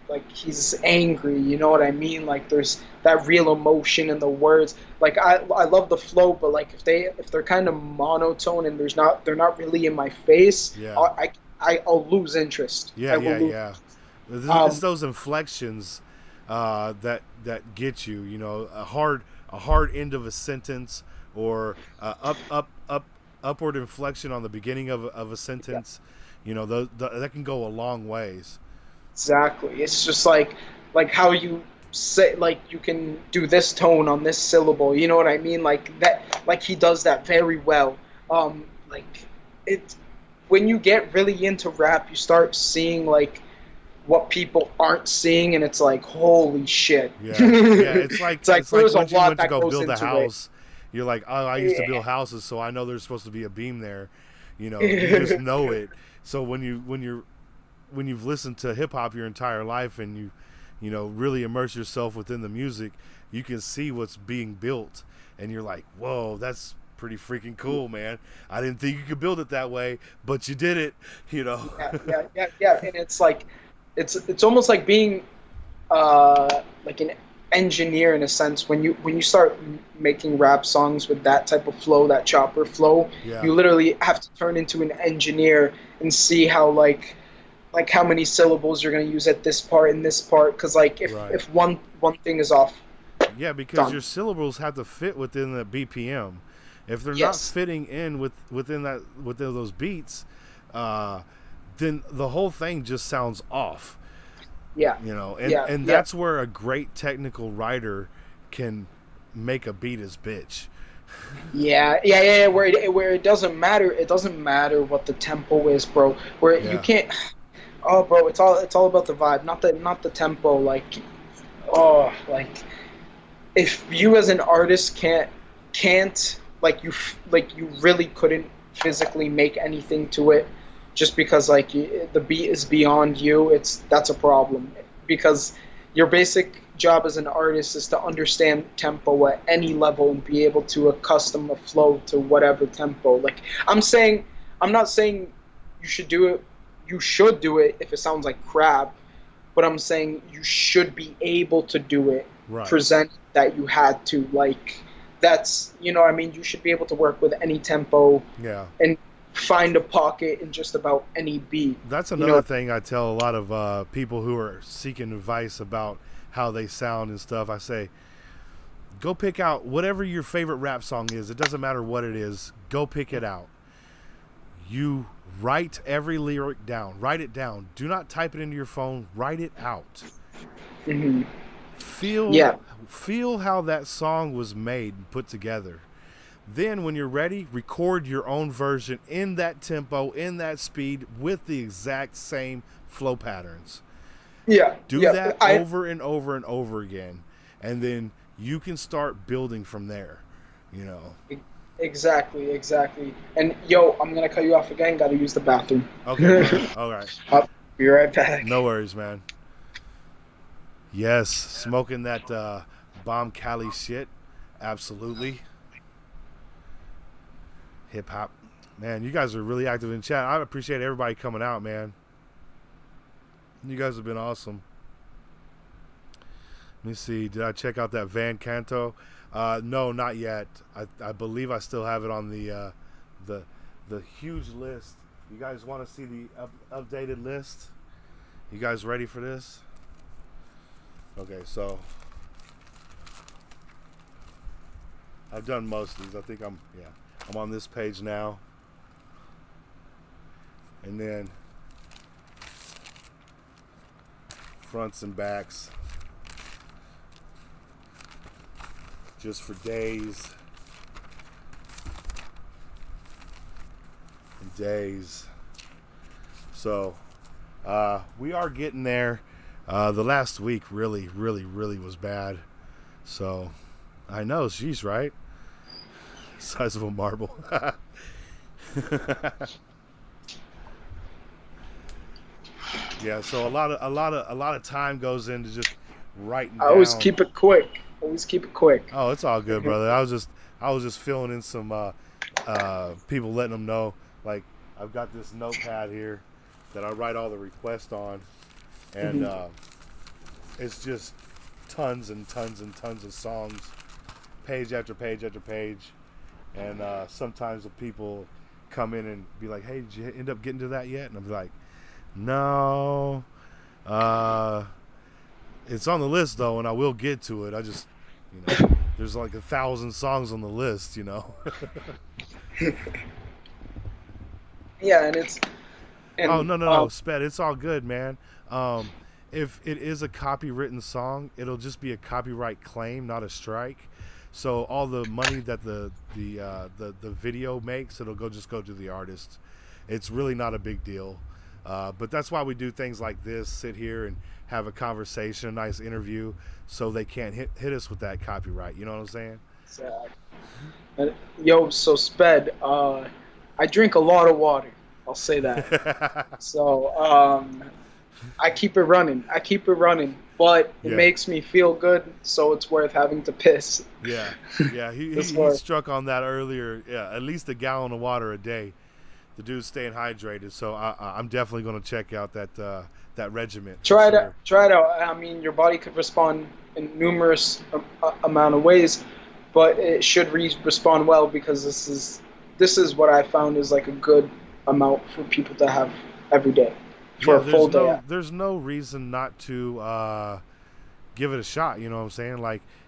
like he's angry. You know what I mean? Like there's that real emotion in the words. Like I love the flow, but like if they're kind of monotone and they're not really in my face, Yeah. I'll lose interest. Yeah, I will yeah, lose. yeah. It's Um, those inflections that get you. You know, a hard end of a sentence, or upward inflection on the beginning of a yeah, sentence. You know, that can go a long ways. exactly. It's just like how you say like you can do this tone on this syllable. You know what I mean? Like that. Like he does that very well. Like it when you get really into rap, you start seeing like what people aren't seeing, and it's like holy shit. Yeah, yeah. It's like It's like it's like there's a once you lot went to that go goes build a into it. house, you're like, oh, I used to build Yeah. houses, so I know there's supposed to be a beam there. You just know it. So when you've listened to hip hop your entire life, and you really immerse yourself within the music, you can see what's being built, and you're like, whoa, that's pretty freaking cool, man. I didn't think you could build it that way, but you did it. you know Yeah. And it's like it's almost like being like an engineer in a sense when you start making rap songs with that type of flow, that chopper flow. Yeah, You literally have to turn into an engineer and see how like how many syllables you're going to use at this part and this part, because like right. if one thing is off, Yeah, because done. your syllables have to fit within the BPM. If they're not Yes. fitting in within those beats, uh, then the whole thing just sounds off. Yeah. And Yeah. Yeah. that's where a great technical writer can make a beat his bitch. Yeah. Where it doesn't matter what the tempo is, bro. Where you Yeah, can't. Oh, bro, it's all about the vibe, not the tempo. Like, oh, like if you as an artist can't like you really couldn't physically make anything to it, just because like the beat is beyond you. That's a problem, because your basic job as an artist is to understand tempo at any level and be able to accustom a flow to whatever tempo. Like I'm not saying you should do it. You should do it if it sounds like crap, but I'm saying you should be able to do it, right. present that you had to. Like that's you know what I mean. You should be able to work with any tempo Yeah. and find a pocket in just about any beat. That's You another know. thing I tell a lot of people who are seeking advice about how they sound and stuff. I say, go pick out whatever your favorite rap song is. It doesn't matter what it is. Go pick it out. You write every lyric down. Write it down. Do not type it into your phone. Write it out. Hmm. Feel Yeah. feel how that song was made and put together. Then when you're ready, record your own version in that tempo, in that speed, with the exact same flow patterns. Yeah. Do Yeah. that I over and over and over again, and then you can start building from there. You know. exactly. And yo, I'm gonna cut you off again. Got to use the bathroom. Okay, brother. All right. I'll be right back. No worries, man. Yes, smoking that bomb Cali shit. Absolutely. Hip hop. Man, you guys are really active in chat. I appreciate everybody coming out, man. You guys have been awesome. Let me see. Did I check out that Van Canto? No, not yet. I believe I still have it on the the huge list. You guys want to see the updated list? You guys ready for this? Okay, so I've done most of these. I think I'm on this page now, and then fronts and backs, just for days and days. So we are getting there. The last week really was bad. So I know she's right. Size of a marble. Yeah. So a lot of time goes into just writing I always down. keep it quick. Always keep it quick. Oh, it's all good, brother. I was just filling in some people, letting them know, like, I've got this notepad here that I write all the requests on, and Hmm. it's just tons and tons and tons of songs, page after page after page. And sometimes the people come in and be like, "Hey, did you end up getting to that yet?" And I'm like, "No, uh, it's on the list though, and I will get to it. I just, there's like 1,000 songs on the list, Yeah, and it's Oh, and no, no, no, Sped, it's all good, man. Um, if it is a copywritten song, it'll just be a copyright claim, not a strike. So all the money that the video makes, it'll go to the artist. It's really not a big deal. But that's why we do things like this: sit here and have a conversation, a nice interview, so they can't hit us with that copyright. You know what I'm saying? sad. Yo, so Sped, I drink a lot of water. I'll say that. So I keep it running. I keep it running, but it Yeah. makes me feel good, so it's worth having to piss. Yeah, yeah, It's he worth. struck on that earlier. Yeah, at least a gallon of water a day. The dude's staying hydrated, so I'm definitely going to check out that regiment for Try it out. sure. Try it out. I mean, your body could respond in numerous amount of ways, but it should respond well because this is what I found is like a good amount for people to have every day for Yeah, a full day. there's no reason not to give it a shot. You know what I'm saying?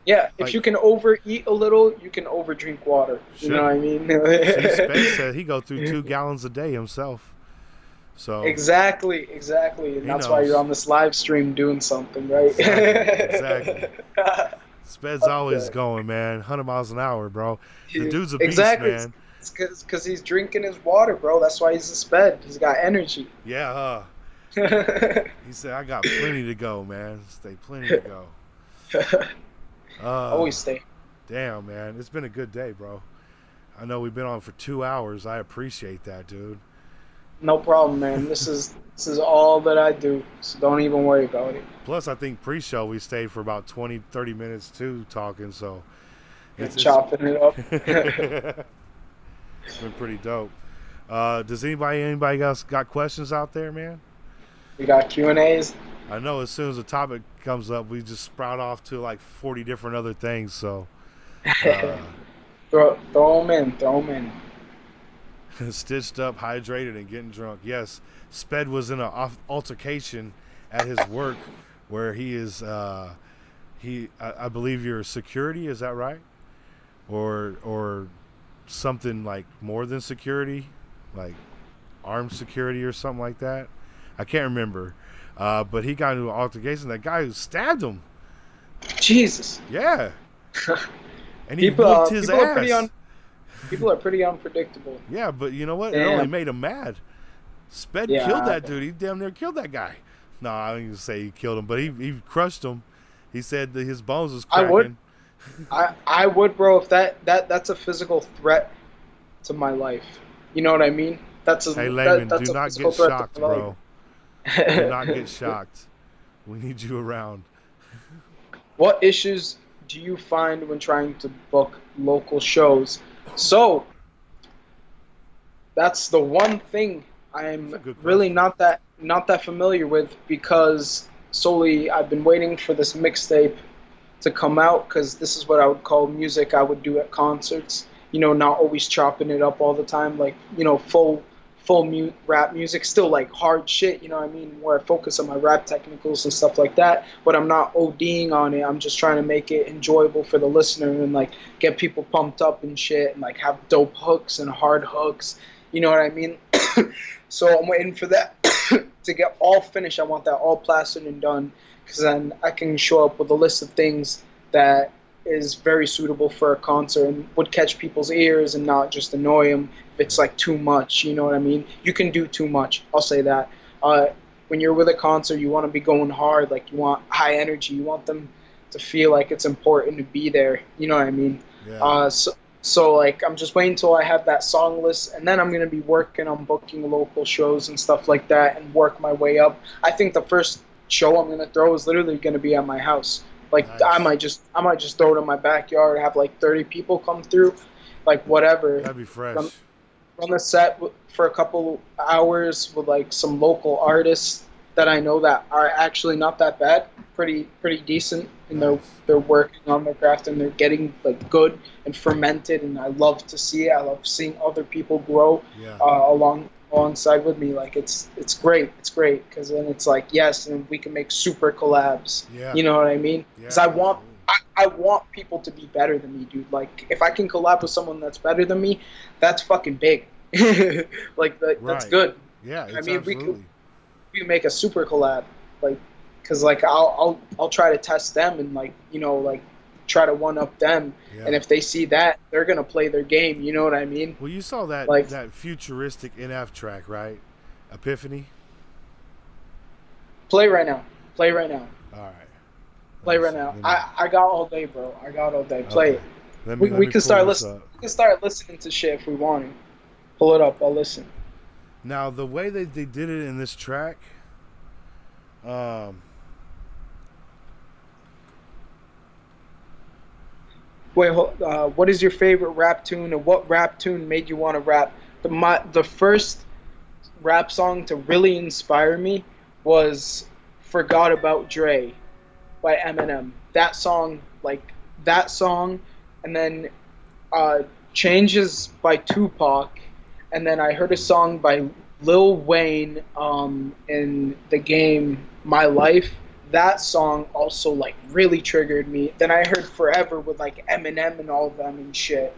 Yeah, if Like you can overeat a little, you can overdrink water. You know shit. what I mean? See, Spence said he go through 2 gallons a day himself, so Exactly, exactly. And he that's why you're knows on this live stream doing something, right? exactly, exactly. Sped's always Okay. going, man, 100 miles an hour, bro. The Yeah, dude's a beast, exactly. man. It's because he's drinking his water, bro. That's why he's a sped. He's got energy. Yeah, he said I got plenty to go, man. Stay plenty to go. Uh, Always stay. damn, man, it's been a good day, bro. I know we've been on for 2 hours. I appreciate that, dude. No problem, man. This is all that I do. So don't even worry about it. Plus, I think pre-show we stayed for about 20, 30 minutes too talking. So And it's chopping it up. it's been pretty dope. Does anybody else got questions out there, man? We got Q&As. I know as soon as a topic comes up, we just sprout off to like 40 different other things. So uh, Throw them in. Throw them in. stitched up, hydrated, and getting drunk. Yes, Sped was in an altercation at his work where he is. I believe you're security. Is that right? Or something like more than security, like armed security or something like that. I can't remember. But he got into an altercation. That guy who stabbed him. Jesus. Yeah, and he People, whooped his people are pretty ass. people are pretty unpredictable. Yeah, but you know what? It only Damn. made him mad. Sped killed Yeah, that dude. He damn near killed that guy. No, I didn't even say he killed him, but he crushed him. He said that his bones was I would. cracking. I would, bro. If that's a physical threat to my life. You know what I mean? Hey, Layman, do That's a not physical get threat shocked, to my bro. Do life. not get shocked. We need you around. What issues do you find when trying to book local shows? So that's the one thing That's a I'm good really question. not that familiar with because solely I've been waiting for this mixtape to come out because this is what I would call music I would do at concerts. Not always chopping it up all the time, like full rap music, still like hard shit. You know what I mean? Where I focus on my rap technicals and stuff like that, but I'm not ODing on it. I'm just trying to make it enjoyable for the listener and like get people pumped up and shit, and like have dope hooks and hard hooks. You know what I mean? So I'm waiting for that to get all finished. I want that all plastered and done because then I can show up with a list of things that is very suitable for a concert and would catch people's ears and not just annoy them if it's Yeah. like too much. You know what I mean? You can do too much. I'll say that. When you're with a concert, you want to be going hard. Like you want high energy. You want them to feel like it's important to be there. You know what I mean? Yeah. So like I'm just waiting until I have that song list, and then I'm gonna be working on booking local shows and stuff like that, and work my way up. I think the first show I'm gonna throw is literally gonna be at my house. Like Nice. I might just throw it in my backyard, have like 30 people come through, like whatever. That'd be Run, fresh. run the set for a couple hours with like some local artists that I know that are actually not that bad, pretty decent, and Nice. they're working on their craft and they're getting like good and fermented, and I love to see it. I love seeing other people grow Yeah. alongside with me. Like it's great, it's great because then it's like yes, and we can make super collabs. Yeah. You know what I mean? Because Yeah. Absolutely. I want people to be better than me, dude. Like if I can collab with someone that's better than me, that's fucking big. Like that's Right. good. Yeah. I It's mean, absolutely. we could make a super collab, like, cause like I'll try to test them and like like try to one up them, and Yeah. if they see that, they're gonna play their game. You know what I mean? Well, you saw that Like that futuristic NF track, right? Epiphany. play right now, play right now, All right. Let play me right see. now. Let me. I got all day, bro. I got all day. Play Okay. it. Let We me can pull start this listen. up. We can start listening to shit if we want to. Pull it up. I'll listen. Now the way they did it in this track, um, Wait, what is your favorite rap tune, and what rap tune made you want to rap? The first rap song to really inspire me was "Forgot About Dre" by Eminem. That song, and then uh, "Changes" by Tupac, and then I heard a song by Lil Wayne in the game My Life. That song also like really triggered me. Then I heard Forever with like Eminem and all of them and shit,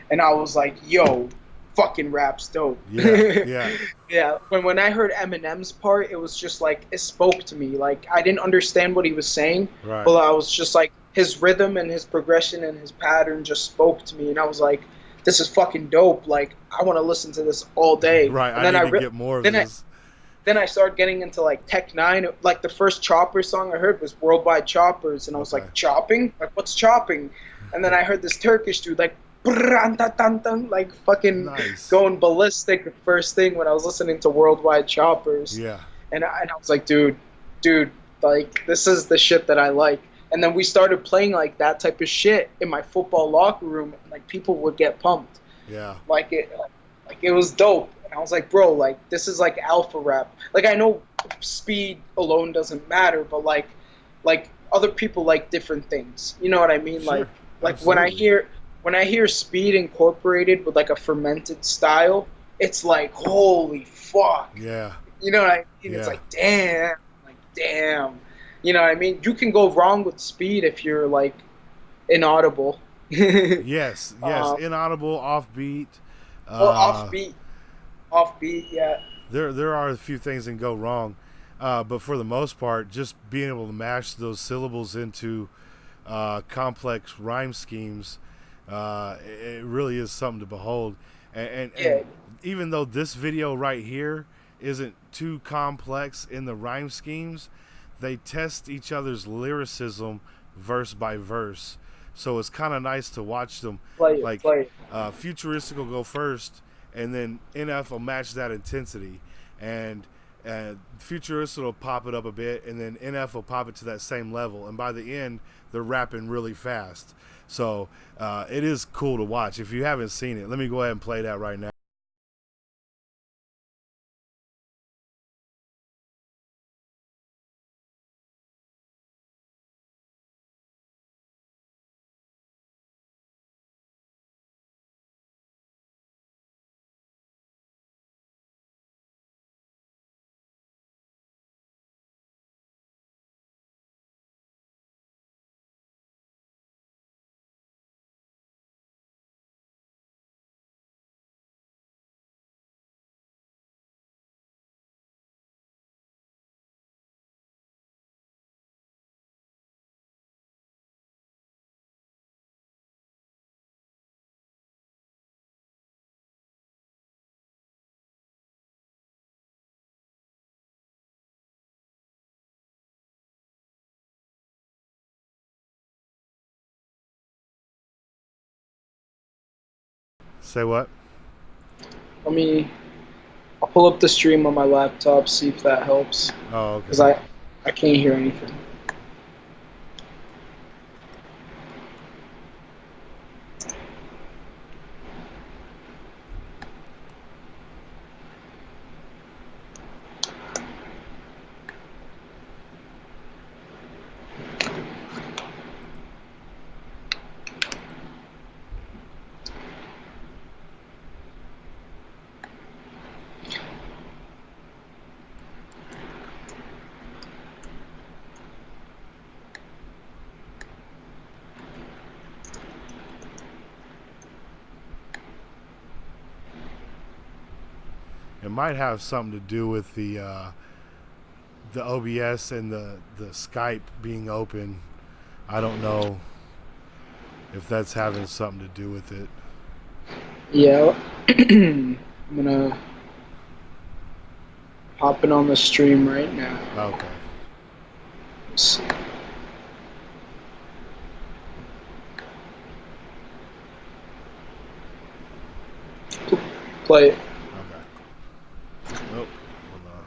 and I was like, "Yo, fucking rap's dope." yeah, yeah, Yeah, when I heard Eminem's part, it was just like it spoke to me. Like I didn't understand what he was saying, right, but I was just like his rhythm and his progression and his pattern just spoke to me, and I was like, "This is fucking dope." Like I want to listen to this all day. right. And I need to get more of then this. I started getting into like Tech Nine. Like the first Chopper song I heard was Worldwide Choppers, and I was Okay. like, chopping? Like what's chopping? And then I heard this Turkish dude like like fucking Nice. going ballistic first thing when I was listening to Worldwide Choppers, Yeah, and I was like, dude, like this is the shit that I like. And then we started playing like that type of shit in my football locker room, and like people would get pumped yeah, like it was dope. And I was like, bro, like this is like alpha rap. Like I know speed alone doesn't matter, but like other people like different things. You know what I mean? sure, Like when absolutely. I hear speed incorporated with like a fermented style, it's like holy fuck. Yeah, You know what I mean? It's yeah. like damn. You know what I mean? You can go wrong with speed if you're like inaudible. Yes, yes. um, Inaudible, offbeat. or Uh, offbeat, yeah. there are a few things that can go wrong, but for the most part, just being able to mash those syllables into complex rhyme schemes, it really is something to behold. And Yeah, even though this video right here isn't too complex in the rhyme schemes, they test each other's lyricism verse by verse. So it's kind of nice to watch them. Like play it. Futuristic will go first, and then NF will match that intensity, and Futuristic will pop it up a bit, and then NF will pop it to that same level, and by the end they're rapping really fast. So it is cool to watch. If you haven't seen it, let me go ahead and play that right now. Say what? Let me. I'll pull up the stream on my laptop, see if that helps, Oh, because okay. I can't hear anything. It might have something to do with the OBS and the Skype being open. I don't know if that's having something to do with it. Yeah, I'm gonna hop in on the stream right now. Okay. Let's play it. Okay. Nope. Hold on.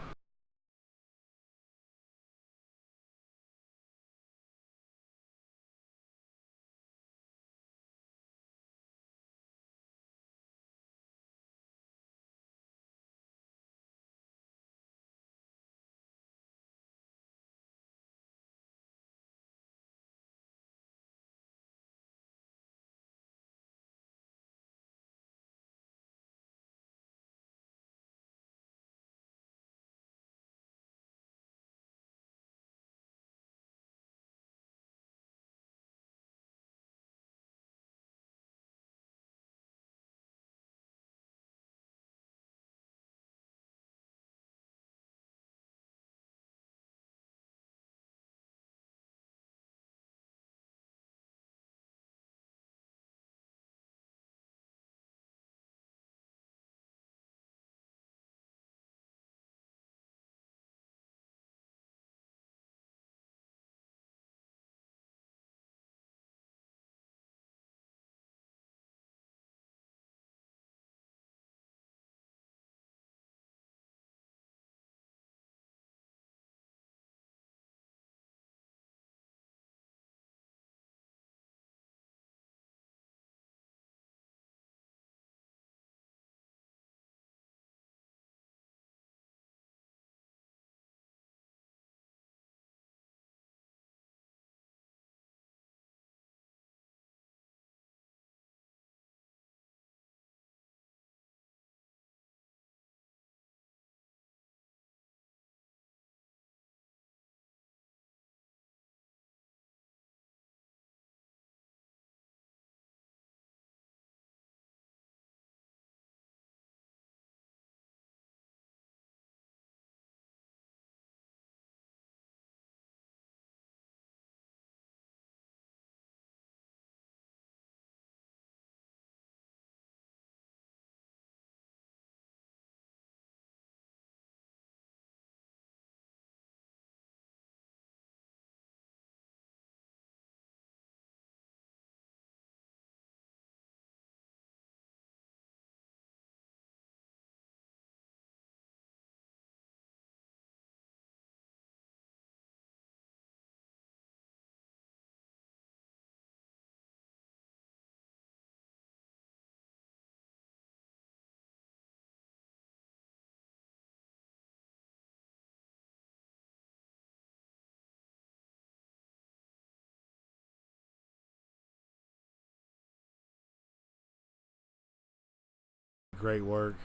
Great work.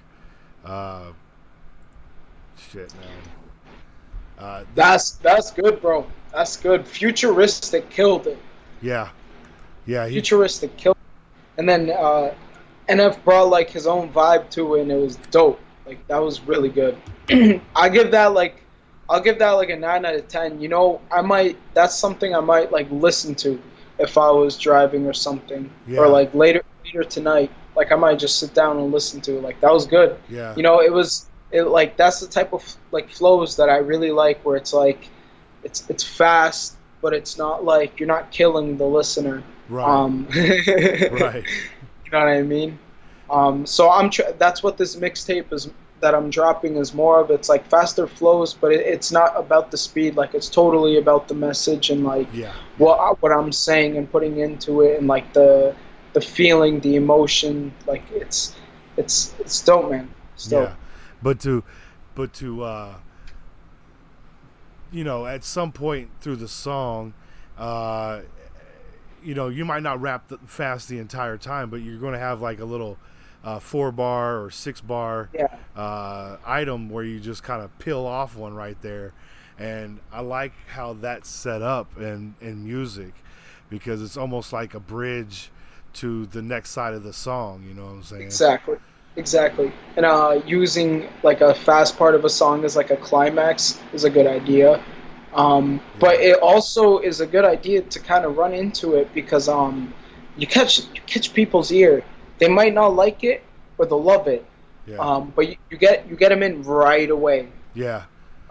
Uh, shit, man. That That's good, bro. That's good. Futuristic killed it. yeah, yeah. He Futuristic killed it. And then NF brought like his own vibe to it, and it was dope. Like that was really good. I give that like I'll give that like a 9 out of 10. You know, I might that's something I might like listen to if I was driving or something, or yeah, like later tonight. Like I might just sit down and listen to it. Like that was good. yeah. You know, it like that's the type of like flows that I really like, where it's like it's fast, but it's not like you're not killing the listener. Right, You right. know what I mean? So that's what this mixtape is that I'm dropping is more of. It's like faster flows, but it's not about the speed. Like it's totally about the message and like Yeah, yeah, what I'm saying and putting into it, and like the feeling, the emotion. Like it's dope, man. It's dope. yeah. But to, but to, at some point through the song, uh, you might not rap fast the entire time, but you're going to have like a little 4 bar or 6 bar Yeah, item where you just kind of peel off one right there. And I like how that's set up in music because it's almost like a bridge to the next side of the song. You know what I'm saying? exactly, exactly. And using like a fast part of a song as like a climax is a good idea. But Yeah, it also is a good idea to kind of run into it because you catch people's ear. They might not like it or they'll love it. yeah, But you get them in right away. yeah,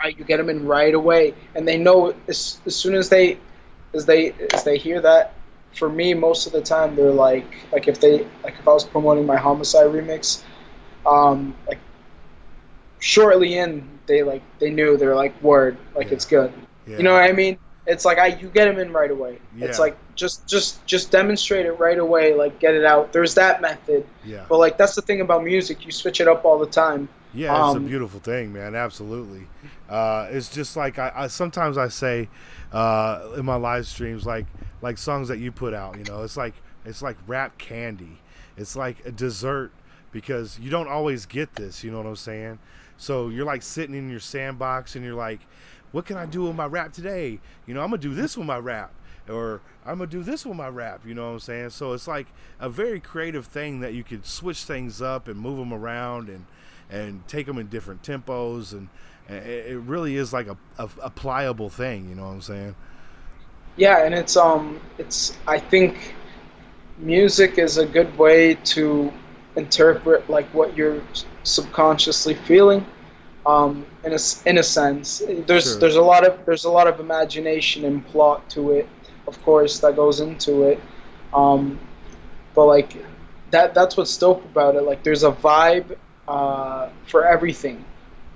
Right, you get them in right away, and they know as soon as they hear that. For me, most of the time, they're like if I was promoting my Homicide remix, like shortly in, they knew they're like word, like yeah, it's good. You know yeah, what I mean? It's like I you get them in right away. It's yeah, like just demonstrate it right away, like get it out. There's that method, yeah. but like that's the thing about music. You switch it up all the time. Yeah, it's a Um, beautiful thing, man. Absolutely. It's just like I sometimes I say in my live streams, like songs that you put out. You know, it's like rap candy. It's like a dessert because you don't always get this. You know what I'm saying? So you're like sitting in your sandbox and you're like, what can I do with my rap today? You know, I'm gonna do this with my rap. Or I'm gonna do this with my rap, you know what I'm saying? So it's like a very creative thing that you could switch things up and move them around and take them in different tempos, and it really is like a pliable thing. You know what I'm saying? yeah, and it's I think music is a good way to interpret like what you're subconsciously feeling. In a sense, Sure. there's a lot of imagination and plot to it, of course, that goes into it. Um, but like that's what's dope about it. Like there's a vibe for everything.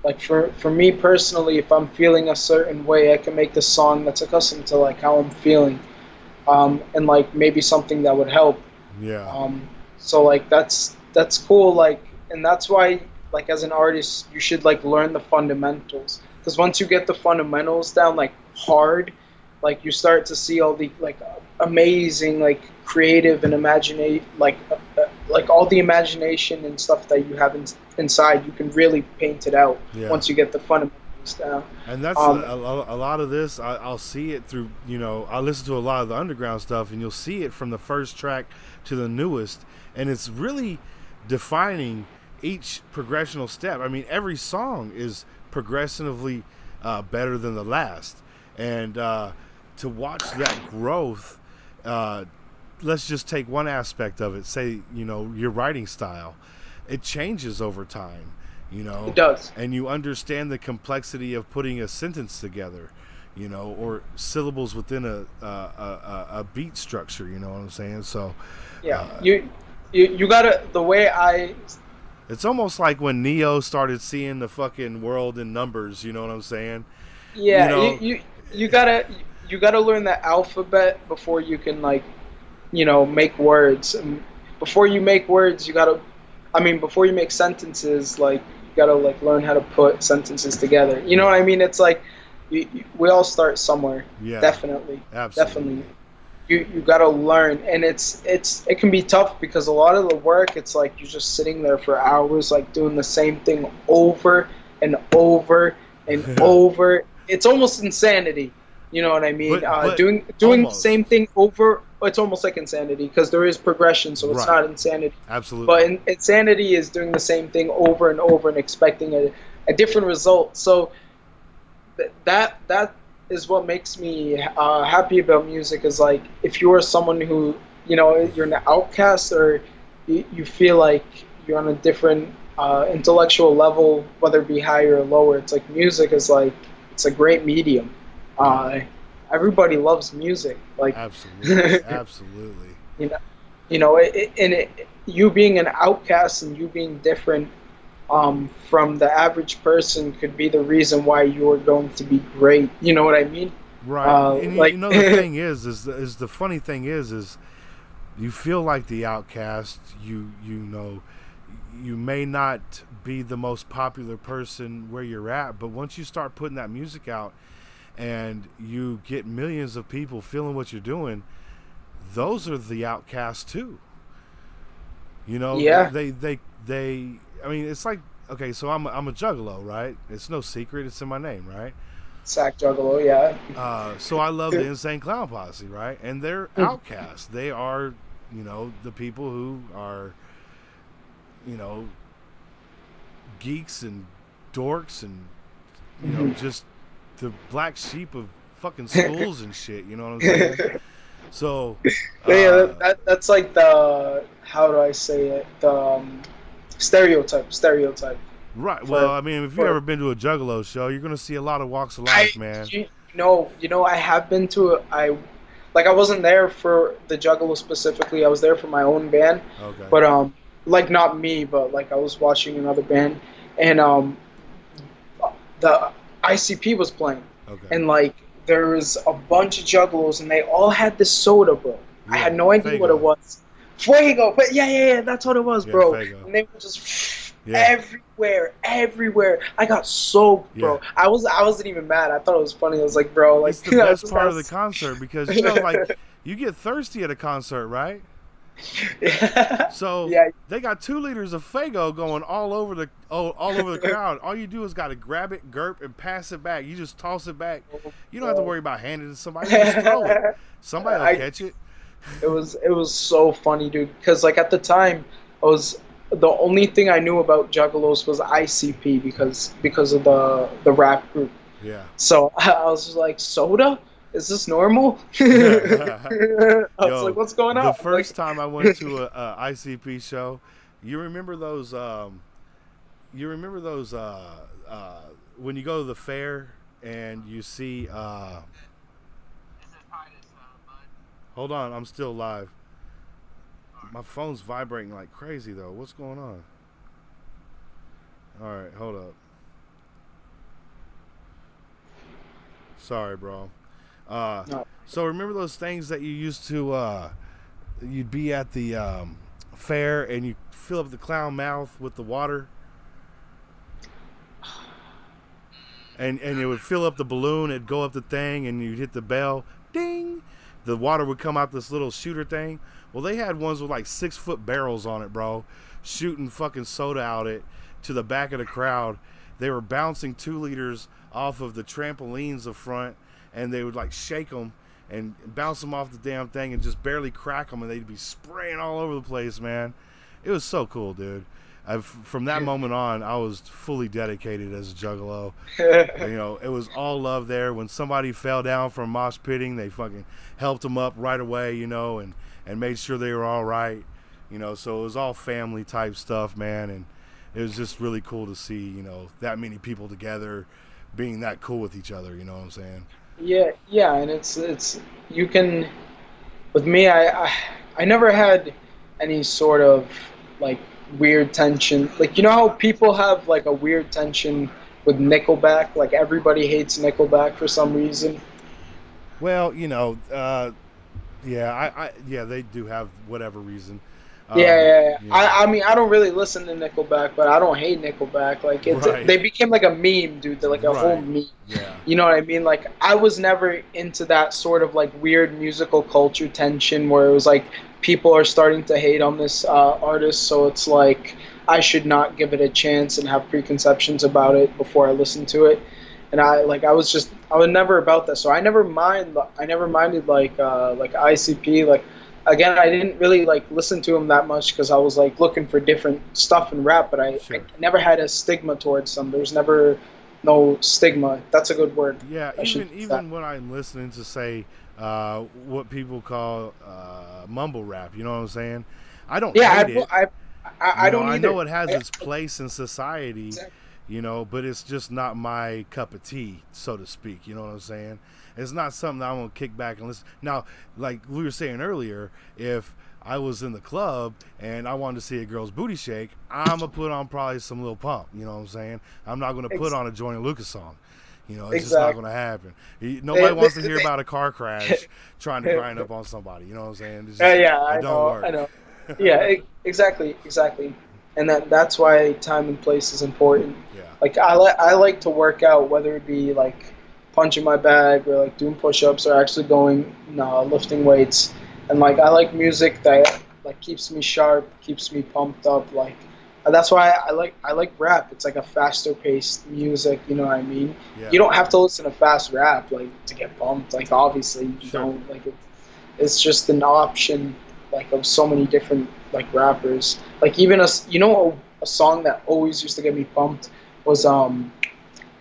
Like for me personally, if I'm feeling a certain way, I can make the song that's accustomed to like how I'm feeling, and like maybe something that would help. Yeah. So like that's cool. Like, and that's why like as an artist, you should like learn the fundamentals. Because once you get the fundamentals down like hard, like you start to see all the like amazing like creative and imaginate like all the imagination and stuff that you have inside. You can really paint it out Yeah. once you get the fundamentals down. And that's Um, a lot of this. I'll see it through. You know, I listen to a lot of the underground stuff, and you'll see it from the first track to the newest, and it's really defining each progressional step. I mean, every song is progressively better than the last, and to watch that growth. Uh, let's just take one aspect of it. Say, you know, your writing style, it changes over time. You it know, does. and you understand the complexity of putting a sentence together, you know, or syllables within a beat structure. You know what I'm saying? So Yeah, uh, you gotta the way I it's almost like when Neo started seeing the fucking world in numbers. You know what I'm saying? You yeah know, you gotta you gotta learn the alphabet before you can like make words. And before you make words, you gotta I mean before you make sentences, like you gotta like learn how to put sentences together. You know what I yeah, mean? It's like we all start somewhere. yeah, Definitely, definitely. absolutely, You gotta learn, and it can be tough because a lot of the work, it's like you're just sitting there for hours like doing the same thing over and over and over. It's almost insanity. You know what I mean? but Doing the almost same thing over, it's almost like insanity because there is progression, so it's right, not insanity. But absolutely, insanity is doing the same thing over and over and expecting a different result. So that is what makes me happy about music. Is like if you are someone who you're an outcast, or you feel like you're on a different intellectual level, whether it be higher or lower. It's like music is like it's a great medium. yeah, uh, Everybody loves music, like absolutely, absolutely, you know you being an outcast and you being different from the average person could be the reason why you're going to be great. You know what I mean? right. And you Like, know the thing is the funny thing is you feel like the outcast. You know, you may not be the most popular person where you're at, but once you start putting that music out and you get millions of people feeling what you're doing, those are the outcasts too. You know, yeah, they I mean, it's like, okay, so I'm a juggalo, right? It's no secret, it's in my name, right? sack juggalo, yeah. So I love the Insane Clown Posse, right? And they're outcasts. They are, you know, the people who are, you know, geeks and dorks and Mhm. just the black sheep of fucking schools and shit. You know what I'm saying? So, Yeah, uh, that's like the, how do I say it? The stereotype right. Well, for I mean, if you for ever been to a Juggalo show, you're gonna see a lot of walks of I life, man. I have been to I wasn't there for the Juggalo specifically. I was there for my own band, Okay. but like not me, but like I was watching another band, and the ICP was playing, Okay. and like there was a bunch of Juggalos, and they all had this soda, bro. I Yeah. had no idea what it Fago. was. Fuego, but yeah, that's what it was, Yeah. bro. Fago. And they were just Yeah. everywhere. I got soaked, Yeah. bro. I wasn't even mad. I thought it was funny. I was like, bro, like It's the I best just part got. of the concert because like you get thirsty at a concert, right? Yeah, So yeah, they got 2 liters of Fago going all over the crowd. All you do is got to grab it, gurp, and pass it back. You just toss it back. You don't have to bro. worry about handing it to somebody. You just throw it. Somebody will I catch it. it was so funny, dude. Because like at the time, I was the only thing I knew about Juggalos was ICP because of the rap group. Yeah. So I was just like, soda? Is this normal? I was like, Yo, what's going the on? first Like, time I went to a ICP show, you remember those? You remember those? When you go to the fair and you see. Hold on, I'm still live. My phone's vibrating like crazy though. What's going on? All right, hold up. Sorry, bro. Uh, no. so remember those things that you used to you'd be at the fair and you fill up the clown mouth with the water and it would fill up the balloon, it'd go up the thing and you'd hit the bell, ding, the water would come out this little shooter thing. Well, they had ones with like 6-foot barrels on it, bro, shooting fucking soda out it to the back of the crowd. They were bouncing 2 liters off of the trampolines up front, and they would like shake them and bounce them off the damn thing and just barely crack them, and they'd be spraying all over the place, man. It was so cool, dude. From that moment on, I was fully dedicated as a juggalo. It was all love there. When somebody fell down from mosh pitting, they fucking helped them up right away, and made sure they were all right. So it was all family type stuff, man, and it was just really cool to see, that many people together being that cool with each other, you know what I'm saying? Yeah, and it's you can with me. I never had any sort of like weird tension. Like you know how people have like a weird tension with Nickelback. Like everybody hates Nickelback for some reason. Well, yeah, yeah, they do have whatever reason. Yeah. You know, I mean, I don't really listen to Nickelback, but I don't hate Nickelback. Like right, they became like a meme, dude. They're like a whole right, meme. yeah, You know what I mean? Like I was never into that sort of like weird musical culture tension where it was like people are starting to hate on this artist, so it's like I should not give it a chance and have preconceptions about it before I listen to it. And I was never about that. So I never minded like ICP. Like again, I didn't really like listen to him that much because I was like looking for different stuff in rap, but I sure. never had a stigma towards them. There's never no stigma. That's a good word. Yeah, I should even use that. even when I'm listening to say what people call mumble rap, you know what I'm saying? I don't Yeah, hate it. I don't I either. know it has I, its place in society, exactly. but it's just not my cup of tea, so to speak. You know what I'm saying? It's not something that I'm gonna kick back and listen. Now, like we were saying earlier, if I was in the club and I wanted to see a girl's booty shake, I'm gonna put on probably some Lil Pump. You know what I'm saying? I'm not gonna put Ex- on a Joyner Lucas song. It's just not exactly. gonna happen. Nobody They, they, wants to hear about a car crash trying to grind up on somebody. You know what I'm saying? yeah, It don't I work. know. Yeah, exactly. And that's why time and place is important. Yeah, Like I like to work out, whether it be like punching my bag or like doing push-ups or actually going lifting weights. And like I like music that like keeps me sharp, keeps me pumped up. Like that's why I like rap. It's like a faster paced music. You know what I mean? yeah, You don't have to listen to fast rap like to get pumped. Like obviously you sure. don't. Like it's just an option like of so many different like rappers. Like even us, a song that always used to get me pumped was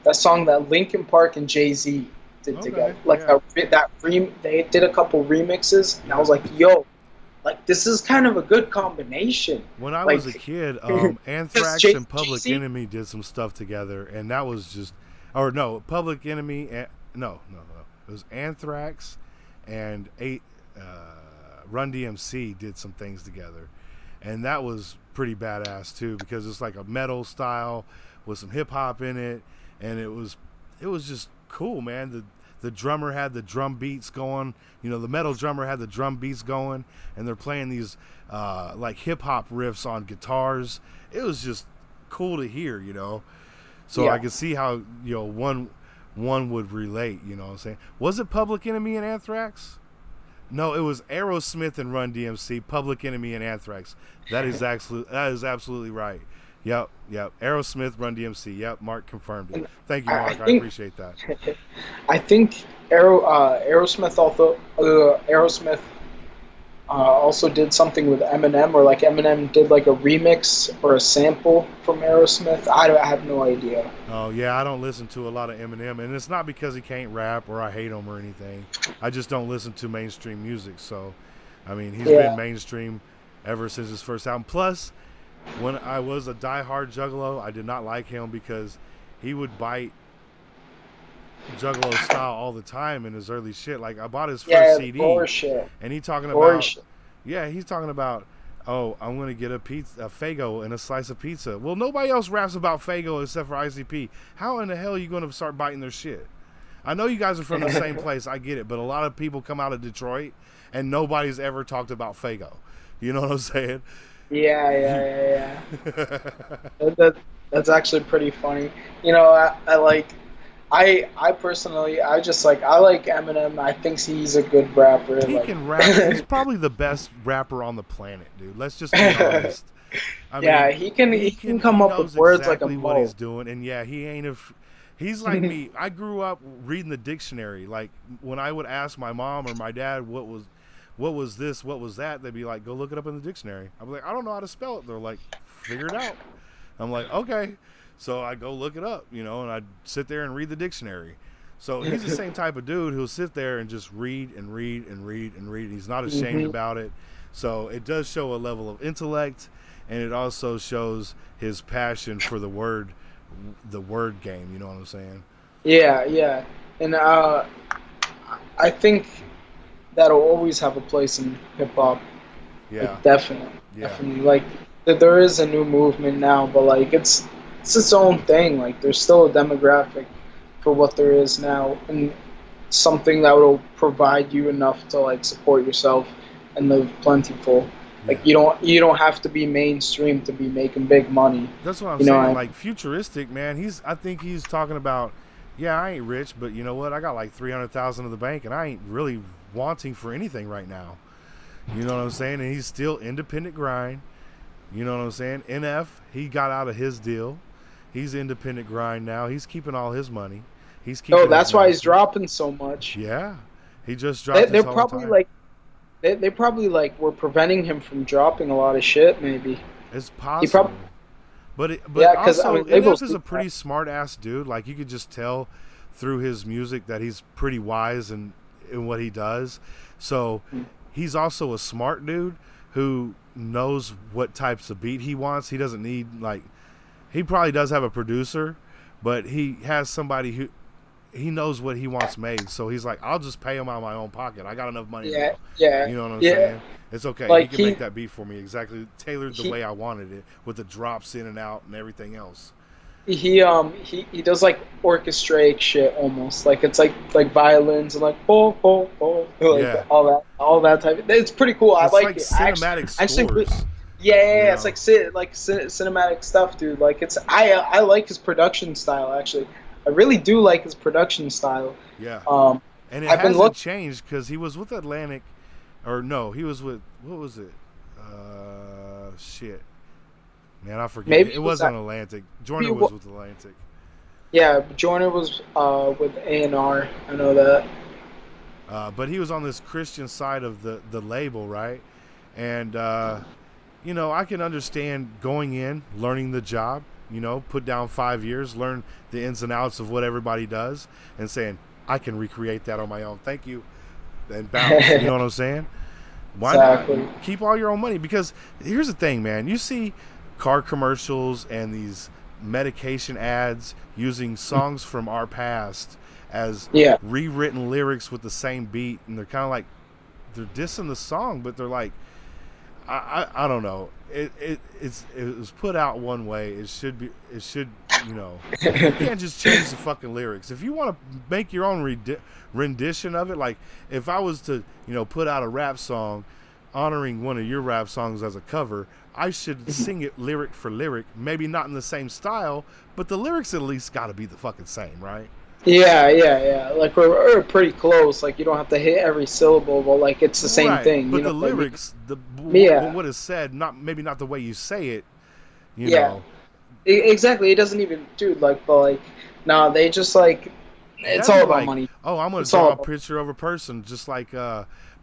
that song that Linkin Park and Jay-Z did together. Okay. Like Yeah. they did a couple remixes, and I Yeah. was like, yo, like this is kind of a good combination. When I was a Like, kid, because Anthrax and Jay Public Z, Enemy did some stuff together, and that was just, or no, Public Enemy, no, it was Anthrax and Run DMC did some things together, and that was pretty badass too because it's like a metal style with some hip hop in it, and it was just cool, man. The drummer had the drum beats going. You know, the metal drummer had the drum beats going, and they're playing these like hip hop riffs on guitars. It was just cool to hear, you know. So I yeah, could see how one would relate. You know what I'm saying? Was it Public Enemy and Anthrax? No, it was Aerosmith and Run DMC, Public Enemy and Anthrax. That is absolutely right. Yep. Aerosmith, Run DMC. Yep, Mark confirmed it. and Thank you, I Mark. I think appreciate that. I think Aerosmith also did something with Eminem, or like Eminem did like a remix or a sample from Aerosmith. I have no idea. Oh yeah, I don't listen to a lot of Eminem, and it's not because he can't rap or I hate him or anything. I just don't listen to mainstream music. So, I mean, he's been Yeah, mainstream ever since his first album. Plus, when I was a diehard Juggalo, I did not like him because he would bite Juggalo style all the time in his early shit. Like I bought his first yeah, CD, gore shit, and he talking gore about, shit. yeah, he's talking about, oh, I'm gonna get a pizza, a Fago, and a slice of pizza. Well, nobody else raps about Fago except for ICP. How in the hell are you gonna start biting their shit? I know you guys are from the same place. I get it, but a lot of people come out of Detroit, and nobody's ever talked about Fago. You know what I'm saying? Yeah. That's actually pretty funny. I like I personally I like Eminem. I think he's a good rapper. He Like, can rap. He's probably the best rapper on the planet, dude. Let's just be honest. I yeah, mean, he can he come up with knows words like a exactly what he's mo. doing, and yeah, he ain't a. He's like me. I grew up reading the dictionary. Like when I would ask my mom or my dad what was this, what was that, they'd be like, go look it up in the dictionary. I'm like, I don't know how to spell it. They're like, figure it out. I'm like, okay. So I go look it up, you know, and I sit there and read the dictionary. So he's the same type of dude who'll sit there and just read and read and read and read. He's not ashamed Hmm. about it. So it does show a level of intellect, and it also shows his passion for the word game. You know what I'm saying? Yeah, and I think that'll always have a place in hip hop. Yeah, Like, definitely, yeah, definitely. Like, there is a new movement now, but like it's its own thing. Like, there's still a demographic for what there is now, and something that will provide you enough to like support yourself and live plentiful. Like, yeah. you don't have to be mainstream to be making big money. That's what I'm You know, saying. I Like futuristic, man. I think he's talking about, yeah, I ain't rich, but you know what? I got like 300,000 in the bank, and I ain't really wanting for anything right now. You know what I'm saying? And he's still independent grind. You know what I'm saying? NF, he got out of his deal. He's independent grind now. He's keeping all his money. He's Oh, keeping his that's why he's masters. dropping so much. Yeah, he just They, dropped his they're whole probably entire. like they probably like were preventing him from dropping a lot of shit. Maybe It's he probably possible. But yeah, because I also mean labels NF is do a that. pretty smart ass dude. Like you could just tell through his music that he's pretty wise in what he does. So he's also a smart dude who knows what types of beat he wants. He doesn't need like he probably does have a producer, but he has somebody who he knows what he wants made. So he's like, I'll just pay him out of my own pocket. I got enough money Yeah, now. yeah, You know what I'm yeah. saying? It's okay. He Like can make that beat for me exactly tailored the he way I wanted it with the drops in and out and everything else. he does like orchestrate shit almost. Like, it's like violins and like like Yeah. all that type of, it's pretty cool. I It's like like it. cinematic I actually scores, you yeah, it's know. like cinematic stuff, dude. Like, I like his production style actually. I really do like his production style. Yeah. Um, And it I've been hasn't looking. changed because he was with Atlantic, or no, he was with, what was it? Shit. Man, I forget. Maybe It it was wasn't that. Atlantic. Maybe Joyner it was wa- with Atlantic. yeah, Joyner was with A&R. I know that. But he was on this Christian side of the label, right? And I can understand going in, learning the job, put down 5 years, learn the ins and outs of what everybody does, and saying, I can recreate that on my own. Thank you. And bounce. You know what I'm saying? Why not Exactly. keep all your own money? Because here's the thing, man. You see car commercials and these medication ads using songs from our past as Yeah. rewritten lyrics with the same beat, and they're kind of like they're dissing the song, but they're like, I don't know. It was put out one way. It should you can't just change the fucking lyrics. If you want to make your own rendition of it, like if I was to put out a rap song honoring one of your rap songs as a cover, I should sing it lyric for lyric. Maybe not in the same style, but the lyrics at least got to be the fucking same, right? Yeah, yeah, yeah. Like we're pretty close. Like you don't have to hit every syllable, but like it's the same Right, thing. but the Like lyrics, yeah, what is said, not maybe not the way you say it, you yeah. know. Exactly. It doesn't even, dude. Like, but like, nah. They just like, it's That'd all be about like, money. oh, I'm gonna It's all draw a about. picture of a person just like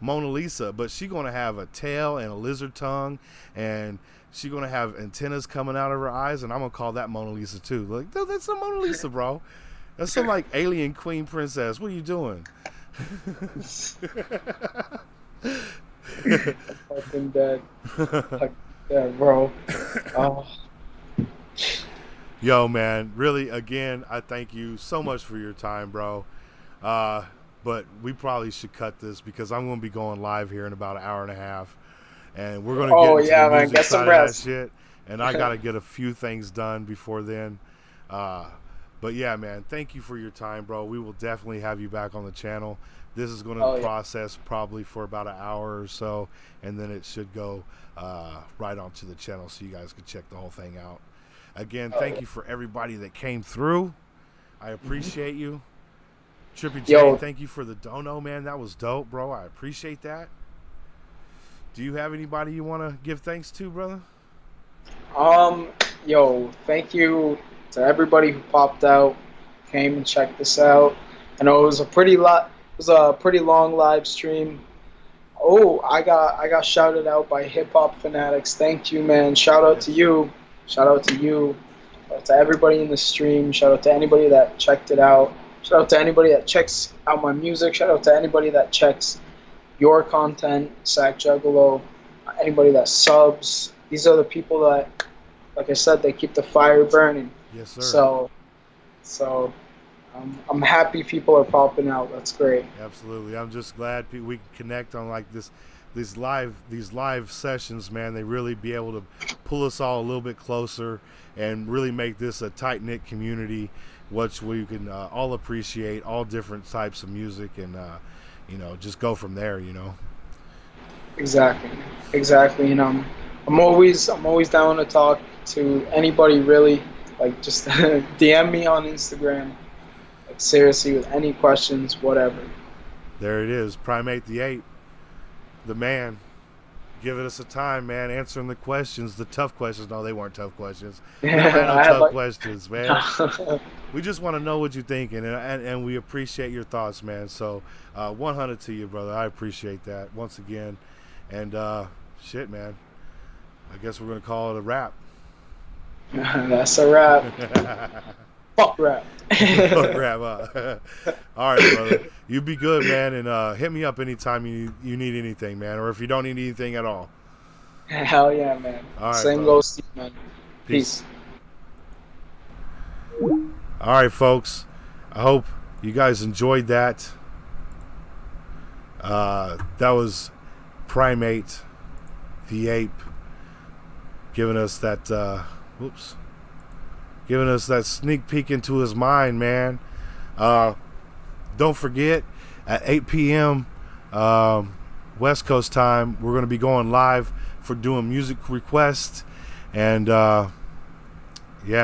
Mona Lisa, but she's gonna have a tail and a lizard tongue, and she's gonna have antennas coming out of her eyes, and I'm gonna call that Mona Lisa too. Like, no, that's a Mona Lisa, bro. That's some like alien queen princess. What are you doing? Fucking dead. Like, yeah, bro. Oh, Yo, man, really, again, I thank you so much for your time, bro. Uh, but we probably should cut this because I'm going to be going live here in about an hour and a half. And we're going to get oh into the yeah, man. music Get some side of that rest. shit. And I got to get a few things done before then. Uh, but yeah, man, thank you for your time, bro. We will definitely have you back on the channel. This is going to Oh yeah. process probably for about an hour or so. And then it should go right onto the channel so you guys can check the whole thing out. Again, Oh, thank yeah. you for everybody that came through. I appreciate you. Trippy J, Yo, thank you for the dono, man. That was dope, bro. I appreciate that. Do you have anybody you want to give thanks to, brother? um, yo, thank you to everybody who popped out, came and checked this out. I know it was a pretty lot. It was a pretty long live stream. Oh, I got shouted out by Hip Hop Fanatics. Thank you, man. Shout out to Yes. you. Shout out to you. Shout out to everybody in the stream. Shout out to anybody that checked it out. Shout out to anybody that checks out my music. Shout out to anybody that checks your content, Sack Juggalo. Anybody that subs. These are the people that, like I said, they keep the fire burning. Yes, sir. So, so I'm happy people are popping out. That's great. Absolutely. I'm just glad we can connect on like these live sessions, man. They really be able to pull us all a little bit closer and really make this a tight knit community, which we can all appreciate all different types of music and just go from there. Exactly, exactly. I'm always down to talk to anybody really. Like just DM me on Instagram. Like seriously, with any questions, whatever. There it is, Prime8 the Ape, the man, giving us a time, man, answering the questions, the tough questions. No, they weren't tough questions. We don't have no I had tough like. questions, man. We just want to know what you're thinking, and we appreciate your thoughts, man. So 100 to you, brother. I appreciate that once again. And shit, man, I guess we're going to call it a wrap. That's a wrap. Fuck rap. Fuck wrap up. All right, brother. You be good, man, and hit me up anytime you need anything, man, or if you don't need anything at all. Hell yeah, man. All right, Same brother. goes to you, man. Peace. Peace. All right, folks. I hope you guys enjoyed that. That was Prime8, the ape, giving us that. Giving us that sneak peek into his mind, man. Don't forget, at 8 p.m. West Coast time, we're going to be going live for doing music requests. And yeah,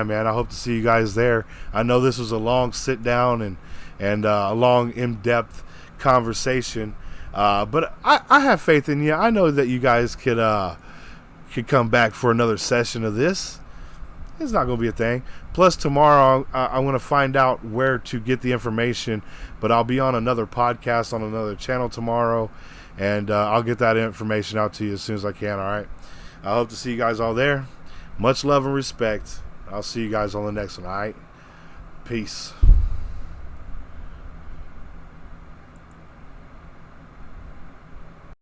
man, I hope to see you guys there. I know this was a long sit down and a long in-depth conversation. But I have faith in you. I know that you guys could come back for another session of this. It's not going to be a thing. Plus, tomorrow I'm going to find out where to get the information. But I'll be on another podcast on another channel tomorrow. And I'll get that information out to you as soon as I can, all right? I hope to see you guys all there. Much love and respect. I'll see you guys on the next one. All right, peace.